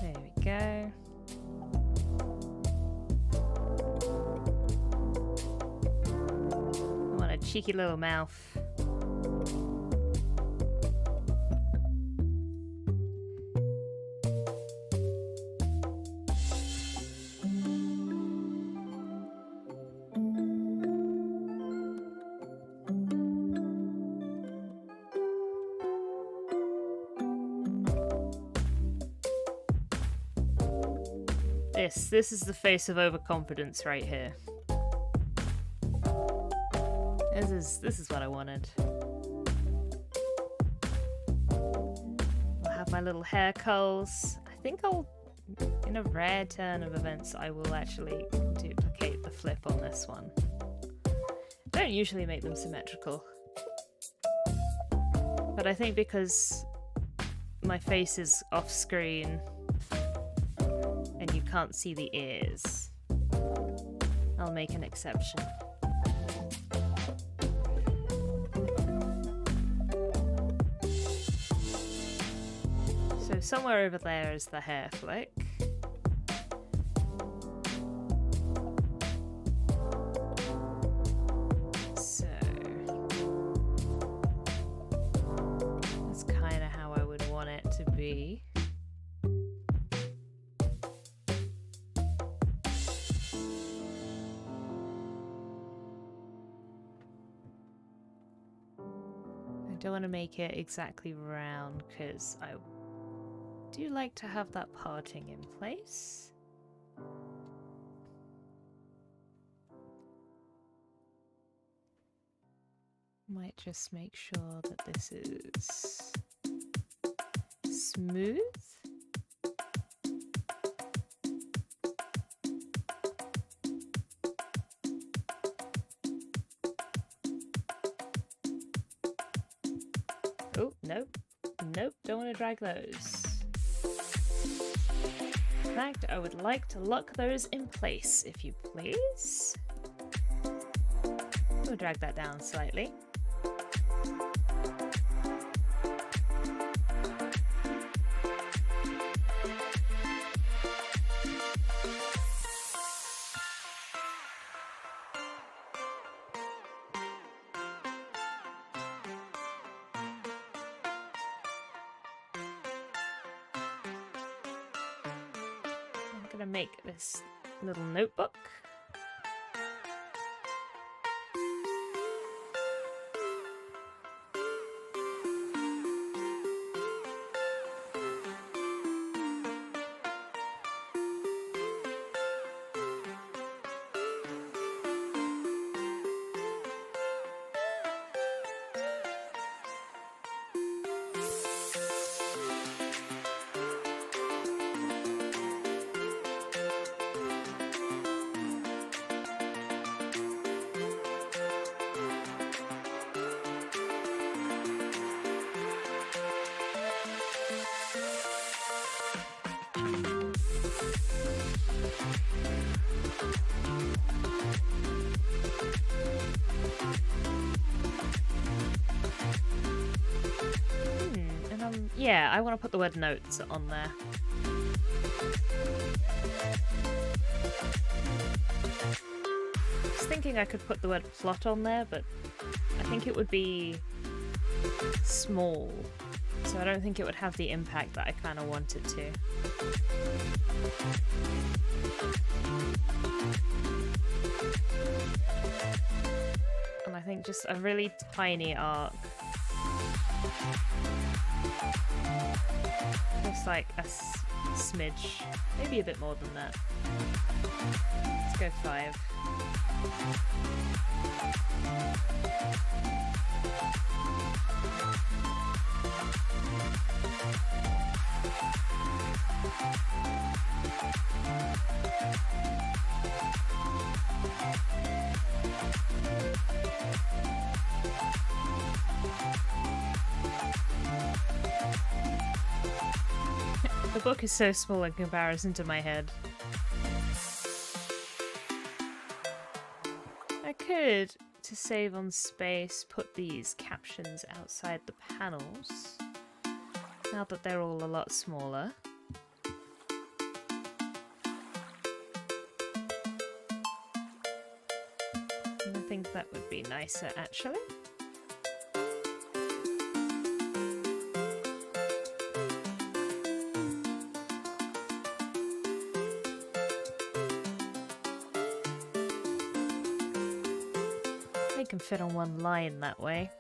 A: There we go. What a cheeky little mouth. This is the face of overconfidence right here. This is what I wanted. I'll have my little hair curls. I think in a rare turn of events, I will actually duplicate the flip on this one. I don't usually make them symmetrical. But I think because my face is off screen and you can't see the ears, I'll make an exception. So somewhere over there is the hair flick. So that's kind of how I would want it to be. I don't want to make it exactly round because I do like to have that parting in place. Might just make sure that this is smooth. Oh, nope. Nope, don't want to drag those. In fact, I would like to lock those in place, if you please. We'll drag that down slightly. Make this little notebook. Yeah, I want to put the word notes on there. I was thinking I could put the word plot on there, but I think it would be small, so I don't think it would have the impact that I kind of want it to. And I think just a really tiny arc. Just like a smidge, maybe a bit more than that. Let's go 5. The book is so small in comparison to my head. I could, to save on space, put these captions outside the panels, now that they're all a lot smaller. I think that would be nicer, actually. Can fit on one line that way.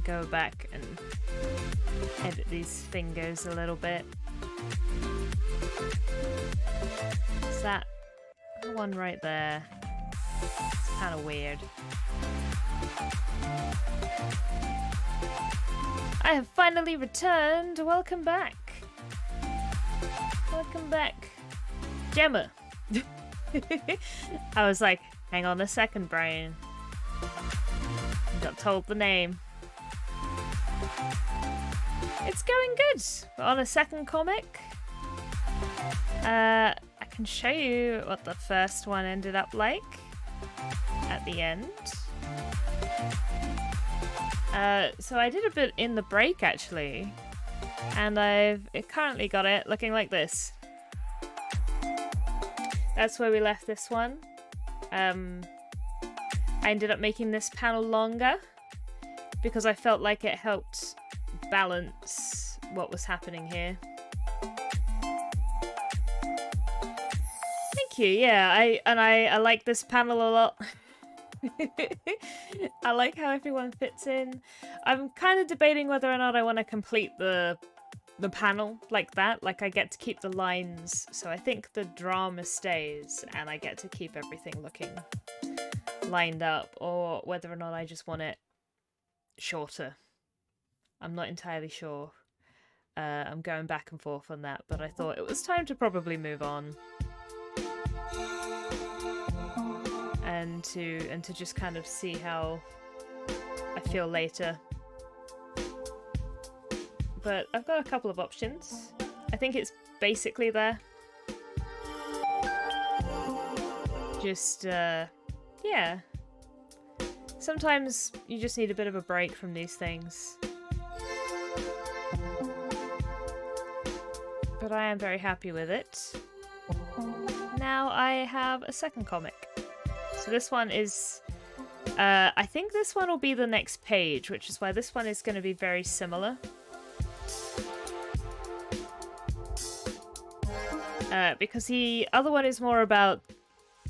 A: Go back and edit these fingers a little bit. Is that the one right there? It's kind of weird. I have finally returned. Welcome back. Welcome back, Gemma. I was like, hang on a second, Brian. I got told the name. It's going good. We're on a second comic. I can show you what the first one ended up like at the end. So I did a bit in the break actually, and I've currently got it looking like this. That's where we left this one. I ended up making this panel longer because I felt like it helped balance what was happening here. Thank you. Yeah, I like this panel a lot. I like how everyone fits in. I'm kind of debating whether or not I want to complete the panel like that. Like, I get to keep the lines, so I think the drama stays and I get to keep everything looking lined up, or whether or not I just want it shorter. I'm not entirely sure. I'm going back and forth on that, but I thought it was time to probably move on. And to just kind of see how I feel later. But I've got a couple of options. I think it's basically there. Just, yeah. Sometimes you just need a bit of a break from these things. But I am very happy with it. Now I have a second comic. So this one is... I think this one will be the next page, which is why this one is going to be very similar. Because the other one is more about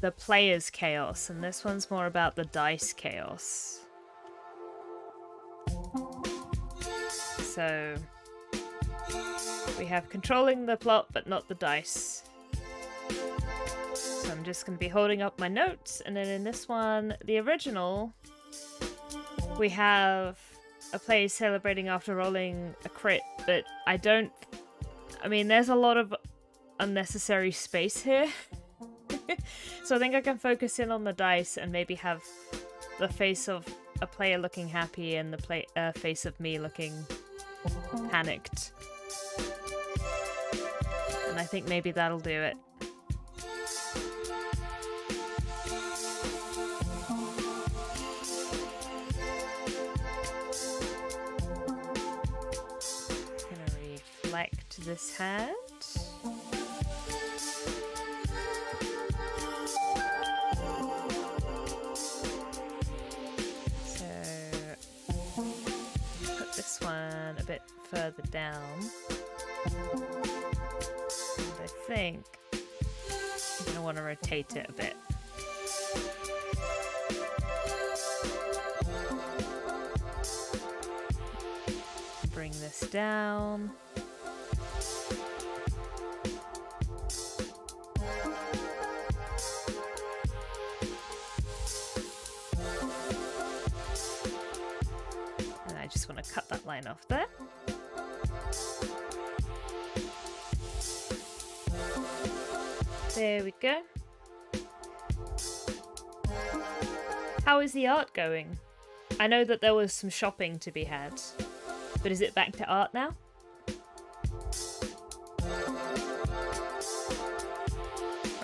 A: the player's chaos, and this one's more about the dice chaos. So we have controlling the plot but not the dice. So I'm just going to be holding up my notes, and then in this one, the original, we have a player celebrating after rolling a crit, but I mean, there's a lot of unnecessary space here. So I think I can focus in on the dice and maybe have the face of a player looking happy and the face of me looking panicked. And I think maybe that'll do it. Gonna reflect this hat. This one a bit further down, and I think I'm going to want to rotate it a bit. Bring this down. I just want to cut that line off there. There we go. How is the art going? I know that there was some shopping to be had, but is it back to art now?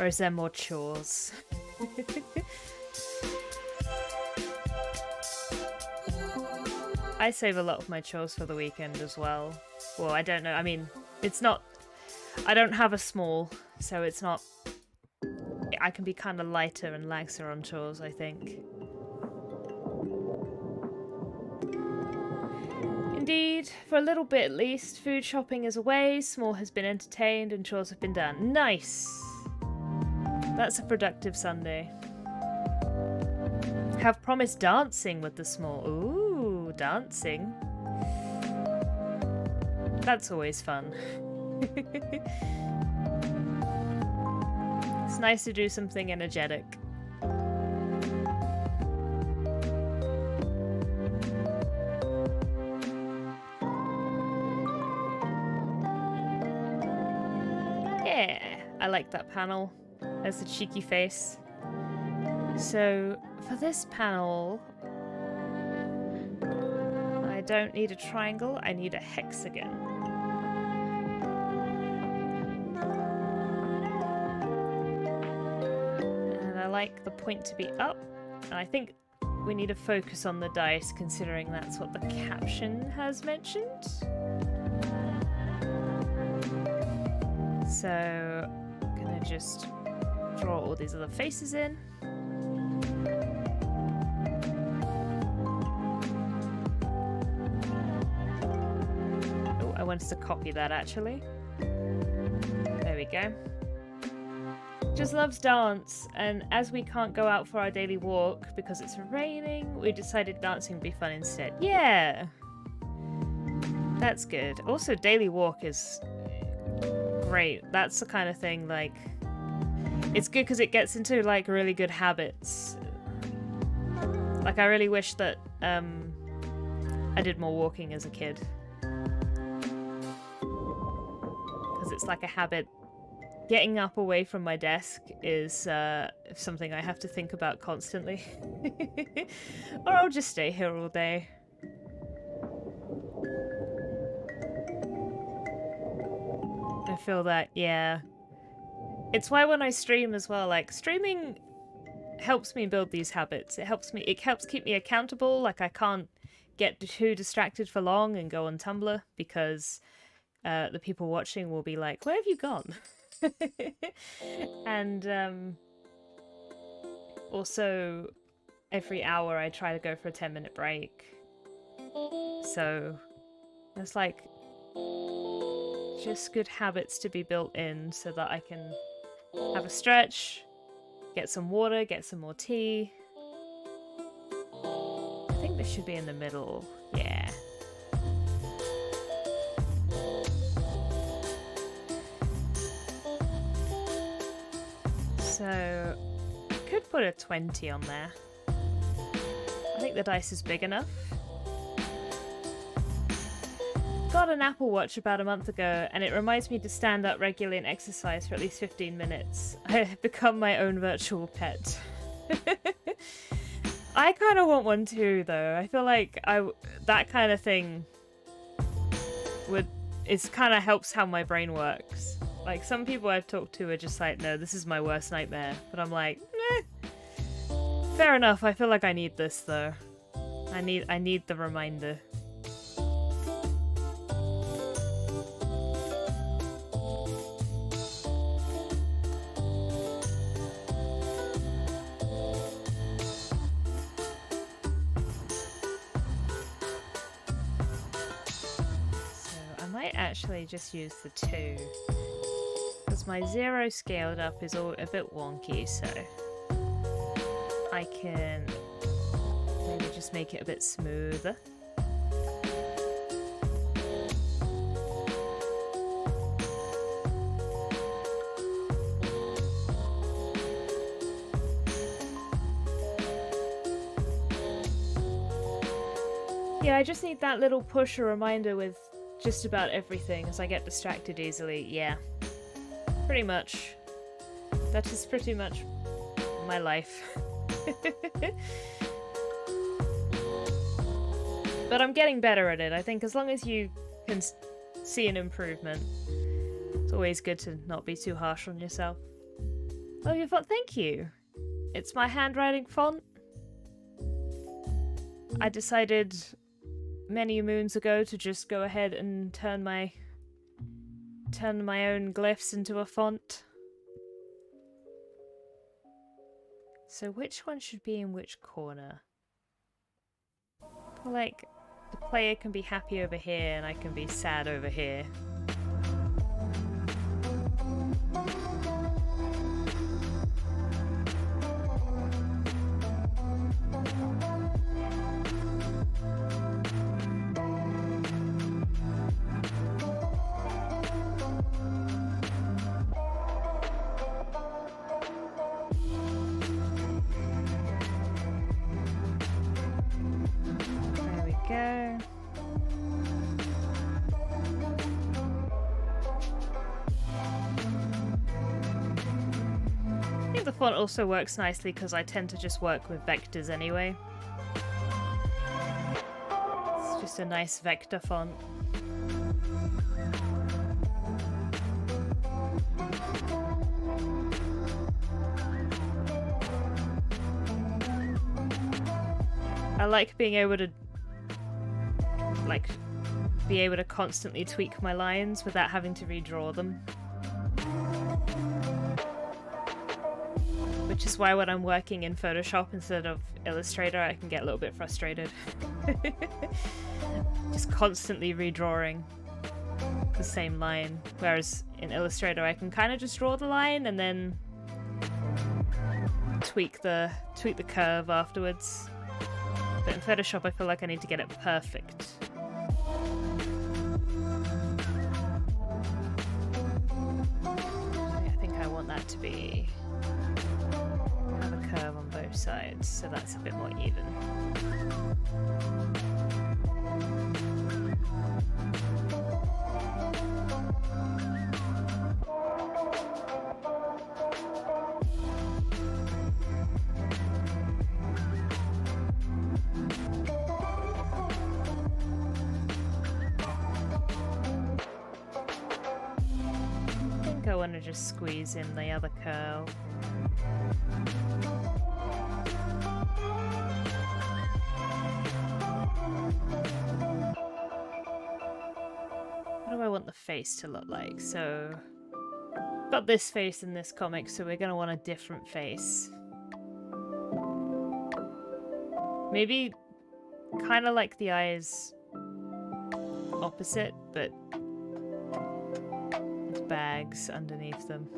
A: Or is there more chores? I save a lot of my chores for the weekend as well. Well, I don't know. I mean, it's not... I don't have a small, so it's not... I can be kind of lighter and laxer on chores, I think. Indeed, for a little bit at least, food shopping is away, small has been entertained, and chores have been done. Nice! That's a productive Sunday. Have promised dancing with the small. Ooh, dancing. That's always fun. It's nice to do something energetic. Yeah, I like that panel. There's the cheeky face. So, for this panel, I don't need a triangle, I need a hexagon. And I like the point to be up, and I think we need to focus on the dice, considering that's what the caption has mentioned. So, I'm gonna just draw all these other faces in. Oh, I wanted to copy that actually. There we go. Just loves dance, and as we can't go out for our daily walk because it's raining, we decided dancing would be fun instead. Yeah! That's good. Also, daily walk is great. That's the kind of thing, like, it's good because it gets into like really good habits. Like, I really wish that I did more walking as a kid, because it's like a habit. Getting up away from my desk is something I have to think about constantly. Or I'll just stay here all day. I feel that, yeah. It's why when I stream as well, like, streaming helps me build these habits. It helps keep me accountable. Like, I can't get too distracted for long and go on Tumblr, because the people watching will be like, where have you gone? And also every hour I try to go for a 10-minute break. So it's like just good habits to be built in so that I can have a stretch, get some water, get some more tea. I think this should be in the middle. Yeah. So, I could put a 20 on there. I think the dice is big enough. Got an Apple Watch about a month ago, and it reminds me to stand up regularly and exercise for at least 15 minutes. I have become my own virtual pet. I kind of want one too, though. I feel like that kind of thing kind of helps how my brain works. Like, some people I've talked to are just like, no, this is my worst nightmare. But I'm like, fair enough. I feel like I need this, though. I need the reminder. Actually just use the 2 because my 0 scaled up is all a bit wonky, so I can maybe just make it a bit smoother. Yeah, I just need that little push or reminder with just about everything, as I get distracted easily. Yeah, pretty much. That is pretty much my life. But I'm getting better at it. I think as long as you can see an improvement, it's always good to not be too harsh on yourself. Oh, your font, thank you. It's my handwriting font. I decided many moons ago to just go ahead and turn my own glyphs into a font. So which one should be in which corner? I feel like the player can be happy over here and I can be sad over here. The font also works nicely because I tend to just work with vectors anyway. It's just a nice vector font. I like being able to constantly tweak my lines without having to redraw them. Which is why when I'm working in Photoshop instead of Illustrator, I can get a little bit frustrated. Just constantly redrawing the same line. Whereas in Illustrator, I can kind of just draw the line and then tweak the curve afterwards. But in Photoshop, I feel like I need to get it perfect. I think I want that to be curve on both sides, so that's a bit more even. I think I want to just squeeze in the other curl. What do I want the face to look like? So, got this face in this comic, so we're gonna want a different face. Maybe kind of like the eyes opposite, but with bags underneath them.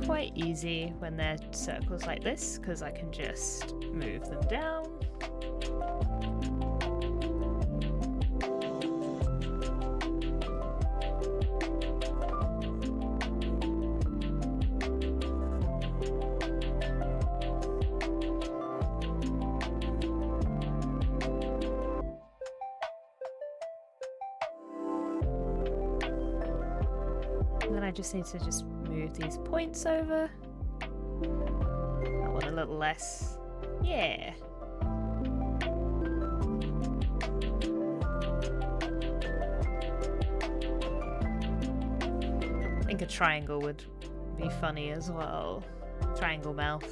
A: Quite easy when they're circles like this because I can just move them down just need to just move these points over. That one a little less. Yeah. I think a triangle would be funny as well. Triangle mouth.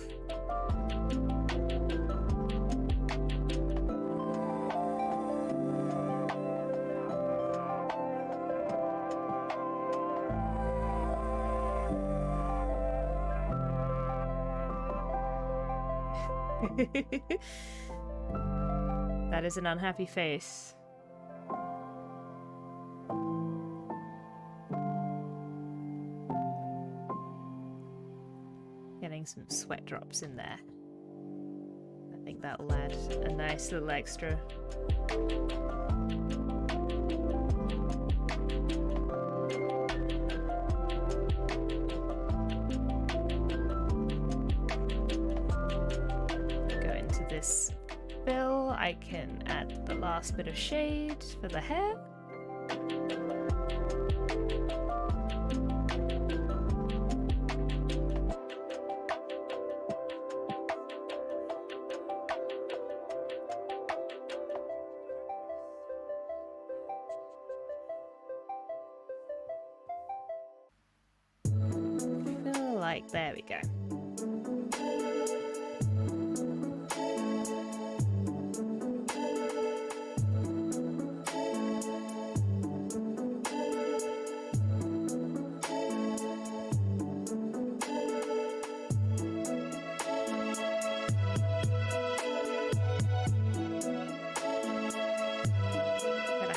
A: That is an unhappy face. Getting some sweat drops in there. I think that'll add a nice little extra. This fill, I can add the last bit of shade for the hair. I feel like there we go.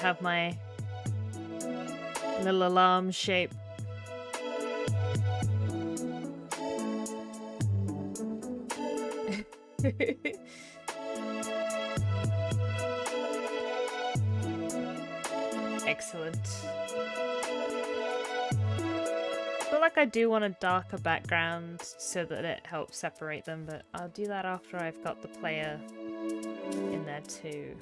A: Have my little alarm shape. Excellent. I feel like I do want a darker background so that it helps separate them, but I'll do that after I've got the player in there too.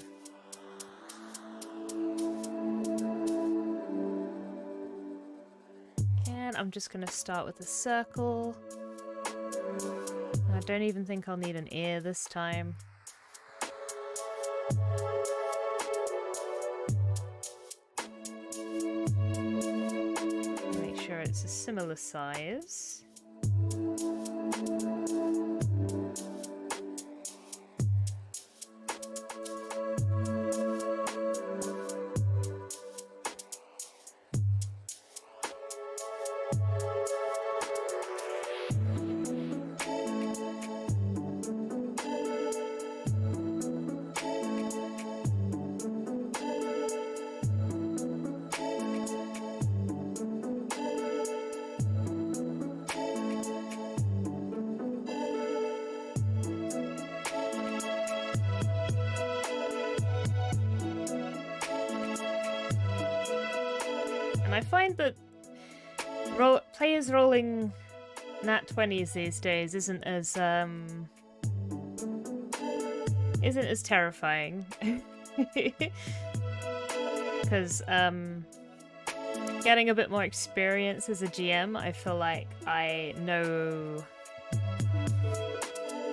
A: I'm just going to start with a circle. I don't even think I'll need an ear this time. Make sure it's a similar size. I find that players rolling nat 20s these days isn't as terrifying. Because getting a bit more experience as a GM, I feel like I know,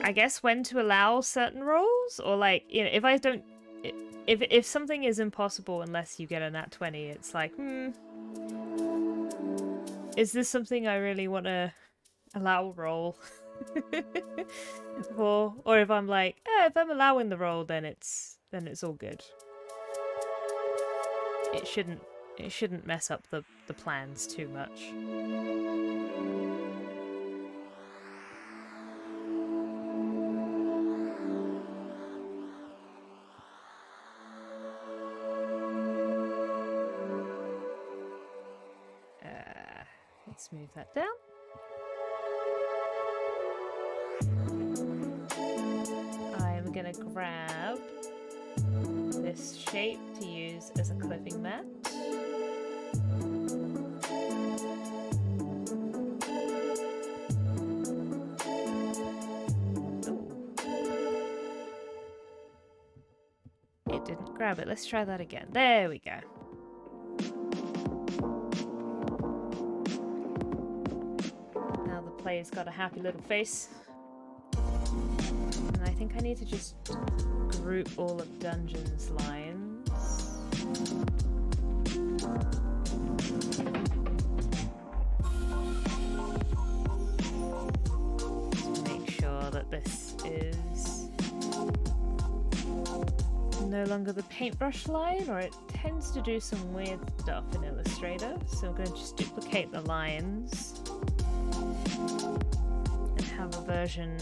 A: I guess, when to allow certain rolls, or like, you know, if I don't, if something is impossible unless you get a nat 20, it's like, is this something I really want to allow roll for? Or if I'm like, if I'm allowing the roll, then it's all good. It shouldn't mess up the plans too much. Let's move that down. I'm gonna grab this shape to use as a clipping mat. Ooh. It didn't grab it. Let's try that again. There we go. player's got a happy little face. And I think I need to just group all of Dungeon's lines. Just make sure that this is no longer the paintbrush line, or it tends to do some weird stuff in Illustrator. So I'm going to just duplicate the lines and have a version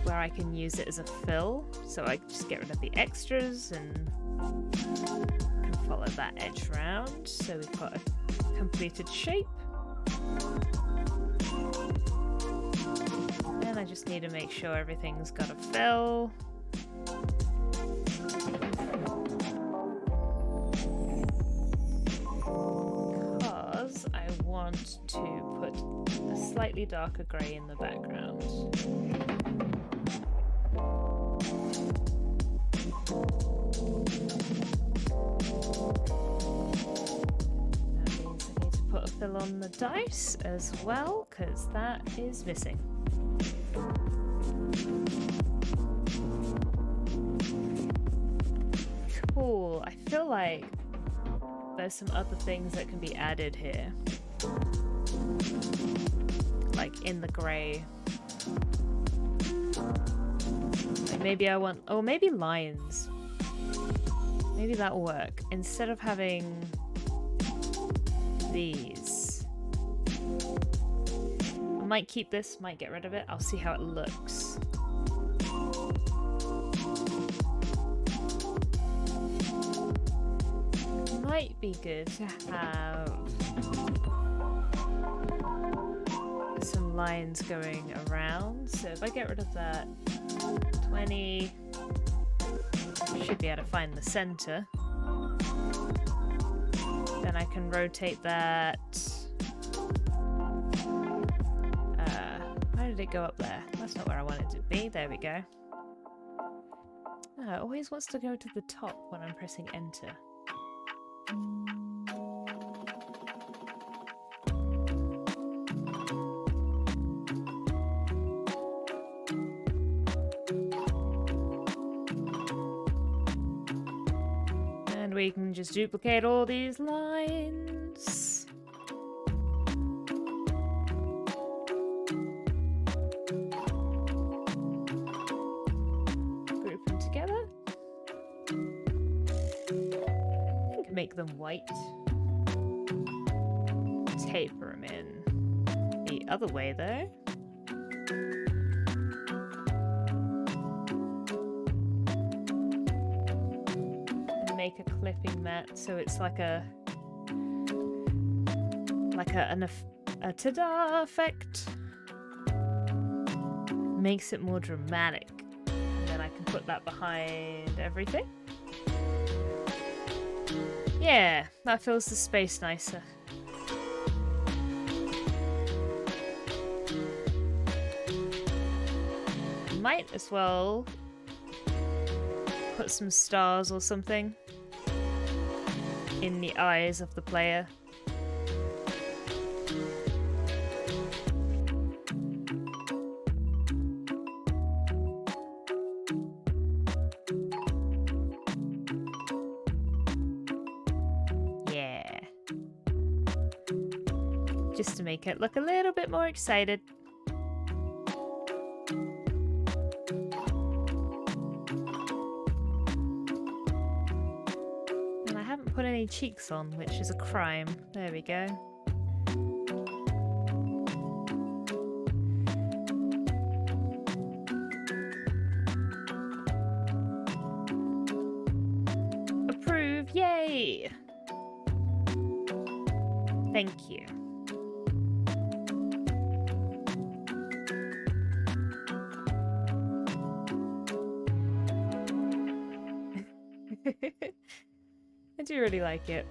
A: where I can use it as a fill. So I just get rid of the extras and can follow that edge round. So we've got a completed shape. And I just need to make sure everything's got a fill. Because I want to put a slightly darker grey in the background. That means I need to put a fill on the dice as well, because that is missing. Cool. I feel like there's some other things that can be added here. Like in the grey. Like maybe I want... Oh, maybe lines. Maybe that'll work. Instead of having these. I might keep this, might get rid of it. I'll see how it looks. Might be good to have some lines going around. So if I get rid of that 20, should be able to find the center. Then I can rotate that. Why did it go up there? That's not where I want it to be. There we go. It always wants to go to the top when I'm pressing enter. And we can just duplicate all these lines. Group them together. Make them white. Taper them in the other way though. And make a clipping mat so it's like a ta-da effect. Makes it more dramatic. And then I can put that behind everything. Yeah, that fills the space nicer. Might as well put some stars or something in the eyes of the player. Just to make it look a little bit more excited. And I haven't put any cheeks on, which is a crime. There we go. Approve, yay! Thank you. I do really like it.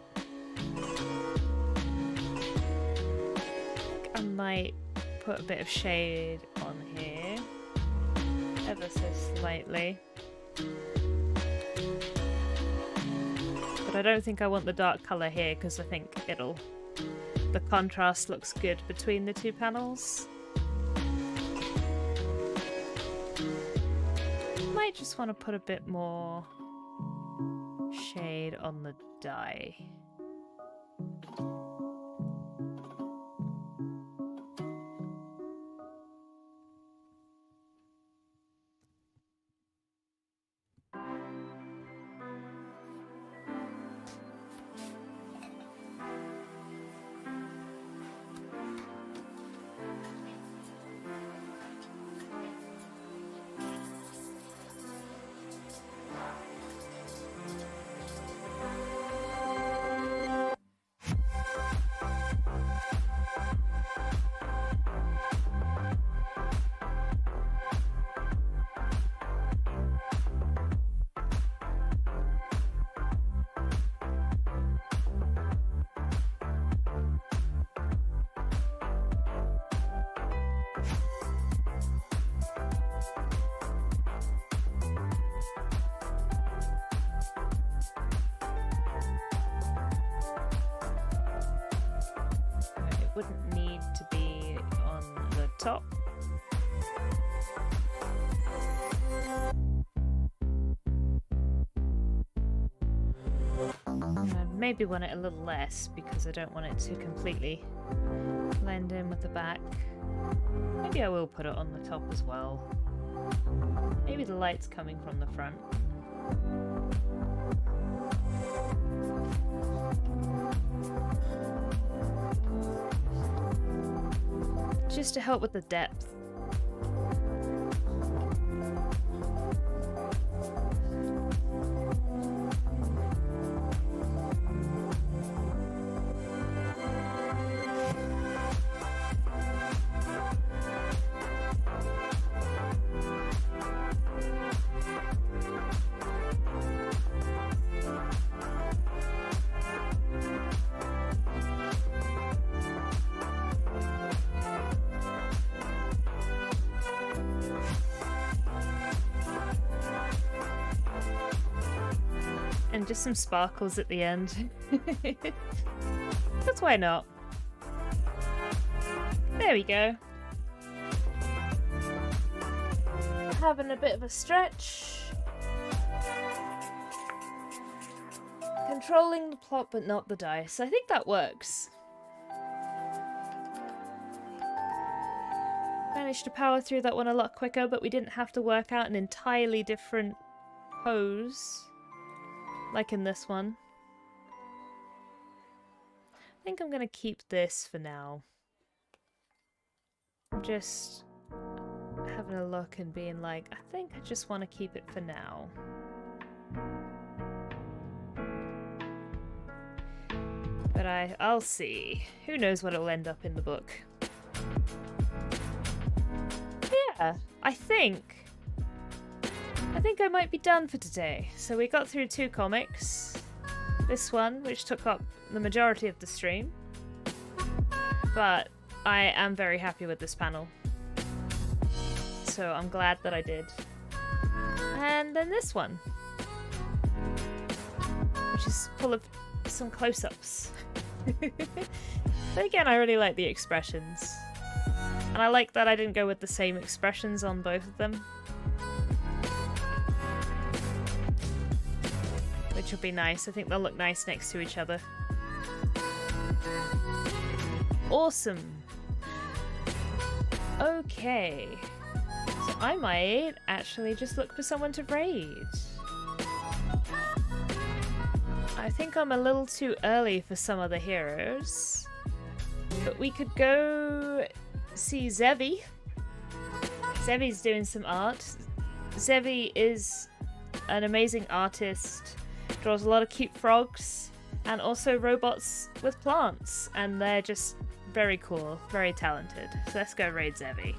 A: I might put a bit of shade on here, ever so slightly. But I don't think I want the dark colour here because I think it'll the contrast looks good between the two panels. Might just want to put a bit more shade on the dye. Wouldn't need to be on the top. I'd maybe want it a little less because I don't want it to completely blend in with the back. Maybe I will put it on the top as well. Maybe the light's coming from the front. Just to help with the depth. And just some sparkles at the end. That's why not. There we go. Having a bit of a stretch. Controlling the plot but not the dice. I think that works. Managed to power through that one a lot quicker, but we didn't have to work out an entirely different pose. Like in this one. I think I'm going to keep this for now. I'm just having a look and being like, I think I just want to keep it for now. But I'll see. Who knows what it'll end up in the book. Yeah, I think I might be done for today. So we got through 2 comics. This one, which took up the majority of the stream. But I am very happy with this panel. So I'm glad that I did. And then this one. Which is full of some close-ups. But again, I really like the expressions. And I like that I didn't go with the same expressions on both of them. Which will be nice. I think they'll look nice next to each other. Awesome. Okay. So I might actually just look for someone to raid. I think I'm a little too early for some of the heroes. But we could go see Zevi. Zevi's doing some art. Zevi is an amazing artist. Draws a lot of cute frogs and also robots with plants, and they're just very cool, very talented. So let's go raid Zevi.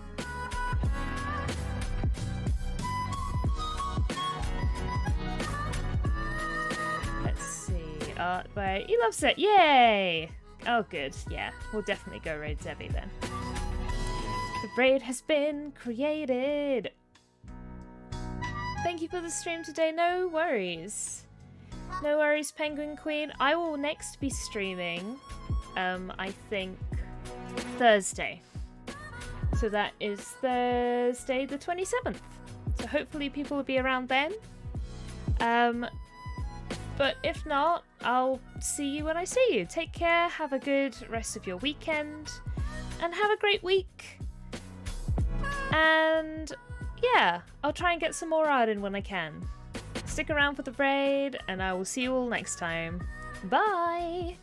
A: Let's see, art by he loves it, yay! Oh good, yeah, we'll definitely go raid Zevi then. The raid has been created. Thank you for the stream today, no worries. No worries, Penguin Queen. I will next be streaming I think Thursday. So that is Thursday the 27th. So hopefully people will be around then. But if not, I'll see you when I see you. Take care, have a good rest of your weekend, and have a great week. And yeah, I'll try and get some more art in when I can. Stick around for the raid, and I will see you all next time. Bye!